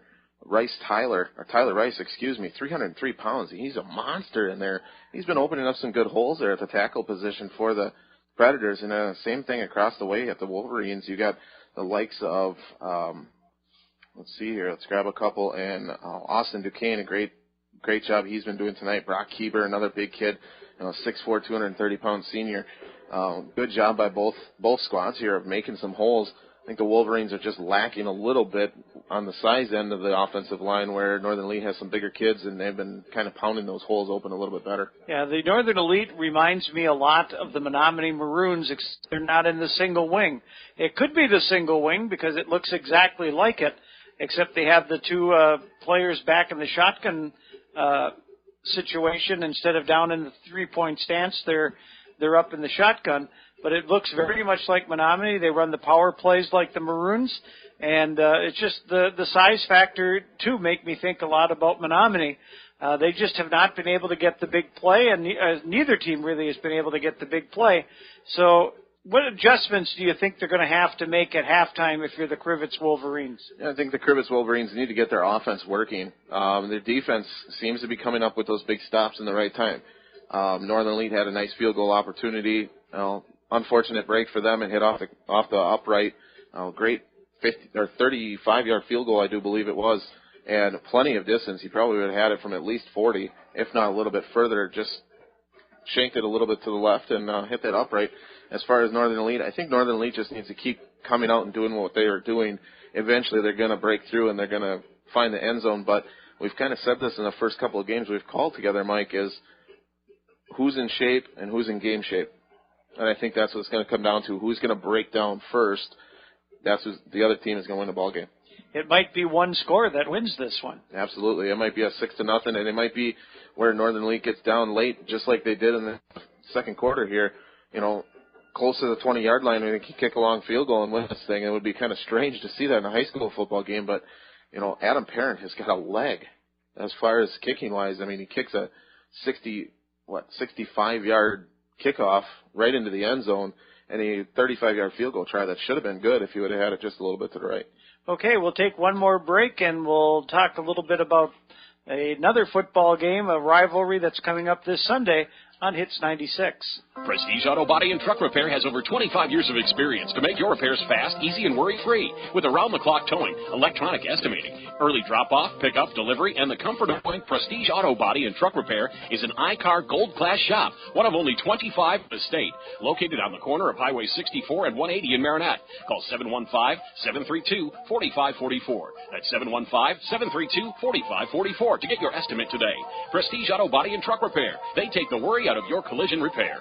Tyler Rice, 303 pounds. He's a monster in there. He's been opening up some good holes there at the tackle position for the Predators. And same thing across the way at the Wolverines. You got the likes of, let's see here, let's grab a couple. And Austin Duquesne, a great job he's been doing tonight. Brock Keeber, another big kid, 6'4", 230-pound senior. Good job by both squads here of making some holes. I think the Wolverines are just lacking a little bit on the size end of the offensive line, where Northern Elite has some bigger kids, and they've been kind of pounding those holes open a little bit better. Yeah, the Northern Elite reminds me a lot of the Menominee Maroons, except they're not in the single wing. It could be the single wing because it looks exactly like it, except they have the two players back in the shotgun situation instead of down in the three-point stance. They're up in the shotgun. But it looks very much like Menominee. They run the power plays like the Maroons. And it's just the size factor, too, make me think a lot about Menominee. They just have not been able to get the big play, and neither team really has been able to get the big play. So what adjustments do you think they're going to have to make at halftime if you're the Crivitz Wolverines? Yeah, I think the Crivitz Wolverines need to get their offense working. Their defense seems to be coming up with those big stops in the right time. Northern Elite had a nice field goal opportunity. Unfortunate break for them and hit off the upright. Great 35-yard field goal, I do believe it was, and plenty of distance. He probably would have had it from at least 40, if not a little bit further. Just shanked it a little bit to the left and hit that upright. As far as Northern Elite, I think Northern Elite just needs to keep coming out and doing what they are doing. Eventually, they're going to break through and they're going to find the end zone. But we've kind of said this in the first couple of games we've called together, Mike, is who's in shape and who's in game shape. And I think that's what it's going to come down to. Who's going to break down first? That's who the other team is going to win the ball game. It might be one score that wins this one. Absolutely. It might be a 6-0, and it might be where Northern Elite gets down late, just like they did in the second quarter here. Close to the 20-yard line, and they can kick a long field goal and win this thing. It would be kind of strange to see that in a high school football game, but, Adam Parent has got a leg as far as kicking-wise. I mean, he kicks a 65-yard kickoff right into the end zone, and a 35-yard field goal try that should have been good if he would have had it just a little bit to the right. Okay, we'll take one more break, and we'll talk a little bit about another football game, a rivalry that's coming up this Sunday on Hits 96. Prestige Auto Body and Truck Repair has over 25 years of experience to make your repairs fast, easy, and worry-free with around-the-clock towing, electronic estimating, early drop-off, pick-up, delivery, and the comfort of knowing Prestige Auto Body and Truck Repair is an iCar Gold Class shop, one of only 25 in the state, located on the corner of Highway 64 and 180 in Marinette. Call 715-732-4544. That's 715-732-4544 to get your estimate today. Prestige Auto Body and Truck Repair. They take the worry out of your collision repair.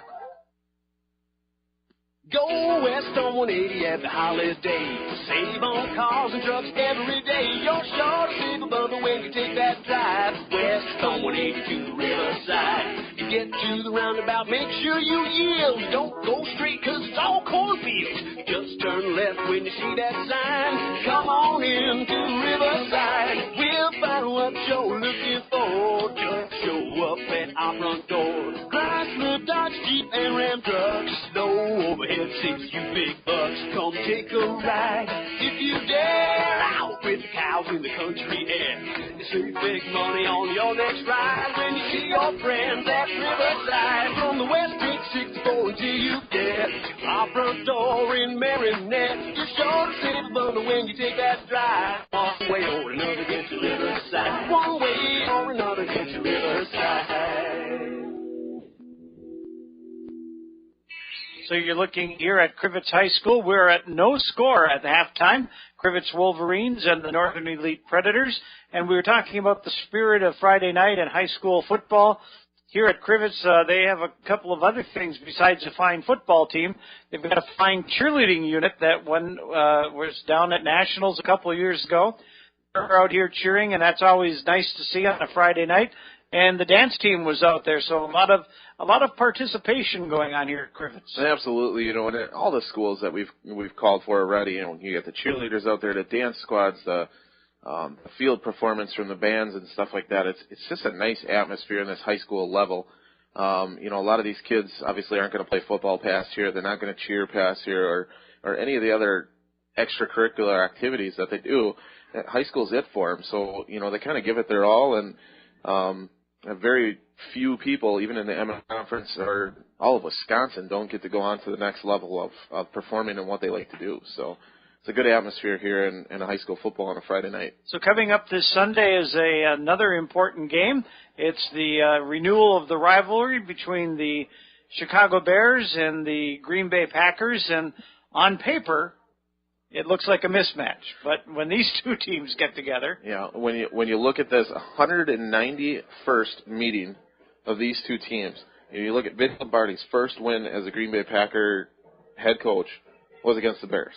Go west on 180 at the holidays. Save on cars and trucks every day. You're sure to save a bundle when you take that drive west on 180 to the riverside. You get to the roundabout, make sure you yield. Don't go straight, cause it's all cornfields. Just turn left when you see that sign. Come on in to the riverside. We'll find what you're looking for. Just show up at our front door. Chrysler, Dodge, Jeep, and Ram trucks. No overhead. Six, you big bucks, come take a ride. If you dare, out with the cows in the country air. You save big money on your next ride when you see your friends at Riverside. From the West Creek 64 until you get to our front door in Marinette. You're sure to save a bundle when you take that drive. One way or another, get to Riverside. One way or another, get to Riverside. So you're looking here at Crivitz High School. We're at no score at halftime. Crivitz Wolverines and the Northern Elite Predators. And we were talking about the spirit of Friday night and high school football. Here at Crivitz, they have a couple of other things besides a fine football team. They've got a fine cheerleading unit that was down at Nationals a couple of years ago. They're out here cheering, and that's always nice to see on a Friday night. And the dance team was out there, so a lot of participation going on here at Crivitz. Absolutely, and all the schools that we've called for already. You got the cheerleaders out there, the dance squads, the field performance from the bands and stuff like that. It's just a nice atmosphere in this high school level. A lot of these kids obviously aren't going to play football past here. They're not going to cheer past here or any of the other extracurricular activities that they do. High school's it for them. So, they kind of give it their all, and very few people, even in the M Conference or all of Wisconsin, don't get to go on to the next level of performing in what they like to do. So it's a good atmosphere here in high school football on a Friday night. So coming up this Sunday is another important game. It's the renewal of the rivalry between the Chicago Bears and the Green Bay Packers, and on paper, it looks like a mismatch. But when these two teams get together, when you look at this 191st meeting of these two teams, you look at Vince Lombardi's first win as a Green Bay Packer head coach was against the Bears.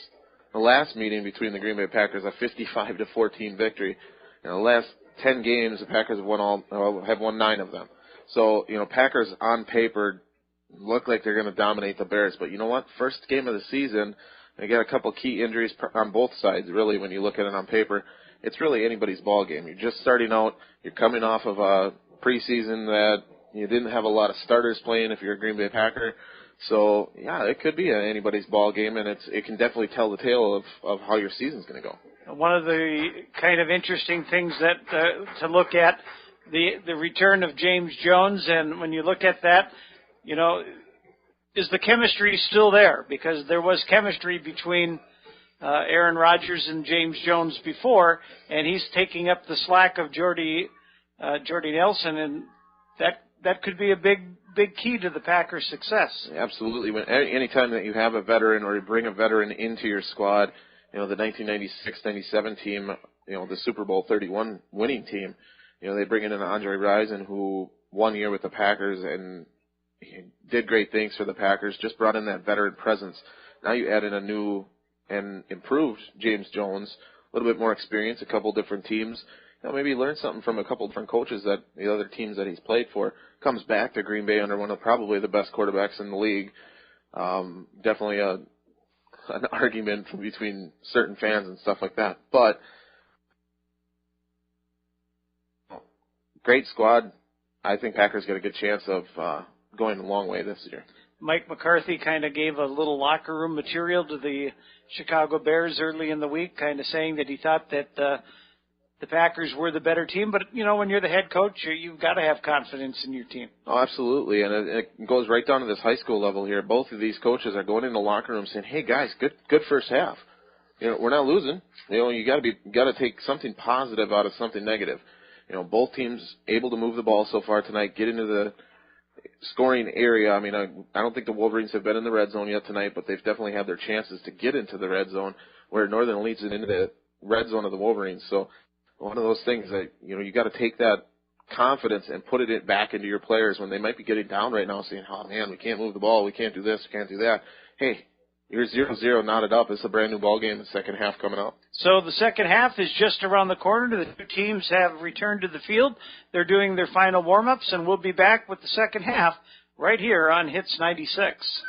The last meeting between the Green Bay Packers, a 55-14 victory. In the last 10 games, the Packers have won 9 of them. So, Packers on paper look like they're going to dominate the Bears. But you know what? First game of the season, they got a couple key injuries on both sides, really, when you look at it on paper. It's really anybody's ball game. You're just starting out. You're coming off of a preseason that you didn't have a lot of starters playing if you're a Green Bay Packer. So, it could be anybody's ball game, and it can definitely tell the tale of how your season's going to go. One of the kind of interesting things that to look at, the return of James Jones, and when you look at that, is the chemistry still there? Because there was chemistry between Aaron Rodgers and James Jones before, and he's taking up the slack of Jordy Nelson, and that could be a big key to the Packers' success. Absolutely. Anytime that you have a veteran or you bring a veteran into your squad, the 1996-97 team, the Super Bowl 31 winning team, they bring in an Andre Rison who 1 year with the Packers and he did great things for the Packers, just brought in that veteran presence. Now you add in a new and improved James Jones, a little bit more experience, a couple different teams. Maybe learn something from a couple different coaches that the other teams that he's played for. Comes back to Green Bay under one of probably the best quarterbacks in the league. Definitely an argument between certain fans and stuff like that. But great squad. I think Packers get a good chance of going a long way this year. Mike McCarthy kind of gave a little locker room material to the Chicago Bears early in the week, kind of saying that he thought that the Packers were the better team. But, when you're the head coach, you've got to have confidence in your team. Oh, absolutely. And it goes right down to this high school level here. Both of these coaches are going in the locker room saying, hey, guys, good first half. We're not losing. You got to take something positive out of something negative. Both teams able to move the ball so far tonight, get into the scoring area. I mean, I don't think the Wolverines have been in the red zone yet tonight, but they've definitely had their chances to get into the red zone, where Northern leads it into the red zone of the Wolverines. So one of those things that, you got to take that confidence and put it back into your players when they might be getting down right now saying, oh, man, we can't move the ball, we can't do this, we can't do that. Hey, you're 0-0 knotted up. It's a brand-new ball game, the second half coming up. So the second half is just around the corner. The two teams have returned to the field. They're doing their final warm-ups, and we'll be back with the second half right here on Hits 96.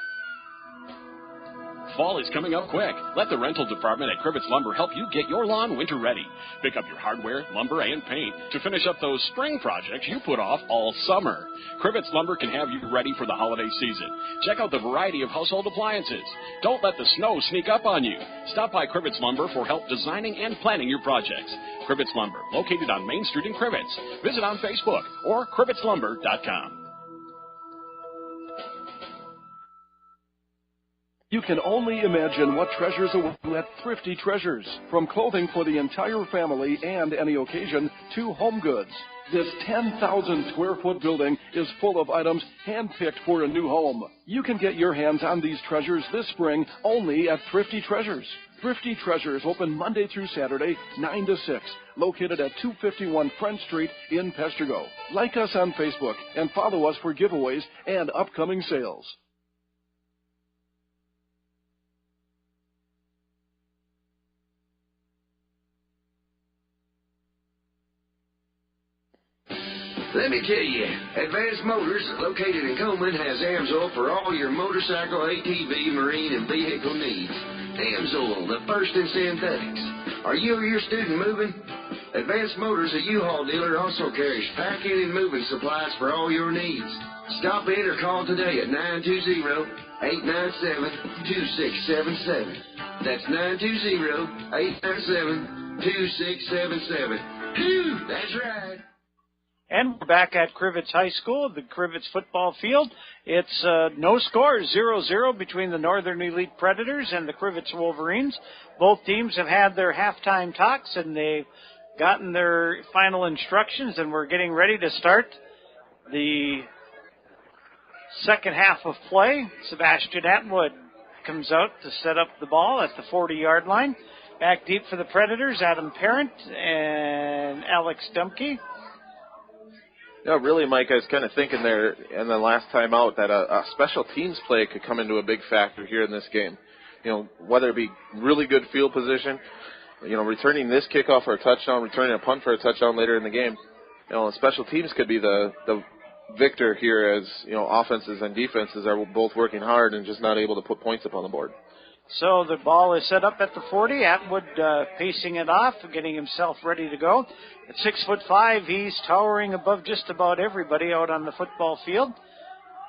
Fall is coming up quick. Let the rental department at Crivitz Lumber help you get your lawn winter ready. Pick up your hardware, lumber, and paint to finish up those spring projects you put off all summer. Crivitz Lumber can have you ready for the holiday season. Check out the variety of household appliances. Don't let the snow sneak up on you. Stop by Crivitz Lumber for help designing and planning your projects. Crivitz Lumber, located on Main Street in Crivitz. Visit on Facebook or crivitzlumber.com. You can only imagine what treasures await you at Thrifty Treasures. From clothing for the entire family and any occasion to home goods. This 10,000 square foot building is full of items handpicked for a new home. You can get your hands on these treasures this spring only at Thrifty Treasures. Thrifty Treasures open Monday through Saturday, 9 to 6, located at 251 French Street in Pestergo. Like us on Facebook and follow us for giveaways and upcoming sales. Let me tell you, Advanced Motors, located in Coleman, has AMSOIL for all your motorcycle, ATV, marine, and vehicle needs. AMSOIL, the first in synthetics. Are you or your student moving? Advanced Motors, a U-Haul dealer, also carries packing and moving supplies for all your needs. Stop in or call today at 920-897-2677. That's 920-897-2677. Phew, that's right. And we're back at Crivitz High School, the Crivitz football field. It's no score, 0-0 between the Northern Elite Predators and the Crivitz Wolverines. Both teams have had their halftime talks, and they've gotten their final instructions, and we're getting ready to start the second half of play. Sebastian Atwood comes out to set up the ball at the 40-yard line. Back deep for the Predators, Adam Parent and Alex Dumke. Yeah, really, Mike, I was kind of thinking there in the last time out that a special teams play could come into a big factor here in this game. You know, whether it be really good field position, you know, returning this kickoff for a touchdown, returning a punt for a touchdown later in the game. You know, special teams could be the victor here as, you know, offenses and defenses are both working hard and just not able to put points up on the board. So the ball is set up at the 40. Atwood pacing it off, getting himself ready to go. At 6'5", he's towering above just about everybody out on the football field.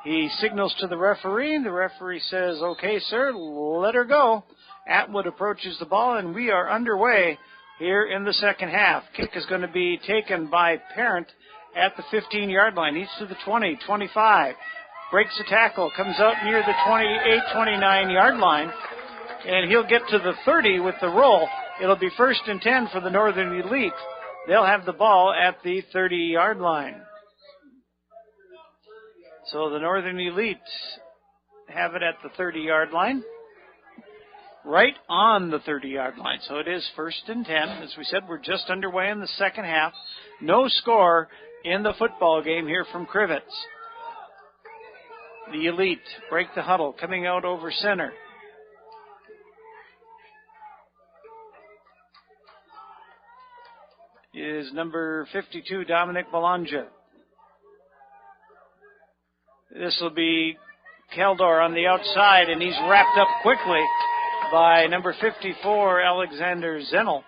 He signals to the referee. The referee says, "Okay, sir, let her go." Atwood approaches the ball, and we are underway here in the second half. Kick is going to be taken by Parent at the 15-yard line. He's to the 20, 25. Breaks the tackle, comes out near the 28, 29-yard line. And he'll get to the 30 with the roll. It'll be 1st and 10 for the Northern Elite. They'll have the ball at the 30-yard line. So the Northern Elite have it at the 30-yard line. Right on the 30-yard line. So it is 1st and 10. As we said, we're just underway in the second half. No score in the football game here from Crivitz. The Elite break the huddle, coming out over center. Is number 52, Dominic Belongia. This will be Keldor on the outside, and he's wrapped up quickly by number 54, Alexander Zenel.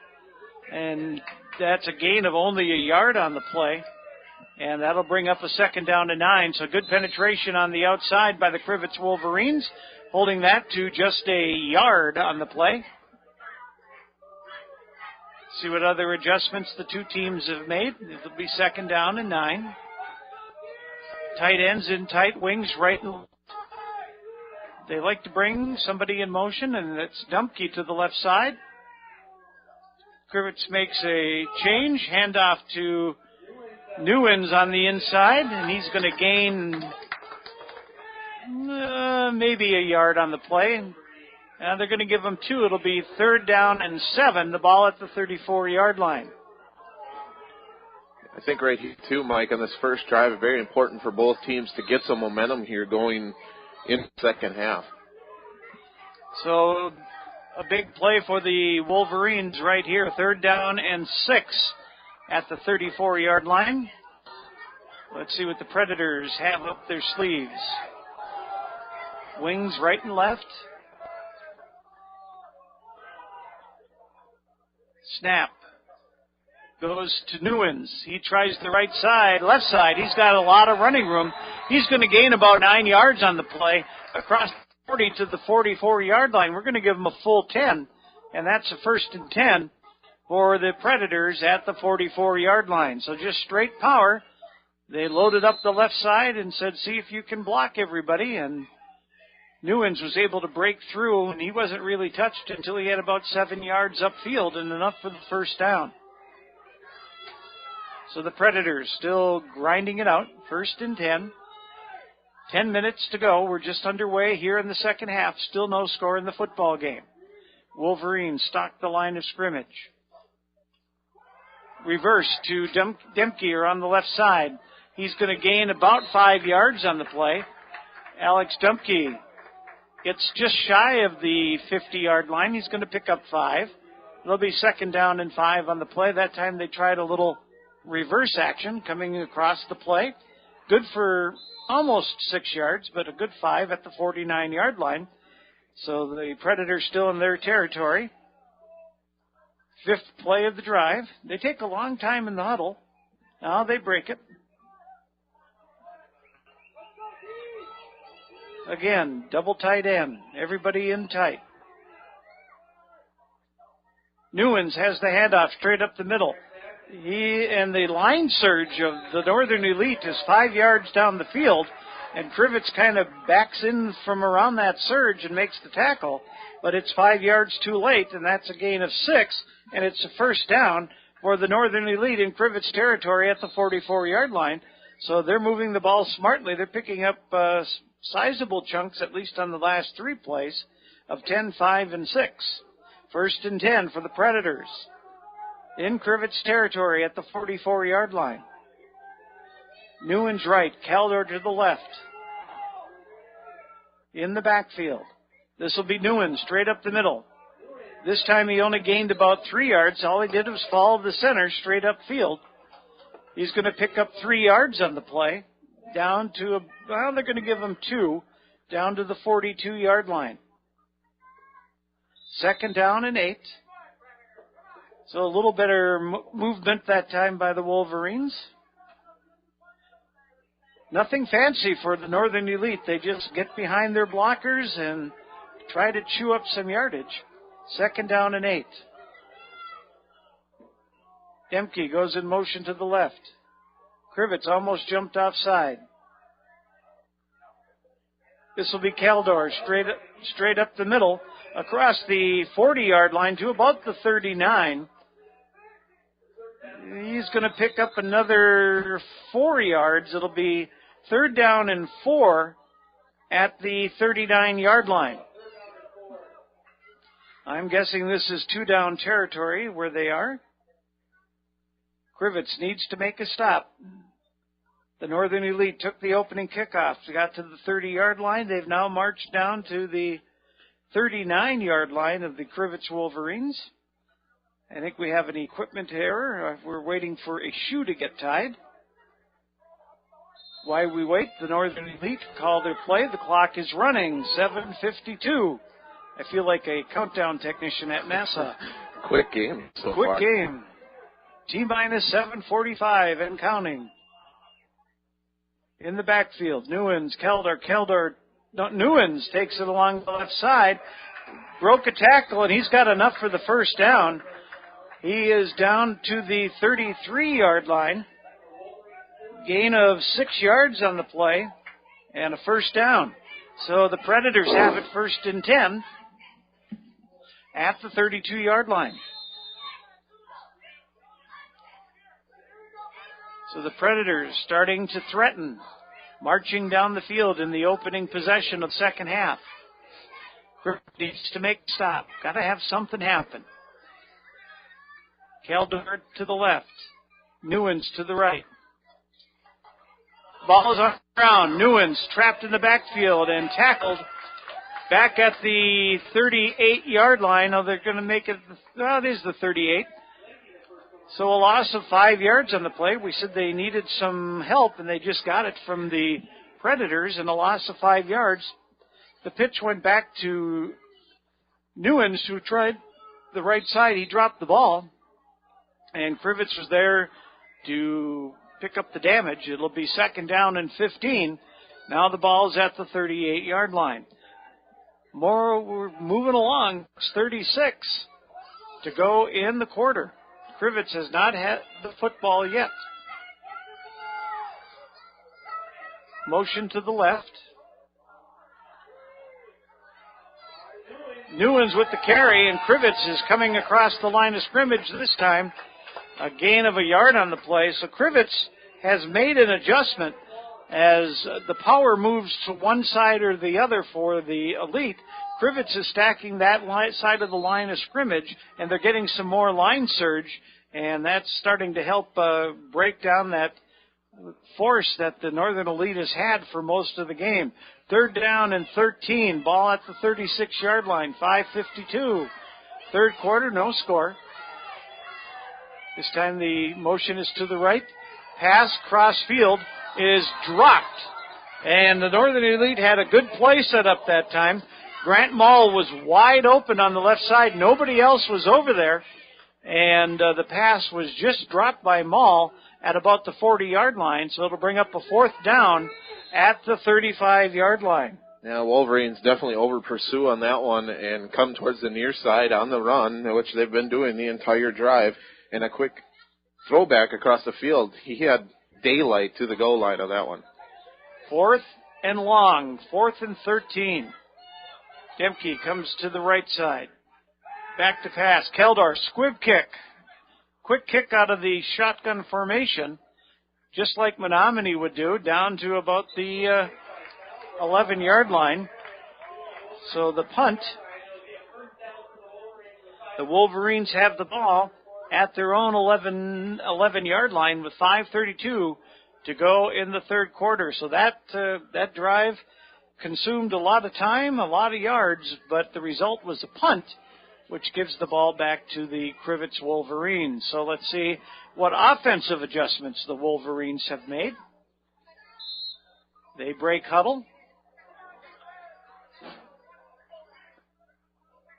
And that's a gain of only a yard on the play. And that'll bring up a 2nd down and 9. So good penetration on the outside by the Crivitz Wolverines, holding that to just a yard on the play. See what other adjustments the two teams have made. It'll be 2nd down and 9. Tight ends in tight wings, right and left. They like to bring somebody in motion, and that's Dumke to the left side. Crivitz makes a change, handoff to Newens on the inside, and he's going to gain maybe a yard on the play. They're going to give them 2. It'll be 3rd down and 7. The ball at the 34-yard line. I think right here, too, Mike, on this first drive, very important for both teams to get some momentum here going in the second half. So a big play for the Wolverines right here. 3rd down and 6 at the 34-yard line. Let's see what the Predators have up their sleeves. Wings right and left. Snap. Goes to Newens. He tries the right side, left side. He's got a lot of running room. He's going to gain about 9 yards on the play across the 40 to the 44-yard line. We're going to give him a full 10, and that's a 1st and 10 for the Predators at the 44-yard line. So just straight power. They loaded up the left side and said, see if you can block everybody, and Newens was able to break through, and he wasn't really touched until he had about 7 yards upfield and enough for the 1st down. So the Predators still grinding it out. 1st and 10. 10 minutes to go. We're just underway here in the second half. Still no score in the football game. Wolverines stock the line of scrimmage. Reverse to Demke on the left side. He's going to gain about 5 yards on the play. Alex Dumke gets just shy of the 50-yard line. He's going to pick up 5. It'll be 2nd down and 5 on the play. That time they tried a little reverse action coming across the play. Good for almost 6 yards, but a good 5 at the 49-yard line. So the Predators still in their territory. 5th play of the drive. They take a long time in the huddle. Now they break it. Again, double tight end. Everybody in tight. Newens has the handoff straight up the middle. And the line surge of the Northern Elite is 5 yards down the field, and Crivitz kind of backs in from around that surge and makes the tackle, but it's 5 yards too late, and that's a gain of 6, and it's a first down for the Northern Elite in Crivitz territory at the 44-yard line. So they're moving the ball smartly. They're picking up sizable chunks, at least on the last 3 plays, of 10, 5, and 6. First and 10 for the Predators in Crivitz territory at the 44-yard line. Newens right, Caldor to the left. In the backfield. This will be Newens straight up the middle. This time he only gained about 3 yards. All he did was follow the center straight up field. He's going to pick up 3 yards on the play. Down to, they're going to give him 2. Down to the 42-yard line. Second down and 8. So a little better movement that time by the Wolverines. Nothing fancy for the Northern Elite. They just get behind their blockers and try to chew up some yardage. Second down and 8. Demke goes in motion to the left. Crivitz almost jumped offside. This will be Caldor straight up the middle across the 40-yard line to about the 39. He's going to pick up another 4 yards. It'll be third down and 4 at the 39-yard line. I'm guessing this is 2-down territory where they are. Crivitz needs to make a stop. The Northern Elite took the opening kickoff. They got to the 30-yard line. They've now marched down to the 39-yard line of the Crivitz Wolverines. I think we have an equipment error. We're waiting for a shoe to get tied. While we wait, the Northern Elite call their play. The clock is running, 7:52. I feel like a countdown technician at NASA. Quick game so Quick far. game. T-minus 7:45 and counting. In the backfield, Newens, Caldor. Newens takes it along the left side. Broke a tackle, and he's got enough for the first down. He is down to the 33-yard line. Gain of 6 yards on the play and a first down. So the Predators have it first and 10 at the 32-yard line. So the Predators starting to threaten, marching down the field in the opening possession of the second half. Crivitz needs to make a stop. Got to have something happen. Caldor to the left. Newens to the right. Ball is on the ground. Newens trapped in the backfield and tackled back at the 38-yard line. Oh, they're going to make it. Well, it is the 38. So a loss of 5 yards on the play. We said they needed some help, and they just got it from the Predators, and a loss of 5 yards. The pitch went back to Newens, who tried the right side. He dropped the ball, and Crivitz was there to pick up the damage. It'll be second down and 15. Now the ball's at the 38-yard line. We're moving along. It's 36 to go in the quarter. Crivitz has not had the football yet. Motion to the left. Newens with the carry, and Crivitz is coming across the line of scrimmage this time. A gain of a yard on the play. So Crivitz has made an adjustment as the power moves to one side or the other for the Elite. Crivitz is stacking that side of the line of scrimmage, and they're getting some more line surge, and that's starting to help break down that force that the Northern Elite has had for most of the game. Third down and 13. Ball at the 36-yard line. 5:52. Third quarter, no score. This time the motion is to the right. Pass cross field is dropped. And the Northern Elite had a good play set up that time. Grant Mall was wide open on the left side. Nobody else was over there. And the pass was just dropped by Mall at about the 40-yard line. So it'll bring up a fourth down at the 35-yard line. Yeah, Wolverines definitely over-pursue on that one and come towards the near side on the run, which they've been doing the entire drive. And a quick throwback across the field. He had daylight to the goal line on that one. 4th and long, 4th and 13. Demke comes to the right side. Back to pass. Keldor, squib kick. Quick kick out of the shotgun formation, just like Menominee would do, down to about the 11-yard line. So the punt, the Wolverines have the ball at their own 11-yard line with 5:32 to go in the third quarter. So that drive consumed a lot of time, a lot of yards, but the result was a punt, which gives the ball back to the Crivitz Wolverines. So let's see what offensive adjustments the Wolverines have made. They break huddle.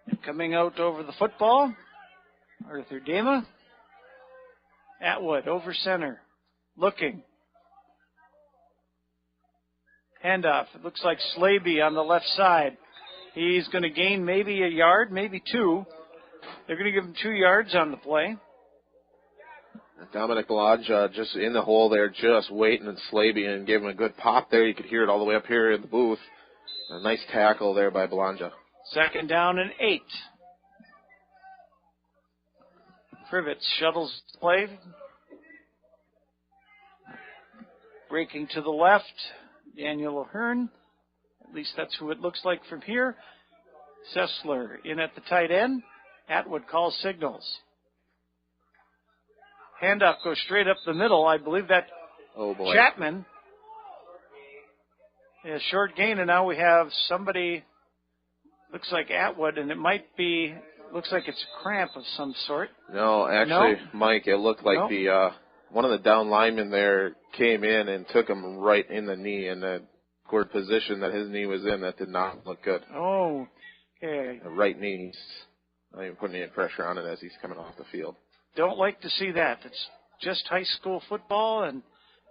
And coming out over the football, Arthur Dema. Atwood over center. Looking. Handoff. It looks like Slaby on the left side. He's going to gain maybe a yard, maybe 2. They're going to give him 2 yards on the play. Dominic Belonja just in the hole there, just waiting and Slaby, and gave him a good pop there. You could hear it all the way up here in the booth. A nice tackle there by Belonja. 2nd down and 8. Crivitz shuttles the play. Breaking to the left, Daniel O'Hearn. At least that's who it looks like from here. Sessler in at the tight end. Atwood calls signals. Handoff goes straight up the middle. I believe that Chapman. Yeah, short gain, and now we have somebody, looks like Atwood, and it might be, looks like it's a cramp of some sort. No, actually, no? Mike, it looked like the one of the down linemen there came in and took him right in the knee, in the position that his knee was in. That did not look good. Oh, okay. The right knee, he's not even putting any pressure on it as he's coming off the field. Don't like to see that. It's just high school football, and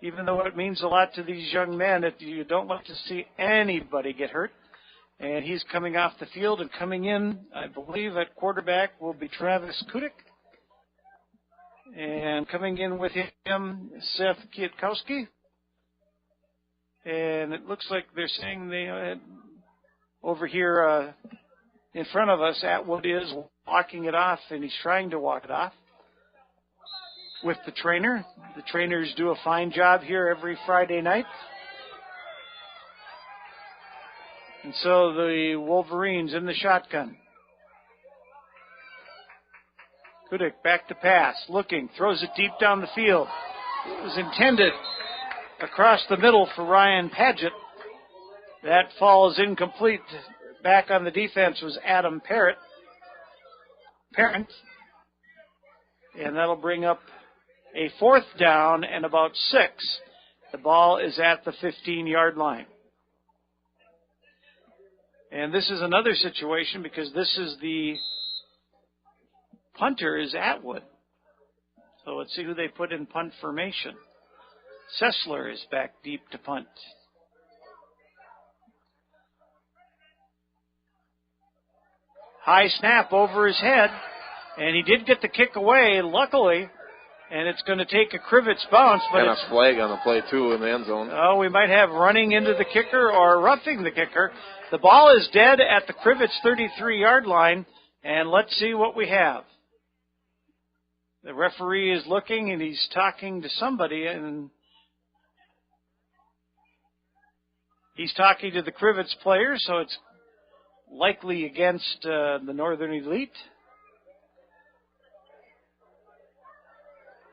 even though it means a lot to these young men, you don't like to see anybody get hurt. And he's coming off the field and coming in, I believe, at quarterback will be Travis Kudik. And coming in with him, Seth Kwiatkowski. And it looks like they're saying they over here in front of us, Atwood is walking it off, and he's trying to walk it off with the trainer. The trainers do a fine job here every Friday night. And so the Wolverines in the shotgun. Kudik back to pass, looking, throws it deep down the field. It was intended across the middle for Ryan Paget. That fall is incomplete. Back on the defense was Adam Parent. And that'll bring up a 4th down and about 6. The ball is at the 15-yard line. And this is another situation because this is the punter is Atwood. So let's see who they put in punt formation. Sessler is back deep to punt. High snap over his head, and he did get the kick away, luckily, and it's going to take a Crivitz bounce. But and a flag on the play, too, in the end zone. Oh, we might have running into the kicker or roughing the kicker. The ball is dead at the Crivitz 33-yard line, and let's see what we have. The referee is looking, and he's talking to somebody, and he's talking to the Crivitz player, so it's likely against the Northern Elite.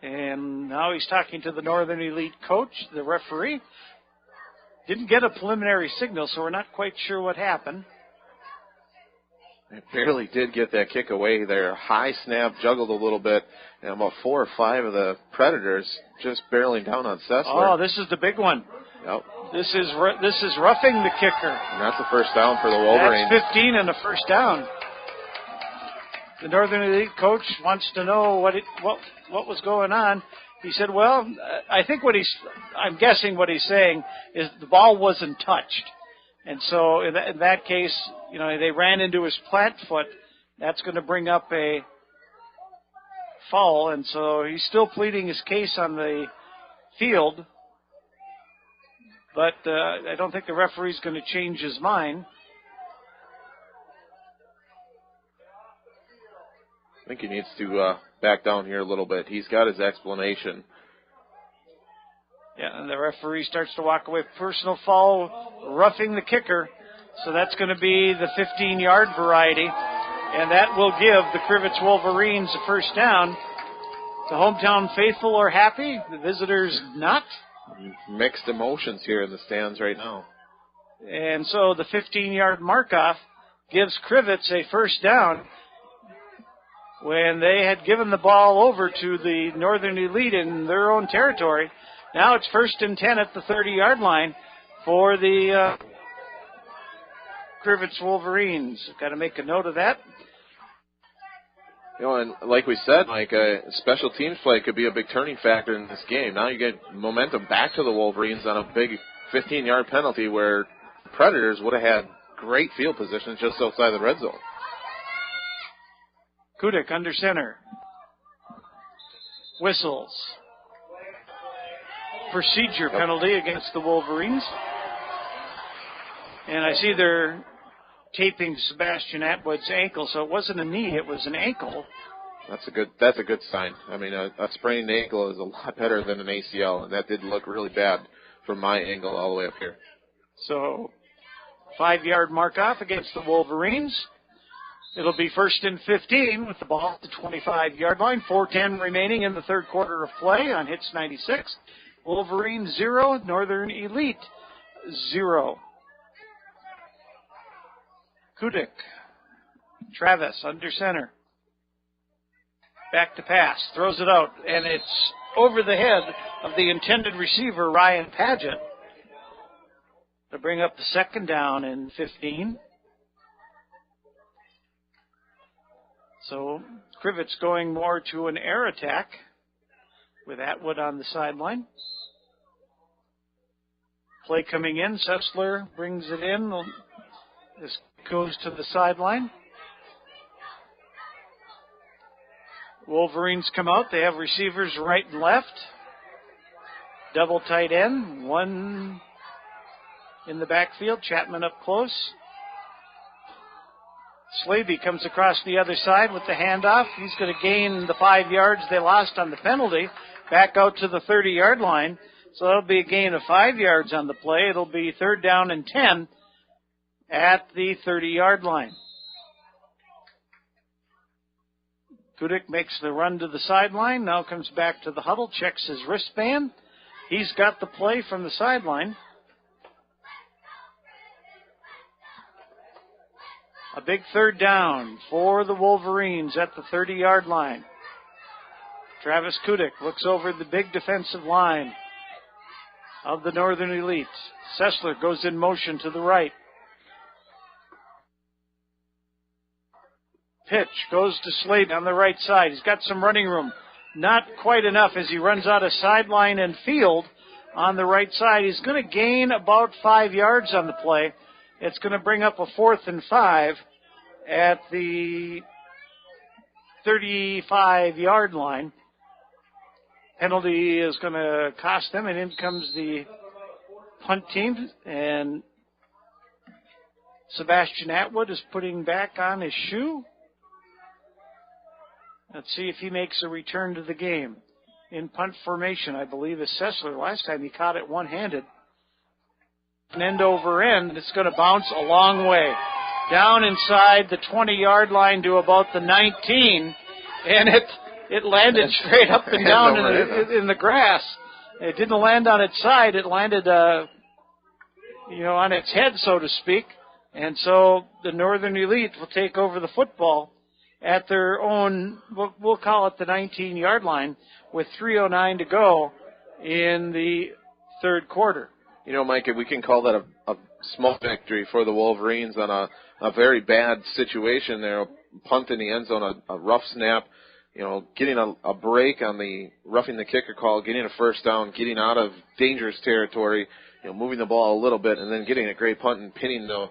And now he's talking to the Northern Elite coach, the referee. Didn't get a preliminary signal, so we're not quite sure what happened. They barely did get that kick away there. High snap, juggled a little bit, and about 4 or 5 of the Predators just barreling down on Sessler. Oh, this is the big one. Yep. This is roughing the kicker. And that's the first down for the Wolverines. That's 15 and a first down. The Northern Elite coach wants to know what was going on. He said, I'm guessing what he's saying is the ball wasn't touched. And so in that case, they ran into his plant foot. That's going to bring up a foul, and so he's still pleading his case on the field. But I don't think the referee's going to change his mind. I think he needs to back down here a little bit. He's got his explanation. Yeah, and the referee starts to walk away. Personal foul, roughing the kicker. So that's going to be the 15-yard variety. And that will give the Crivitz Wolverines a first down. The hometown faithful are happy. The visitors not. Mixed emotions here in the stands right now. And so the 15-yard mark-off gives Crivitz a first down when they had given the ball over to the Northern Elite in their own territory. Now it's 1st and 10 at the 30-yard line for the Crivitz Wolverines. Got to make a note of that. And like we said, Mike, special teams play could be a big turning factor in this game. Now you get momentum back to the Wolverines on a big 15-yard penalty where Predators would have had great field position just outside the red zone. Kudik under center. Whistles. Procedure penalty against the Wolverines. And I see they're taping Sebastian Atwood's ankle, so it wasn't a knee, it was an ankle. That's a good sign. I mean, a sprained ankle is a lot better than an ACL, and that did look really bad from my angle all the way up here. So 5-yard mark off against the Wolverines. It'll be 1st and 15 with the ball at the 25-yard line. 4:10 remaining in the third quarter of play on Hits 96. Wolverines 0, Northern Elite 0. Kudik. Travis under center. Back to pass. Throws it out. And it's over the head of the intended receiver, Ryan Paget. To bring up the second down and 15. So Crivitz going more to an air attack with Atwood on the sideline. Play coming in. Sessler brings it in. This goes to the sideline. Wolverines come out. They have receivers right and left. Double tight end. One in the backfield. Chapman up close. Slaby comes across the other side with the handoff. He's going to gain the 5 yards they lost on the penalty. Back out to the 30-yard line. So that'll be a gain of 5 yards on the play. It'll be 3rd down and 10 at the 30-yard line. Kudik makes the run to the sideline. Now comes back to the huddle. Checks his wristband. He's got the play from the sideline. A big 3rd down for the Wolverines at the 30-yard line. Travis Kudik looks over the big defensive line of the Northern Elite. Sessler goes in motion to the right. Pitch goes to Slade on the right side. He's got some running room. Not quite enough as he runs out of sideline and field on the right side. He's going to gain about 5 yards on the play. It's going to bring up a 4th and 5 at the 35-yard line. Penalty is going to cost them, and in comes the punt team. And Sebastian Atwood is putting back on his shoe. Let's see if he makes a return to the game. In punt formation, I believe, is Sessler. Last time he caught it one-handed. An end over end, it's going to bounce a long way. Down inside the 20-yard line to about the 19. And it landed straight up and down in the grass. It didn't land on its side. It landed, on its head, so to speak. And so the Northern Elite will take over the football at their own, we'll call it the 19-yard line, with 3:09 to go in the third quarter. You know, Mike, we can call that a small victory for the Wolverines on a very bad situation there. Punt in the end zone, a rough snap, getting a break on the roughing the kicker call, getting a first down, getting out of dangerous territory. moving the ball a little bit and then getting a great punt and pinning the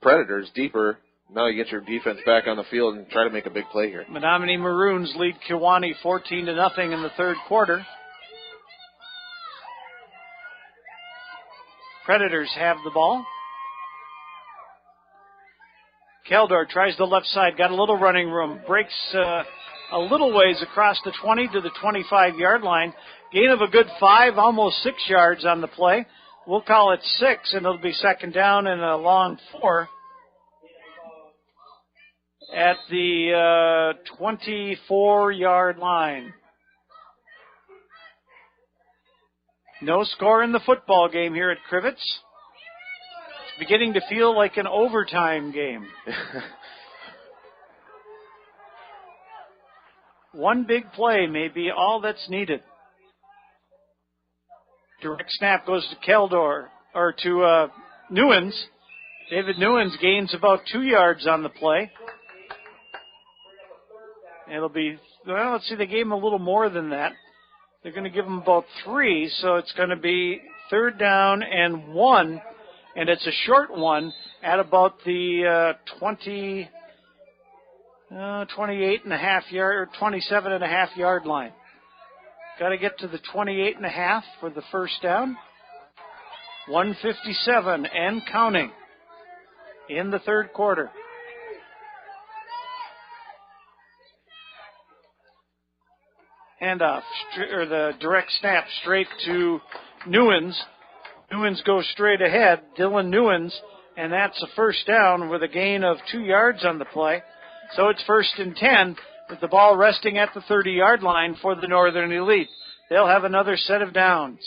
Predators deeper. Now you get your defense back on the field and try to make a big play here. Menominee Maroons lead Kewanee 14-0 in the third quarter. Predators have the ball. Keldor tries the left side, got a little running room, breaks a little ways across the 20 to the 25-yard line. Gain of a good 5, almost 6 yards on the play. We'll call it 6, and it'll be second down and a long 4 at the 24-yard line. No score in the football game here at Crivitz. It's beginning to feel like an overtime game. One big play may be all that's needed. Direct snap goes to Keldor, or to Newens. David Newens gains about 2 yards on the play. It'll be, well, let's see, they gave him a little more than that. They're going to give him about 3, so it's going to be third down and 1, and it's a short one at about the 28.5 yard, or 27.5 yard line. Got to get to the 28.5 for the first down. 1:57 and counting in the third quarter. Handoff, or the direct snap straight to Newens. Newens goes straight ahead, Dylan Newens, and that's a first down with a gain of 2 yards on the play. So it's 1st and 10 with the ball resting at the 30-yard line for the Northern Elite. They'll have another set of downs.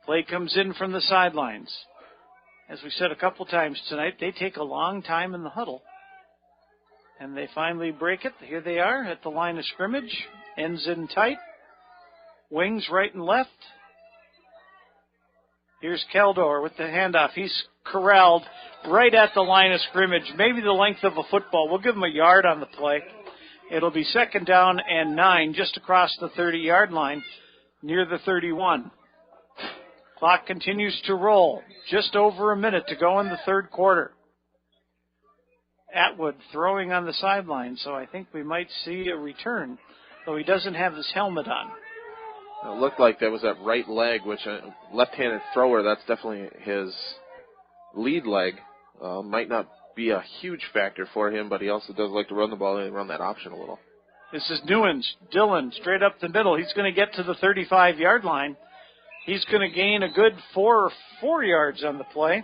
Play comes in from the sidelines. As we said a couple times tonight, they take a long time in the huddle. And they finally break it. Here they are at the line of scrimmage. Ends in tight. Wings right and left. Here's Keldor with the handoff. He's corralled right at the line of scrimmage, maybe the length of a football. We'll give him a yard on the play. It'll be second down and 9 just across the 30-yard line near the 31. Clock continues to roll. Just over a minute to go in the third quarter. Atwood throwing on the sideline, so I think we might see a return, though he doesn't have his helmet on. It looked like that was that right leg, which a left-handed thrower, that's definitely his lead leg. Might not be a huge factor for him, but he also does like to run the ball and run that option a little. This is Newens, Dylan, straight up the middle. He's going to get to the 35-yard line. He's going to gain a good 4 yards on the play.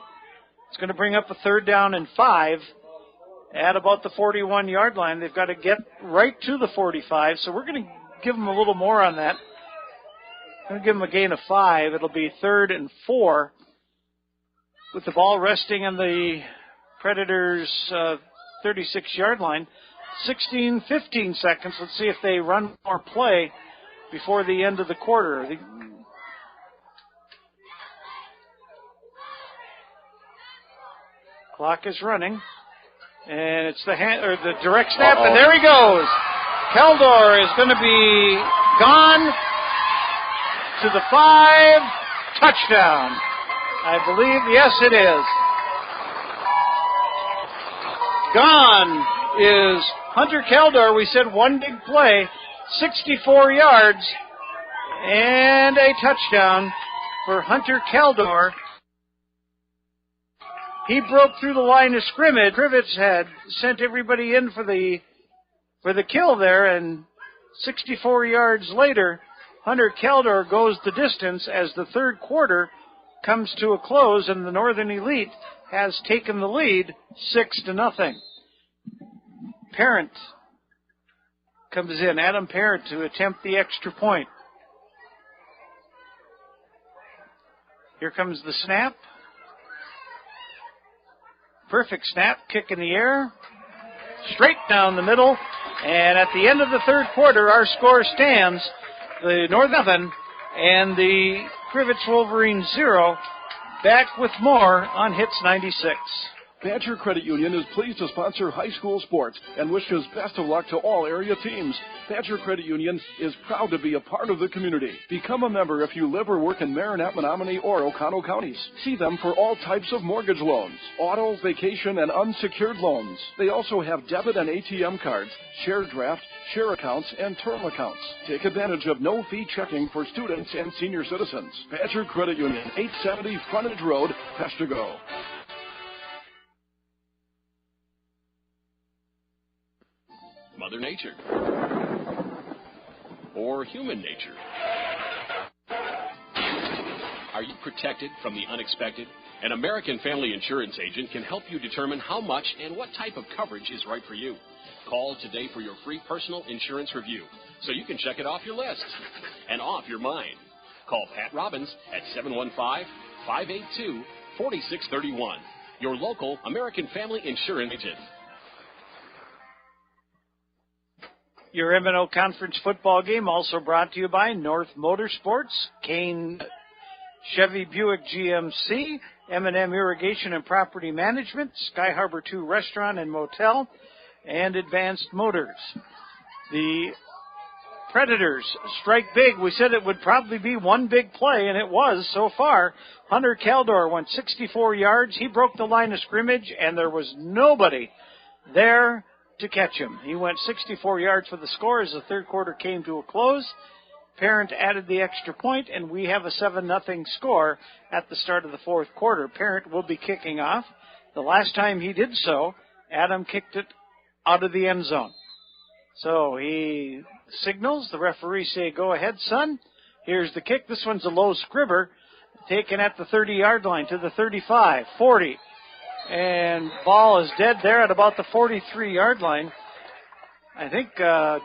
It's going to bring up a third down and 5 at about the 41-yard line. They've got to get right to the 45, so we're going to give them a little more on that. I'm going to give them a gain of 5. It'll be 3rd and 4 with the ball resting on the Predators' 36-yard line. 15 seconds. Let's see if they run more play before the end of the quarter. Clock is running, and it's the direct snap, and there he goes. Keldor is going to be gone to the 5. Touchdown. I believe, yes, it is. Gone is Hunter Keldor. We said one big play, 64 yards, and a touchdown for Hunter Keldor. He broke through the line of scrimmage. Crivitz had sent everybody in for the kill there, and 64 yards later, Hunter Keldor goes the distance as the third quarter comes to a close, and the Northern Elite has taken the lead 6-0. Parent comes in, Adam Parent, to attempt the extra point. Here comes the snap. Perfect snap, kick in the air, straight down the middle, and at the end of the third quarter, our score stands, the North 7 and the Crivitz Wolverines 0. Back with more on Hits 96. Badger Credit Union is pleased to sponsor high school sports and wishes best of luck to all area teams. Badger Credit Union is proud to be a part of the community. Become a member if you live or work in Marinette, Menominee, or Oconto counties. See them for all types of mortgage loans, auto, vacation, and unsecured loans. They also have debit and ATM cards, share draft, share accounts, and term accounts. Take advantage of no-fee checking for students and senior citizens. Badger Credit Union, 870 Frontage Road, Peshtigo. Mother Nature, or human nature? Are you protected from the unexpected? An American Family Insurance agent can help you determine how much and what type of coverage is right for you. Call today for your free personal insurance review so you can check it off your list and off your mind. Call Pat Robbins at 715-582-4631, your local American Family Insurance agent. Your M&O Conference football game also brought to you by North Motorsports, Kane Chevy Buick GMC, M&M Irrigation and Property Management, Sky Harbor 2 Restaurant and Motel, and Advanced Motors. The Predators strike big. We said it would probably be one big play, and it was so far. Hunter Caldor went 64 yards. He broke the line of scrimmage, and there was nobody there to catch him. He went 64 yards for the score as the third quarter came to a close. Parent added the extra point, and we have a 7-0 score at the start of the fourth quarter. Parent will be kicking off. The last time he did so, Adam kicked it out of the end zone. So he signals. The referees say, "Go ahead, son." Here's the kick. This one's a low scribber, taken at the 30-yard line to the 35, 40. And ball is dead there at about the 43-yard line. I think that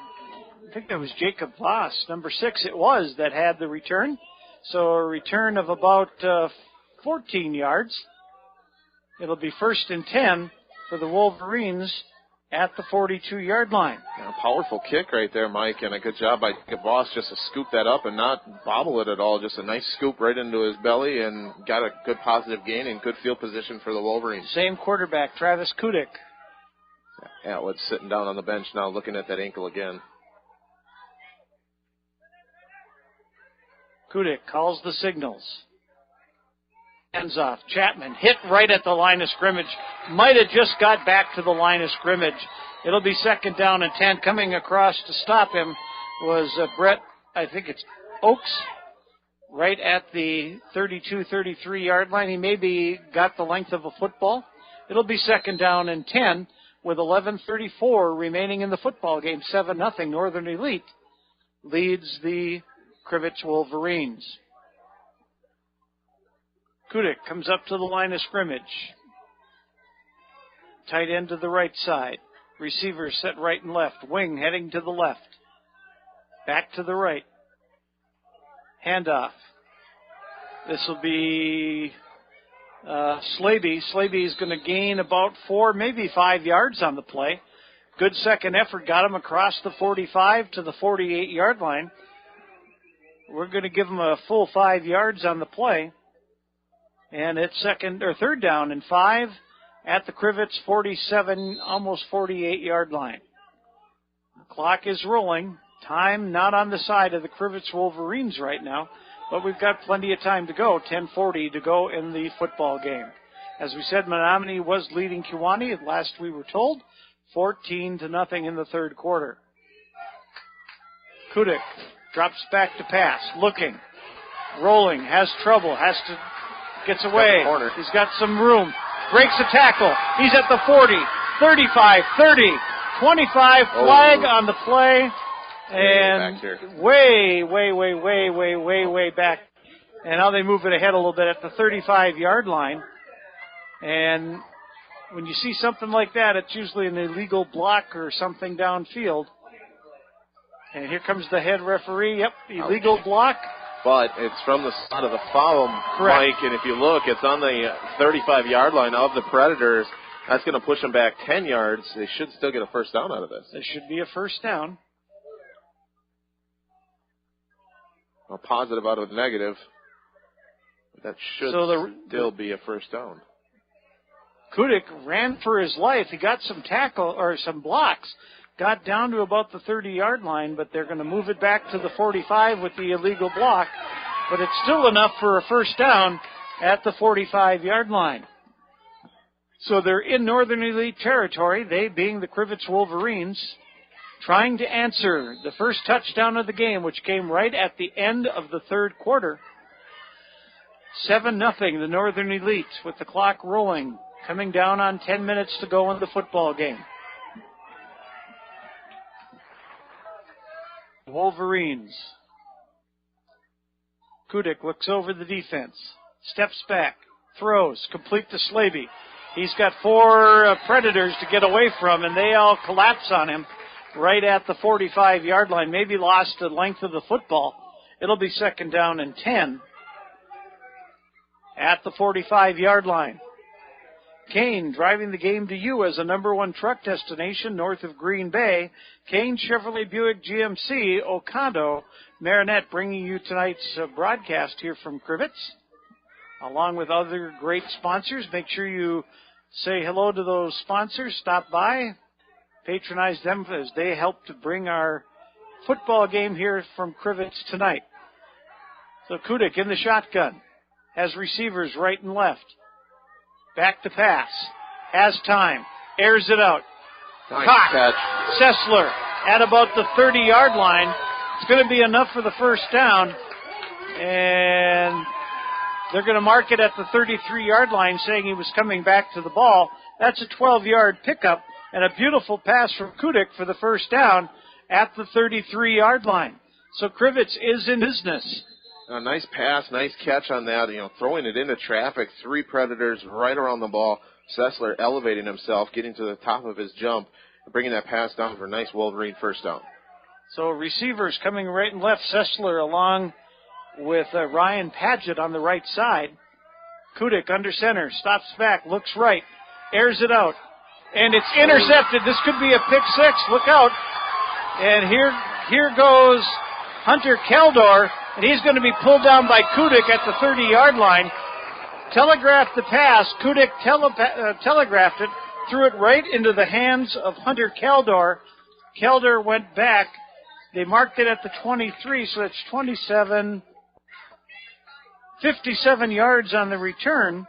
was Jacob Voss, number 6 it was, that had the return. So a return of about 14 yards. It'll be 1st and 10 for the Wolverines at the 42-yard line. Yeah, powerful kick right there, Mike, and a good job by Jacob Voss just to scoop that up and not bobble it at all. Just a nice scoop right into his belly and got a good positive gain and good field position for the Wolverines. Same quarterback, Travis Kudik. Atwood's sitting down on the bench now looking at that ankle again. Kudik calls the signals. Hands off. Chapman hit right at the line of scrimmage. Might have just got back to the line of scrimmage. It'll be 2nd down and 10. Coming across to stop him was Brett, I think it's Oakes, right at the 32, 33-yard line. He maybe got the length of a football. It'll be 2nd down and 10 with 11:34 remaining in the football game. 7-0. Northern Elite leads the Crivitz Wolverines. Kudik comes up to the line of scrimmage. Tight end to the right side. Receivers set right and left. Wing heading to the left. Back to the right. Handoff. This will be Slaby. Slaby is going to gain about 4, maybe 5 yards on the play. Good second effort. Got him across the 45 to the 48-yard line. We're going to give him a full 5 yards on the play. And it's 3rd down and 5 at the Crivitz 47, almost 48-yard line. The clock is rolling. Time not on the side of the Crivitz Wolverines right now, but we've got plenty of time to go. 10:40 to go in the football game. As we said, Menominee was leading Kewanee at last we were told, 14-0 in the third quarter. Kudik drops back to pass, looking, rolling, has trouble, gets away. He's got some room. Breaks a tackle. He's at the 40, 35, 30, 25. Flag on the play. And way back. And now they move it ahead a little bit at the 35-yard line. And when you see something like that, it's usually an illegal block or something downfield. And here comes the head referee. Yep, illegal block. But it's from the side of the foul, Mike, and if you look, it's on the 35-yard line of the Predators. That's going to push them back 10 yards. They should still get a 1st down out of this. There should be a 1st down. A positive out of a negative. That should still be a 1st down. Kudik ran for his life. He got some tackle or some blocks, got down to about the 30-yard line, but they're going to move it back to the 45 with the illegal block. But it's still enough for a first down at the 45-yard line. So they're in Northern Elite territory, they being the Crivitz Wolverines, trying to answer the first touchdown of the game, which came right at the end of the third quarter. 7-0, the Northern Elite, with the clock rolling, coming down on 10 minutes to go in the football game. Wolverines. Kudik looks over the defense, steps back, throws, complete to Slavey. He's got 4 Predators to get away from, and they all collapse on him right at the 45-yard line. Maybe lost the length of the football. It'll be second down and 10 at the 45-yard line. Kane driving the game to you as a number 1 truck destination north of Green Bay. Kane Chevrolet Buick GMC, Oconto, Marinette, bringing you tonight's broadcast here from Crivitz, along with other great sponsors. Make sure you say hello to those sponsors. Stop by, patronize them as they help to bring our football game here from Crivitz tonight. So Kudik in the shotgun, has receivers right and left. Back to pass, has time, airs it out. Nice Cock, catch. Sessler at about the 30-yard line. It's going to be enough for the first down, and they're going to mark it at the 33-yard line, saying he was coming back to the ball. That's a 12-yard pickup and a beautiful pass from Kudik for the first down at the 33-yard line. So Crivitz is in business. A nice pass, nice catch on that. Throwing it into traffic. 3 Predators right around the ball. Sessler elevating himself, getting to the top of his jump, and bringing that pass down for a nice Wolverine first down. So receivers coming right and left. Sessler along with Ryan Padgett on the right side. Kudik under center, stops back, looks right, airs it out, and it's intercepted. This could be a pick 6. Look out. And here goes Hunter Keldor, and he's going to be pulled down by Kudik at the 30-yard line. Telegraphed the pass. Kudik telegraphed it, threw it right into the hands of Hunter Keldor. Keldor went back. They marked it at the 23, so it's 57 yards on the return.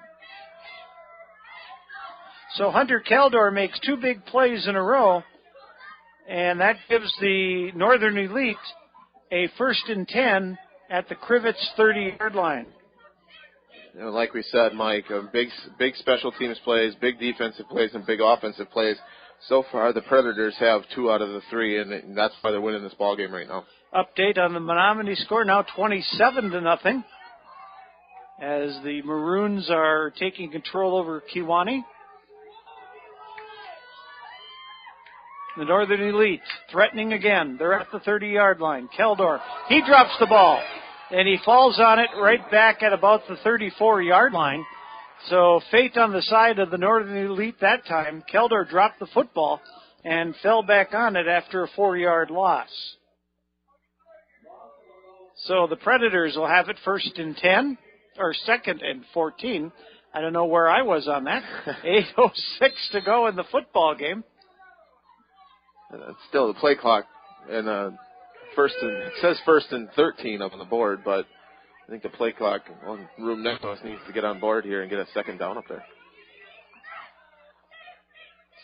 So Hunter Keldor makes 2 big plays in a row, and that gives the Northern Elite a 1st and 10 at the Crivitz 30-yard line. Like we said, Mike, big special teams plays, big defensive plays, and big offensive plays. So far, the Predators have 2 out of the 3, and that's why they're winning this ball game right now. Update on the Menominee score, now 27-0, as the Maroons are taking control over Kewanee. The Northern Elite threatening again. They're at the 30-yard line. Keldor, he drops the ball, and he falls on it right back at about the 34-yard line. So fate on the side of the Northern Elite that time. Keldor dropped the football and fell back on it after a 4-yard loss. So the Predators will have it 1st and 10, or 2nd and 14. I don't know where I was on that. 8:06 to go in the football game. Still the play clock, and it says 1st and 13 up on the board, but I think the play clock on room next to us needs to get on board here and get a 2nd down up there.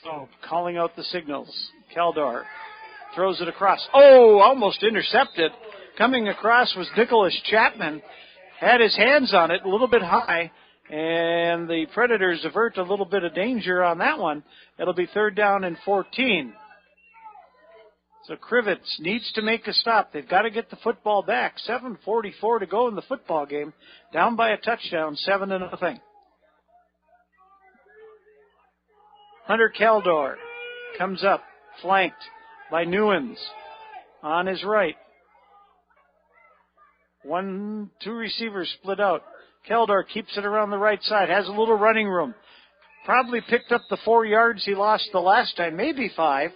So calling out the signals. Keldor throws it across. Oh, almost intercepted. Coming across was Nicholas Chapman. Had his hands on it a little bit high, and the Predators avert a little bit of danger on that one. It'll be 3rd down and 14. So Crivitz needs to make a stop. They've got to get the football back. 7:44 to go in the football game. Down by a touchdown, 7-0. Hunter Keldor comes up, flanked by Newens on his right. 2 receivers split out. Keldor keeps it around the right side, has a little running room. Probably picked up the 4 yards he lost the last time, maybe 5.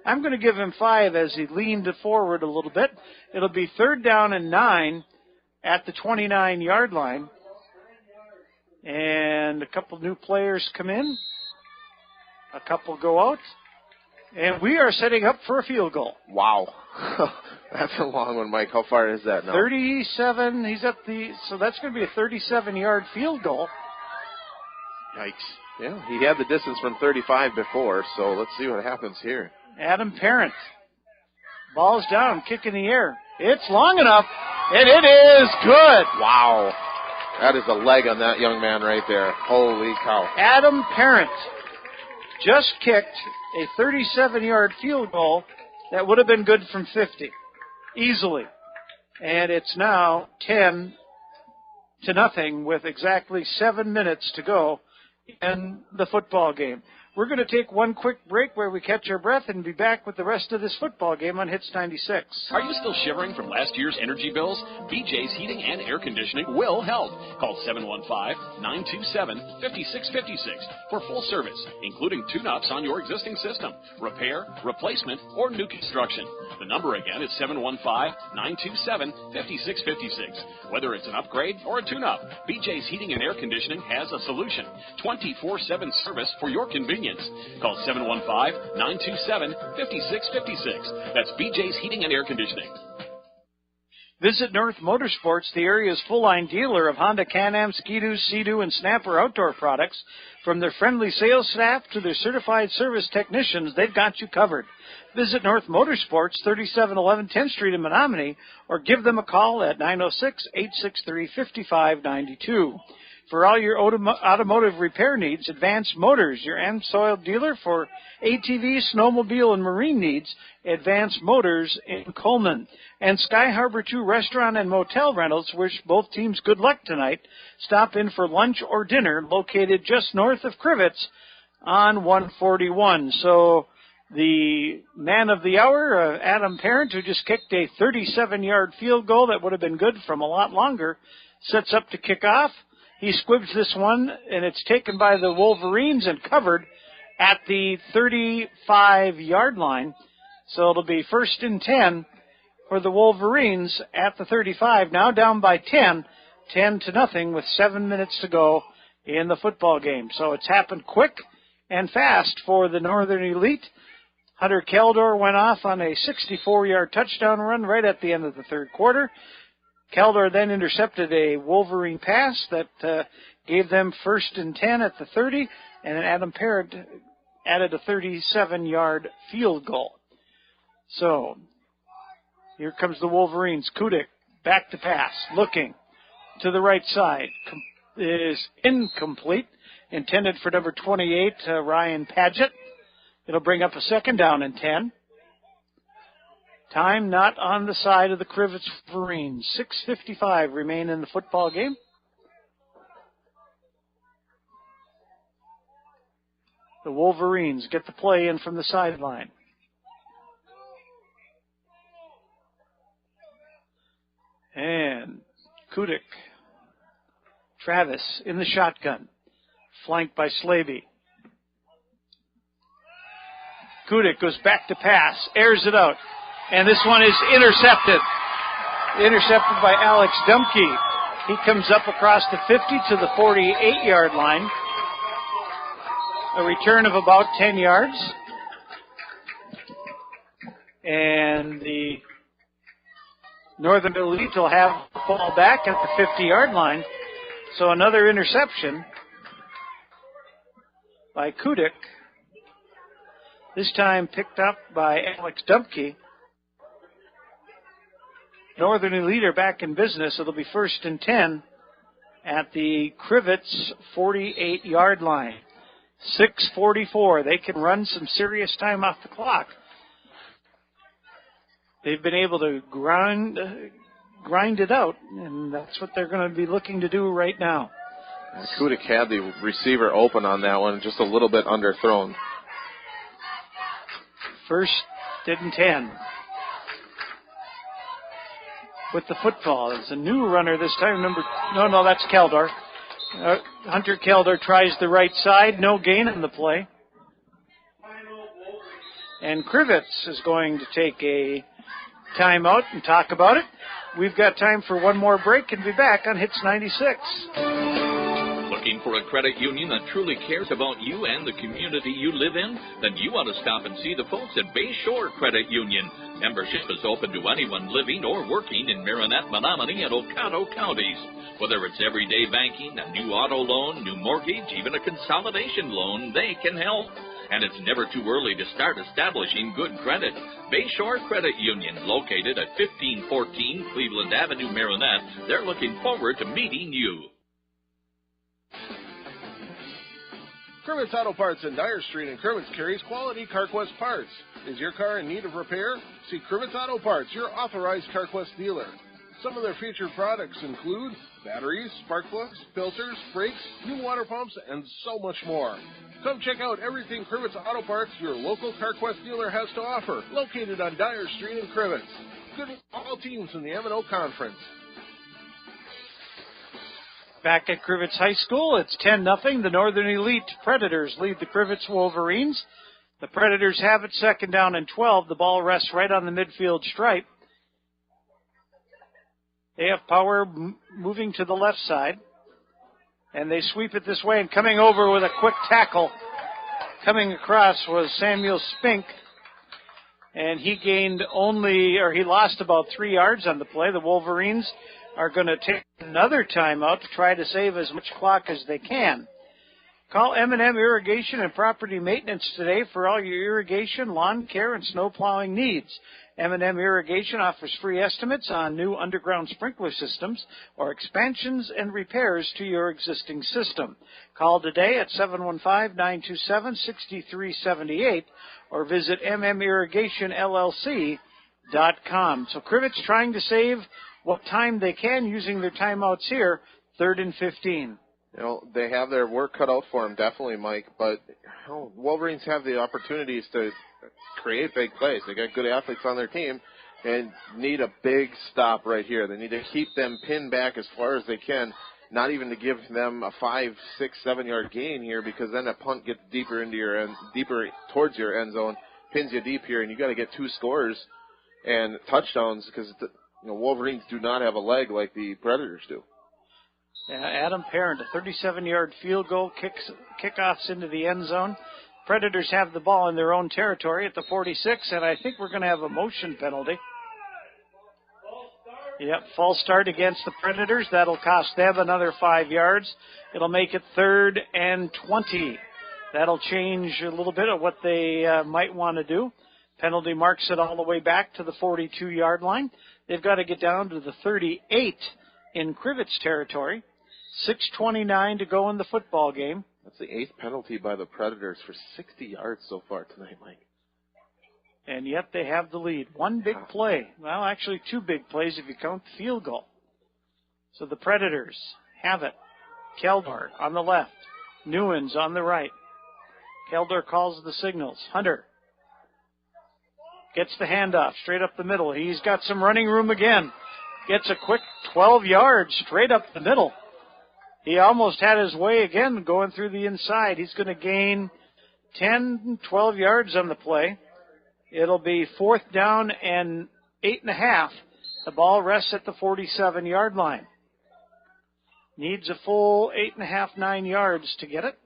I'm going to give him 5 as he leaned forward a little bit. It'll be 3rd down and 9 at the 29-yard line. And a couple new players come in. A couple go out. And we are setting up for a field goal. Wow. That's a long one, Mike. How far is that now? 37. He's at so that's going to be a 37-yard field goal. Yikes. Yeah, he had the distance from 35 before, so let's see what happens here. Adam Parent. Ball's down, kick in the air. It's long enough, and it is good. Wow. That is a leg on that young man right there. Holy cow. Adam Parent just kicked a 37-yard field goal that would have been good from 50, easily. And it's now 10-0 with exactly 7 minutes to go in the football game. We're going to take one quick break where we catch our breath and be back with the rest of this football game on Hits 96. Are you still shivering from last year's energy bills? BJ's Heating and Air Conditioning will help. Call 715-927-5656 for full service, including tune-ups on your existing system, repair, replacement, or new construction. The number again is 715-927-5656. Whether it's an upgrade or a tune-up, BJ's Heating and Air Conditioning has a solution. 24/7 service for your convenience. Call 715-927-5656. That's BJ's Heating and Air Conditioning. Visit North Motorsports, the area's full-line dealer of Honda, Can-Am, Ski-Doo, Sea-Doo, and Snapper outdoor products. From their friendly sales staff to their certified service technicians, they've got you covered. Visit North Motorsports, 3711 10th Street in Menominee, or give them a call at 906-863-5592. For all your automotive repair needs, Advanced Motors, your AmSoil dealer for ATV, snowmobile, and marine needs, Advanced Motors in Coleman. And Sky Harbor 2 Restaurant and Motel Rentals wish both teams good luck tonight. Stop in for lunch or dinner, located just north of Crivitz on 141. So the man of the hour, Adam Parent, who just kicked a 37-yard field goal that would have been good from a lot longer, sets up to kick off. He squibs this one, and it's taken by the Wolverines and covered at the 35-yard line. So it'll be 1st and 10 for the Wolverines at the 35. Now down by 10 10-0 with 7 minutes to go in the football game. So it's happened quick and fast for the Northern Elite. Hunter Keldor went off on a 64-yard touchdown run right at the end of the third quarter. Keldor then intercepted a Wolverine pass that gave them 1st and 10 at the 30, and then Adam Parent added a 37-yard field goal. So here comes the Wolverines. Kudik back to pass, looking to the right side. Is incomplete, intended for number 28, Ryan Padgett. It'll bring up a 2nd down and 10. Time not on the side of the Crivitz Wolverines. 6:55 remain in the football game. The Wolverines get the play in from the sideline. And Kudik, Travis in the shotgun, flanked by Slaby. Kudik goes back to pass, airs it out. And this one is intercepted. Intercepted by Alex Dumke. He comes up across the 50 to the 48-yard line. A return of about 10 yards. And the Northern Elite will have the ball back at the 50-yard line. So another interception by Kudik. This time picked up by Alex Dumke. Northern Elite are back in business. It'll be 1st and 10 at the Crivitz 48-yard line. 6:44. They can run some serious time off the clock. They've been able to grind it out, and that's what they're going to be looking to do right now. Kudik had the receiver open on that one, just a little bit underthrown. 1st and 10. With the football. It's a new runner this time. No, that's Keldor. Hunter Keldor tries the right side. No gain in the play. And Crivitz is going to take a timeout and talk about it. We've got time for one more break and be back on Hits 96. Looking Looking for a credit union that truly cares about you and the community you live in? Then you ought to stop and see the folks at Bayshore Credit Union. Membership is open to anyone living or working in Marinette, Menominee, and Oconto counties. Whether it's everyday banking, a new auto loan, new mortgage, even a consolidation loan, they can help. And it's never too early to start establishing good credit. Bayshore Credit Union, located at 1514 Cleveland Avenue, Marinette. They're looking forward to meeting you. Crivitz Auto Parts in Dyer Street in Crivitz carries quality CarQuest parts. Is your car in need of repair? See Crivitz Auto Parts, your authorized CarQuest dealer. Some of their featured products include batteries, spark plugs, filters, brakes, new water pumps, and so much more. Come check out everything Crivitz Auto Parts, your local CarQuest dealer, has to offer, located on Dyer Street in Crivitz. Good luck to all teams in the M&O Conference. Back at Crivitz High School, it's 10-0. The Northern Elite Predators lead the Crivitz Wolverines. The Predators have it, second down and 12. The ball rests right on the midfield stripe. They have power moving to the left side. And they sweep it this way, and coming over with a quick tackle coming across was Samuel Spink. And he lost about 3 yards on the play. The Wolverines are going to take another timeout to try to save as much clock as they can. Call M&M Irrigation and Property Maintenance today for all your irrigation, lawn care, and snow plowing needs. M&M Irrigation offers free estimates on new underground sprinkler systems or expansions and repairs to your existing system. Call today at 715-927-6378 or visit mmirrigationllc.com. So Crivitz trying to save what time they can using their timeouts here, 3rd and 15. They have their work cut out for them, definitely, Mike, but Wolverines have the opportunities to create big plays. They got good athletes on their team and need a big stop right here. They need to keep them pinned back as far as they can, not even to give them a 5, 6, 7-yard gain here, because then a punt gets deeper towards your end zone, pins you deep here, and you got to get 2 scores and touchdowns because Wolverines do not have a leg like the Predators do. Adam Parent, a 37-yard field goal, kickoffs into the end zone. Predators have the ball in their own territory at the 46, and I think we're going to have a motion penalty. Yep, false start against the Predators. That'll cost them another 5 yards. It'll make it 3rd and 20. That'll change a little bit of what they might want to do. Penalty marks it all the way back to the 42-yard line. They've got to get down to the 38 in Crivitz territory. 6:29 to go in the football game. That's the 8th penalty by the Predators for 60 yards so far tonight, Mike. And yet they have the lead. One big play. Well, actually 2 big plays if you count the field goal. So the Predators have it. Keldor on the left. Newens on the right. Keldor calls the signals. Hunter gets the handoff straight up the middle. He's got some running room again. Gets a quick 12 yards straight up the middle. He almost had his way again going through the inside. He's going to gain 10, 12 yards on the play. It'll be 4th down and 8.5. The ball rests at the 47-yard line. Needs a full 8.5, 9 yards to get it.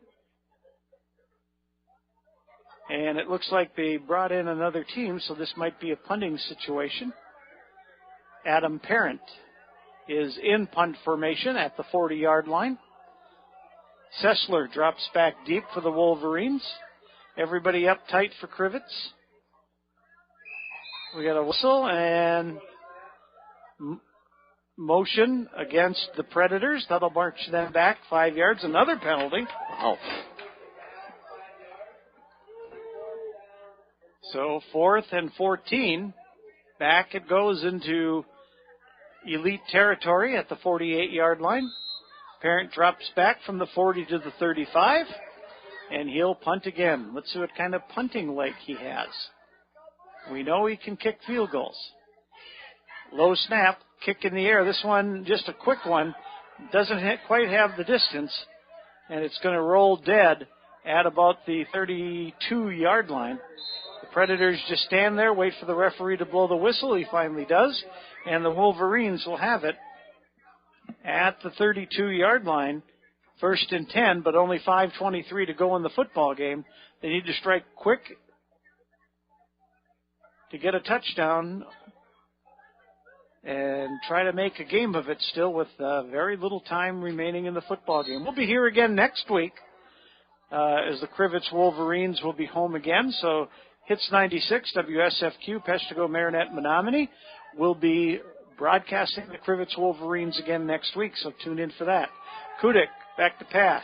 And it looks like they brought in another team, so this might be a punting situation. Adam Parent is in punt formation at the 40-yard line. Sessler drops back deep for the Wolverines. Everybody up tight for Crivitz. We got a whistle and motion against the Predators. That'll march them back 5 yards. Another penalty. Wow. So 4th and 14. Back it goes into Elite territory at the 48-yard line. Parent drops back from the 40 to the 35, and he'll punt again. Let's see what kind of punting leg he has. We know he can kick field goals. Low snap, kick in the air. This one, just a quick one, doesn't quite have the distance, and it's going to roll dead at about the 32-yard line. The Predators just stand there, wait for the referee to blow the whistle. He finally does. And the Wolverines will have it at the 32-yard line, 1st and 10, but only 5:23 to go in the football game. They need to strike quick to get a touchdown and try to make a game of it still with very little time remaining in the football game. We'll be here again next week as the Crivitz Wolverines will be home again. So Hits 96, WSFQ, Peshtigo, Marinette, Menominee will be broadcasting the Crivitz Wolverines again next week, so tune in for that. Kudik, back to pass.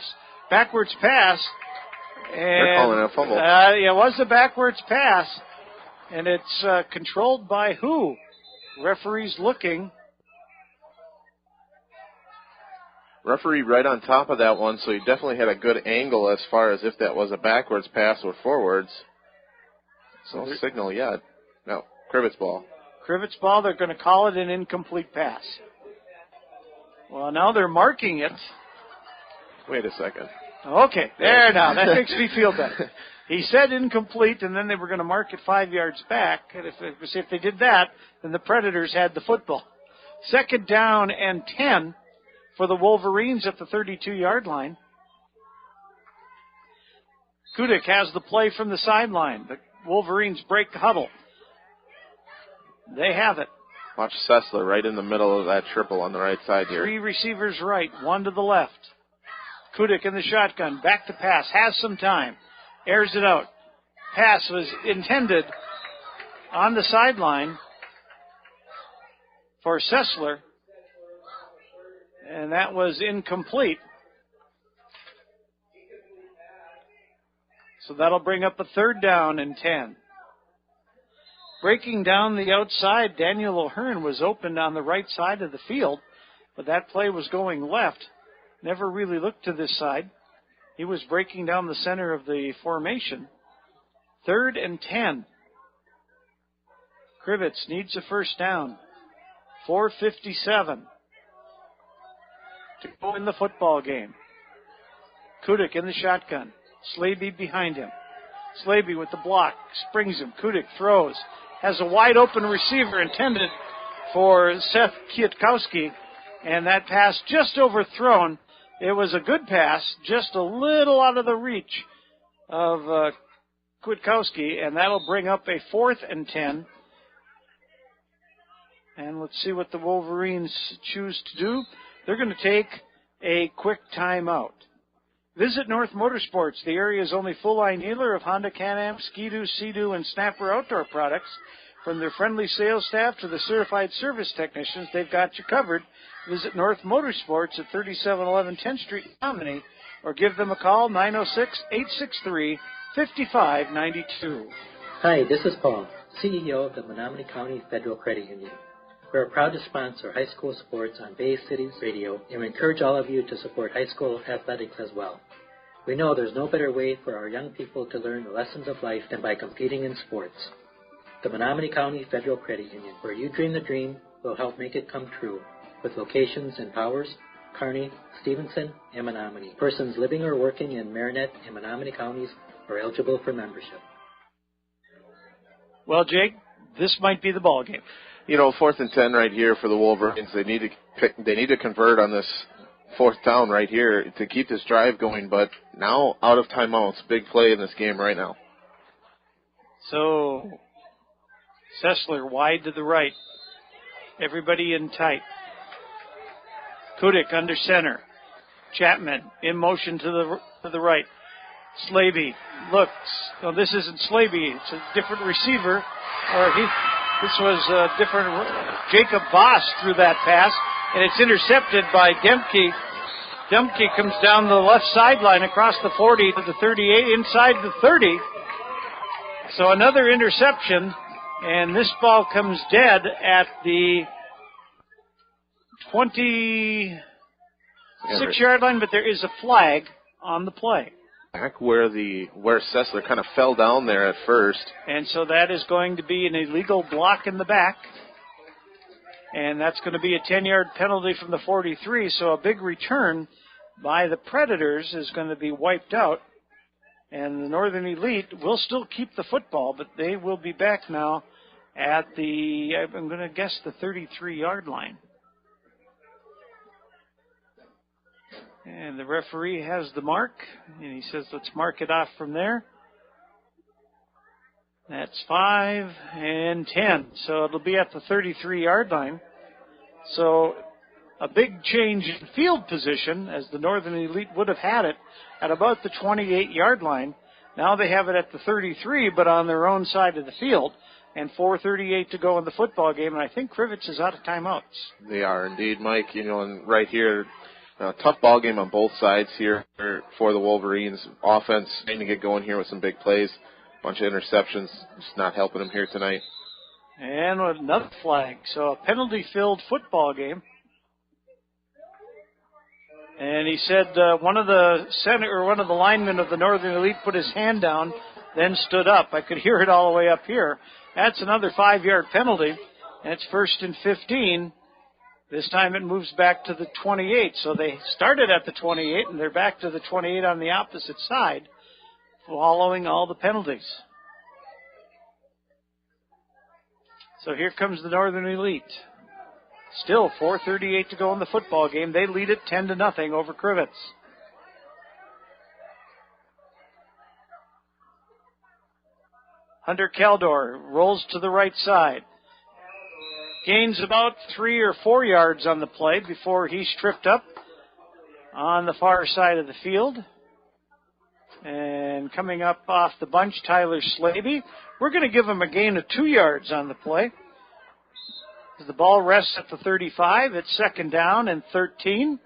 Backwards pass. And, they're calling it a fumble. It was a backwards pass, and it's controlled by who? Referee's looking. Referee right on top of that one, so he definitely had a good angle as far as if that was a backwards pass or forwards. So no signal yet. No, Crivitz ball. Crivitz ball, they're going to call it an incomplete pass. Well, now they're marking it. Wait a second. Okay, there now. That makes me feel better. He said incomplete, and then they were going to mark it 5 yards back. And if they did that, then the Predators had the football. 2nd down and 10 for the Wolverines at the 32-yard line. Kudik has the play from the sideline. The Wolverines break the huddle. They have it. Watch Sessler right in the middle of that triple on the right side here. 3 receivers right, 1 to the left. Kudik in the shotgun, back to pass, has some time, airs it out. Pass was intended on the sideline for Sessler, and that was incomplete. So that'll bring up a 3rd down and 10. Breaking down the outside, Daniel O'Hearn was open on the right side of the field, but that play was going left. Never really looked to this side. He was breaking down the center of the formation. 3rd and 10. Crivitz needs a 1st down. 4:57 to go in the football game. Kudik in the shotgun. Slaby behind him. Slaby with the block, springs him. Kudik throws. Has a wide open receiver intended for Seth Kwiatkowski, and that pass just overthrown. It was a good pass, just a little out of the reach of Kwiatkowski, and that'll bring up a 4th and 10. And let's see what the Wolverines choose to do. They're going to take a quick timeout. Visit North Motorsports, the area's only full-line dealer of Honda, Can-Am, Ski-Doo, Sea-Doo, and Snapper outdoor products. From their friendly sales staff to the certified service technicians, they've got you covered. Visit North Motorsports at 3711 10th Street, Menominee, or give them a call, 906-863-5592. Hi, this is Paul, CEO of the Menominee County Federal Credit Union. We're proud to sponsor high school sports on Bay Cities Radio, and we encourage all of you to support high school athletics as well. We know there's no better way for our young people to learn the lessons of life than by competing in sports. The Menominee County Federal Credit Union, where you dream the dream, will help make it come true, with locations in Powers, Kearney, Stevenson, and Menominee. Persons living or working in Marinette and Menominee counties are eligible for membership. Well, Jake, this might be the ball game. 4th and 10 right here for the Wolverines. They need to convert on this 4th down right here to keep this drive going, but now out of timeouts. Big play in this game right now. So Sessler wide to the right. Everybody in tight. Kudik under center. Chapman in motion to the right. Slaby looks. No, this isn't Slaby. It's a different receiver. This was a different. Jacob Voss threw that pass, and it's intercepted by Demke. Demke comes down the left sideline across the 40 to the 38, inside the 30. So another interception, and this ball comes dead at the 26-yard line, but there is a flag on the play. Back where Sessler kind of fell down there at first. And so that is going to be an illegal block in the back. And that's going to be a 10-yard penalty from the 43. So a big return by the Predators is going to be wiped out. And the Northern Elite will still keep the football, but they will be back now at I'm going to guess the 33-yard line. And the referee has the mark, and he says, let's mark it off from there. That's 5 and 10. So it'll be at the 33-yard line. So a big change in field position, as the Northern Elite would have had it at about the 28-yard line. Now they have it at the 33, but on their own side of the field, and 4:38 to go in the football game, and I think Crivitz is out of timeouts. They are indeed, Mike. You know, and right here, tough ball game on both sides here for the Wolverines. Offense trying to get going here with some big plays. Bunch of interceptions, just not helping them here tonight. And another flag, so a penalty-filled football game. And he said one of the linemen of the Northern Elite put his hand down, then stood up. I could hear it all the way up here. That's another 5-yard penalty, and it's 1st and 15. This time it moves back to the 28. So they started at the 28, and they're back to the 28 on the opposite side, following all the penalties. So here comes the Northern Elite. Still 4:38 to go in the football game. They lead it 10-0 over Crivitz. Hunter Caldor rolls to the right side. Gains about 3 or 4 yards on the play before he's tripped up on the far side of the field. And coming up off the bunch, Tyler Slaby. We're going to give him a gain of 2 yards on the play. As the ball rests at the 35, it's 2nd down and 13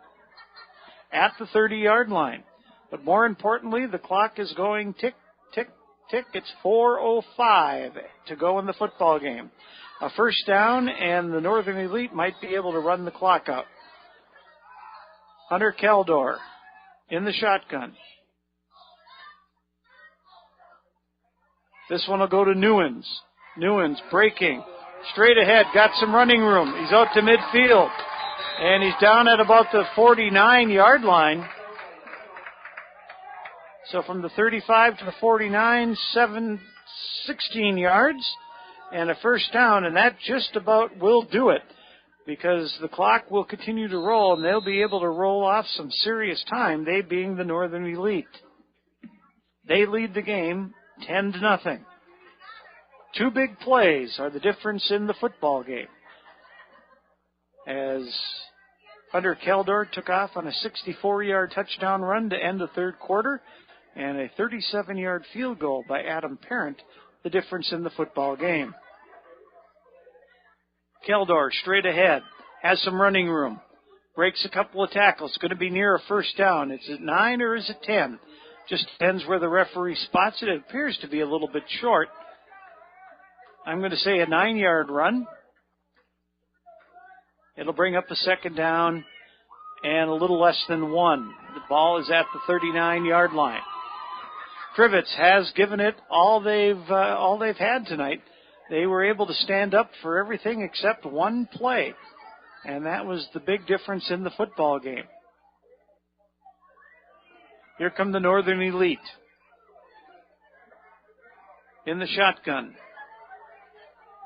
at the 30-yard line. But more importantly, the clock is going tick, tick, tick. It's 4:05 to go in the football game. A 1st down, and the Northern Elite might be able to run the clock out. Hunter Caldor in the shotgun. This one will go to Newens. Newens breaking. Straight ahead, got some running room. He's out to midfield. And he's down at about the 49-yard line. So from the 35 to the 49, 16 yards and a 1st down. And that just about will do it, because the clock will continue to roll, and they'll be able to roll off some serious time, they being the Northern Elite. They lead the game 10-0. 2 big plays are the difference in the football game, as Hunter Caldor took off on a 64-yard touchdown run to end the 3rd quarter, and a 37-yard field goal by Adam Parent, the difference in the football game. Caldor straight ahead, has some running room, breaks a couple of tackles, going to be near a 1st down. Is it 9 or is it 10? Just depends where the referee spots it. It appears to be a little bit short. I'm going to say a 9-yard run. It'll bring up a 2nd down and a little less than 1. The ball is at the 39-yard line. Crivitz has given it all they've had tonight. They were able to stand up for everything except one play, and that was the big difference in the football game. Here come the Northern Elite in the shotgun.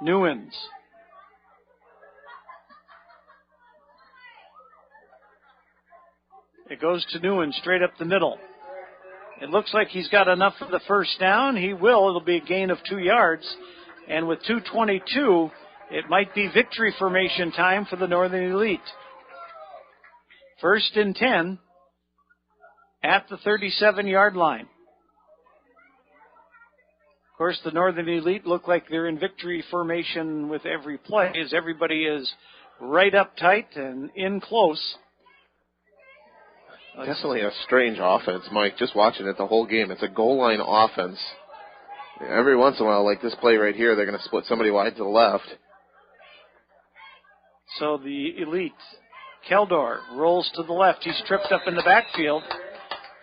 Newens. It goes to Newens straight up the middle. It looks like he's got enough for the 1st down. He will. It'll be a gain of 2 yards. And with 2:22, it might be victory formation time for the Northern Elite. 1st and 10 at the 37-yard line. Of course, the Northern Elite look like they're in victory formation with every play, as everybody is right up tight and in close. Definitely a strange offense, Mike. Just watching it the whole game. It's a goal line offense. Every once in a while, like this play right here, they're going to split somebody wide to the left. So the Elite, Caldor, rolls to the left. He's tripped up in the backfield.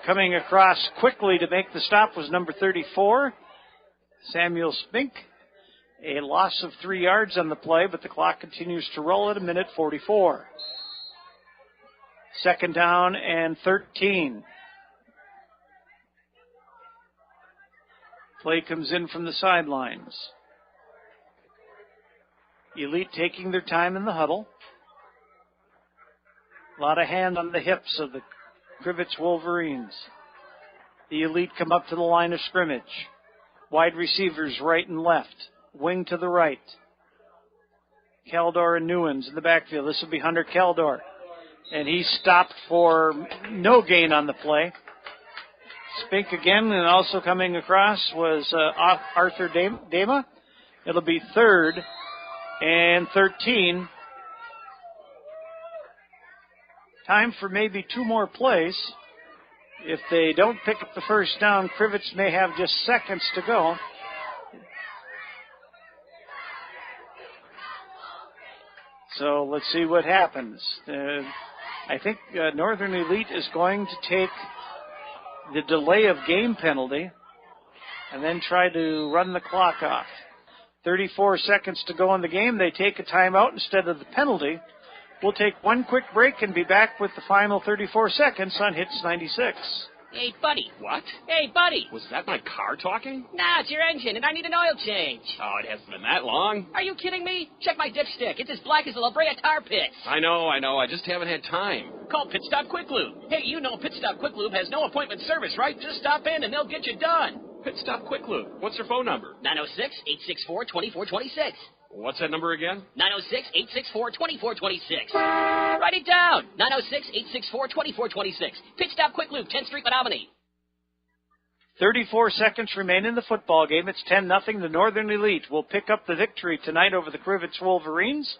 Coming across quickly to make the stop was number 34, Samuel Spink. A loss of 3 yards on the play, but the clock continues to roll at a minute 44. 2nd down and 13. Play comes in from the sidelines. Elite taking their time in the huddle. A lot of hand on the hips of the Crivitz Wolverines. The Elite come up to the line of scrimmage. Wide receivers right and left. Wing to the right. Caldor and Newens in the backfield. This will be Hunter Caldor. And he stopped for no gain on the play. Spink again, and also coming across was Arthur Dama. It'll be 3rd and 13. Time for maybe 2 more plays. If they don't pick up the first down, Crivitz may have just seconds to go. So let's see what happens. I think Northern Elite is going to take the delay of game penalty and then try to run the clock off. 34 seconds to go in the game. They take a timeout instead of the penalty. We'll take one quick break and be back with the final 34 seconds on Hits 96. Hey, buddy. What? Hey, buddy. Was that my car talking? Nah, it's your engine, and I need an oil change. Oh, it hasn't been that long. Are you kidding me? Check my dipstick. It's as black as the La Brea tar pits. I know. I just haven't had time. Call Pit Stop Quick Lube. Hey, you know Pit Stop Quick Lube has no appointment service, right? Just stop in, and they'll get you done. Pit Stop Quick Lube. What's their phone number? 906-864-2426. What's that number again? 906-864-2426. Write it down. 906-864-2426. Pit Stop Quick Lube, 10th Street, Menominee. 34 seconds remain in the football game. It's 10-0. The Northern Elite will pick up the victory tonight over the Crivitz Wolverines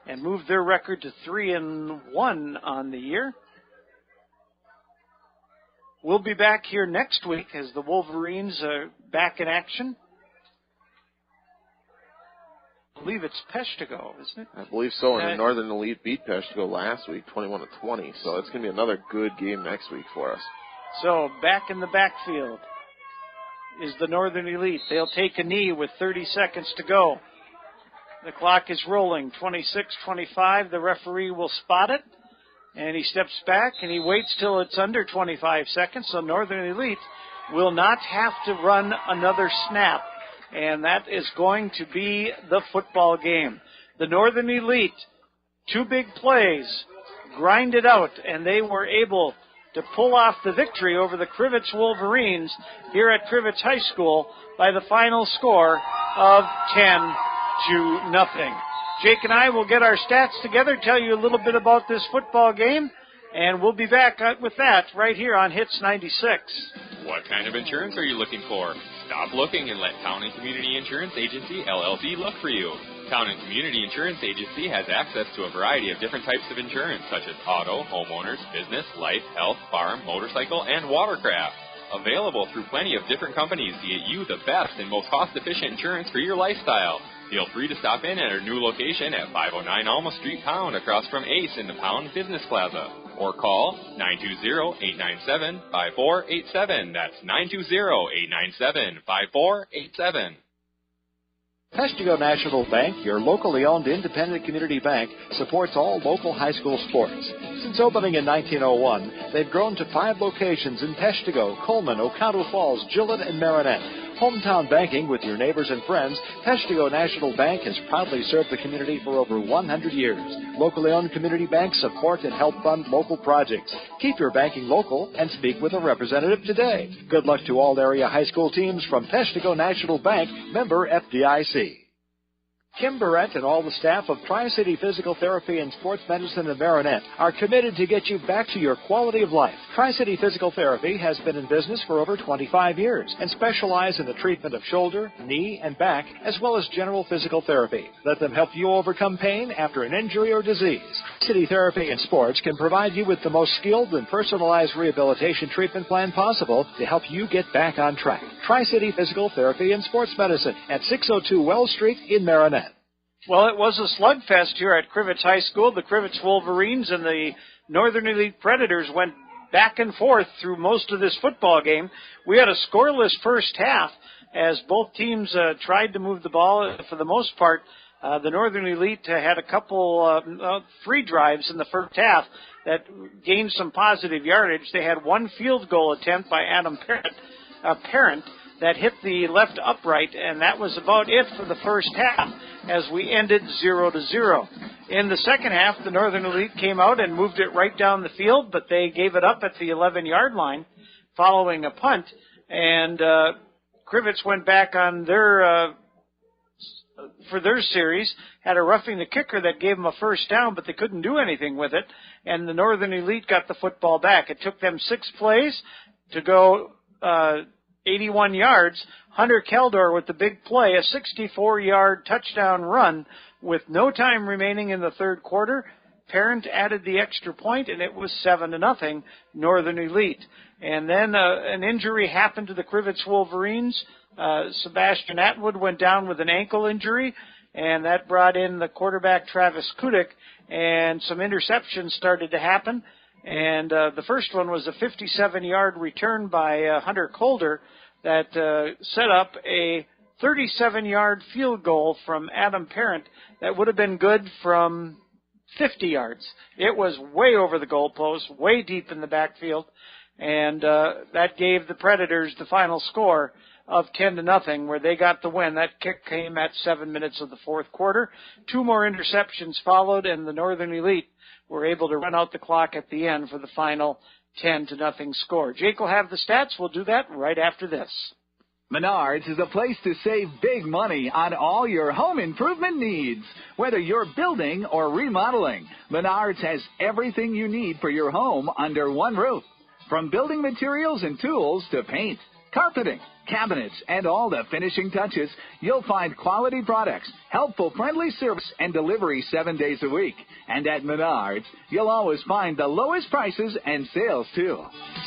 and move their record to 3-1 on the year. We'll be back here next week as the Wolverines are back in action. I believe it's Peshtigo, isn't it? I believe so, and the Northern Elite beat Peshtigo last week, 21-20, so it's going to be another good game next week for us. So, back in the backfield is the Northern Elite. They'll take a knee with 30 seconds to go. The clock is rolling, 26-25. The referee will spot it, and he steps back, and he waits till it's under 25 seconds, so Northern Elite will not have to run another snap. And that is going to be the football game. The Northern Elite, 2 big plays, grinded out, and they were able to pull off the victory over the Crivitz Wolverines here at Crivitz High School by the final score of 10-0. Jake and I will get our stats together, tell you a little bit about this football game, and we'll be back with that right here on Hits 96. What kind of insurance are you looking for? Stop looking and let Town and Community Insurance Agency, LLC, look for you. Town and Community Insurance Agency has access to a variety of different types of insurance, such as auto, homeowners, business, life, health, farm, motorcycle, and watercraft. Available through plenty of different companies to get you the best and most cost-efficient insurance for your lifestyle. Feel free to stop in at our new location at 509 Alma Street, Pound, across from Ace in the Pound Business Plaza. Or call 920-897-5487. That's 920-897-5487. Peshtigo National Bank, your locally owned independent community bank, supports all local high school sports. Since opening in 1901, they've grown to 5 locations in Peshtigo, Coleman, Oconto Falls, Gillett, and Marinette. Hometown banking with your neighbors and friends, Peshtigo National Bank has proudly served the community for over 100 years. Locally owned community banks support and help fund local projects. Keep your banking local and speak with a representative today. Good luck to all area high school teams from Peshtigo National Bank, member FDIC. Kim Barrett and all the staff of Tri-City Physical Therapy and Sports Medicine in Marinette are committed to get you back to your quality of life. Tri-City Physical Therapy has been in business for over 25 years and specialize in the treatment of shoulder, knee, and back, as well as general physical therapy. Let them help you overcome pain after an injury or disease. Tri-City Therapy and Sports can provide you with the most skilled and personalized rehabilitation treatment plan possible to help you get back on track. Tri-City Physical Therapy and Sports Medicine at 602 Wells Street in Marinette. Well, it was a slugfest here at Crivitz High School. The Crivitz Wolverines and the Northern Elite Predators went back and forth through most of this football game. We had a scoreless first half as both teams tried to move the ball. For the most part, the Northern Elite had a couple, 3 drives in the first half that gained some positive yardage. They had 1 field goal attempt by Adam Parent, that hit the left upright, and that was about it for the first half as we ended 0-0. In the second half, the Northern Elite came out and moved it right down the field, but they gave it up at the 11-yard line following a punt, and Crivitz went back on their for their series, had a roughing the kicker that gave them a first down, but they couldn't do anything with it, and the Northern Elite got the football back. It took them 6 plays to go 81 yards. Hunter Keldor with the big play, a 64-yard touchdown run with no time remaining in the third quarter. Parent added the extra point, and it was 7-0 Northern Elite. And then an injury happened to the Crivitz Wolverines. Sebastian Atwood went down with an ankle injury, and that brought in the quarterback Travis Kudik, and some interceptions started to happen. And the first one was a 57-yard return by Hunter Keldor that set up a 37-yard field goal from Adam Parent that would have been good from 50 yards. It was way over the goalpost, way deep in the backfield, and that gave the Predators the final score of 10-0, where they got the win. That kick came at 7 minutes of the fourth quarter. 2 more interceptions followed, and the Northern Elite were able to run out the clock at the end for the final 10-0 score. Jake will have the stats. We'll do that right after this. Menards is a place to save big money on all your home improvement needs. Whether you're building or remodeling, Menards has everything you need for your home under one roof. From building materials and tools to paint, carpeting, cabinets, and all the finishing touches, you'll find quality products, helpful, friendly service, and delivery 7 days a week. And at Menards, you'll always find the lowest prices and sales, too.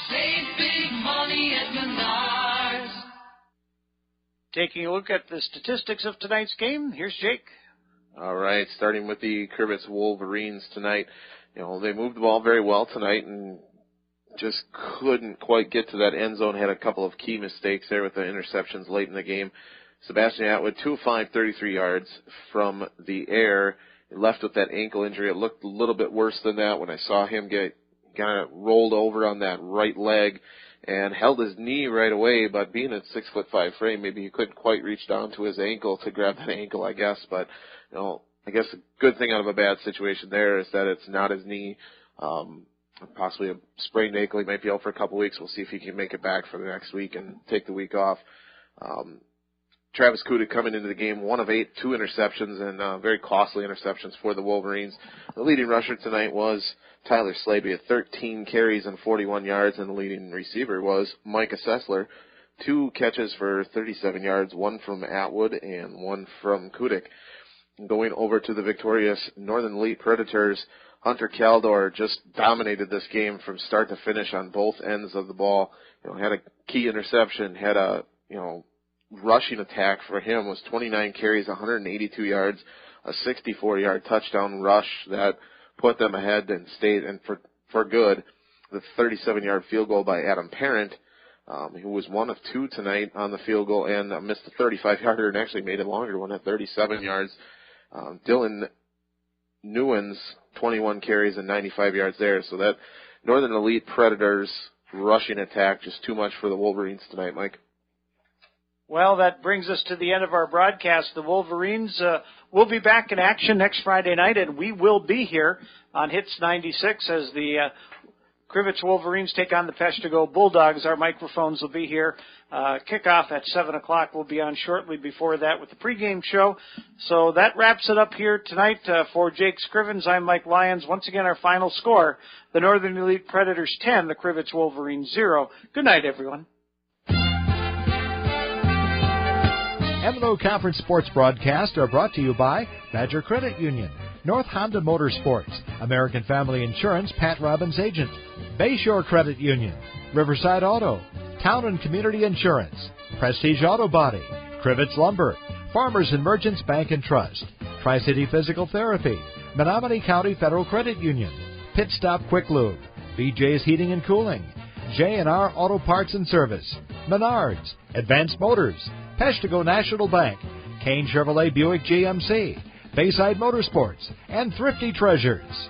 Save big money at Menards. Taking a look at the statistics of tonight's game, here's Jake. All right, starting with the Crivitz Wolverines tonight. You know, they moved the ball very well tonight and just couldn't quite get to that end zone. Had a couple of key mistakes there with the interceptions late in the game. Sebastian Atwood, 2 of 5, 33 yards from the air. He left with that ankle injury. It looked a little bit worse than that when I saw him get kind of rolled over on that right leg and held his knee right away, but being a 6'5" frame, maybe he couldn't quite reach down to his ankle to grab that ankle, I guess. But, you know, I guess a good thing out of a bad situation there is that it's not his knee. Possibly a sprained ankle. He might be out for a couple weeks. We'll see if he can make it back for the next week and take the week off. Travis Kudik coming into the game, 1 of 8, 2 interceptions, and very costly interceptions for the Wolverines. The leading rusher tonight was Tyler Slaby at 13 carries and 41 yards, and the leading receiver was Micah Sessler, 2 catches for 37 yards, 1 from Atwood and 1 from Kudik. Going over to the victorious Northern Elite Predators, Hunter Keldor just dominated this game from start to finish on both ends of the ball. You know, had a key interception, had a, rushing attack for him was 29 carries, 182 yards, a 64-yard touchdown rush that put them ahead and stayed, and for good, the 37-yard field goal by Adam Parent, who was 1 of 2 tonight on the field goal and missed a 35-yarder and actually made a longer one at 37 yards. Dylan Newens, 21 carries and 95 yards there. So that Northern Elite Predators rushing attack, just too much for the Wolverines tonight, Mike. Well, that brings us to the end of our broadcast. The Wolverines will be back in action next Friday night, and we will be here on Hits 96 as the Crivitz Wolverines take on the Peshtigo Bulldogs. Our microphones will be here. Kickoff at 7 o'clock. We'll be on shortly before that with the pregame show. So that wraps it up here tonight. For Jake Scrivens, I'm Mike Lyons. Once again, our final score, the Northern Elite Predators 10, the Crivitz Wolverines 0. Good night, everyone. M&O Conference Sports broadcasts are brought to you by Badger Credit Union, North Honda Motorsports, American Family Insurance, Pat Robbins Agent, Bayshore Credit Union, Riverside Auto, Town and Community Insurance, Prestige Auto Body, Crivitz Lumber, Farmers and Merchants Bank and Trust, Tri-City Physical Therapy, Menominee County Federal Credit Union, Pit Stop Quick Lube, BJ's Heating and Cooling, J&R Auto Parts and Service, Menards, Advanced Motors, Peshtigo National Bank, Kane Chevrolet Buick GMC, Bayside Motorsports, and Thrifty Treasures.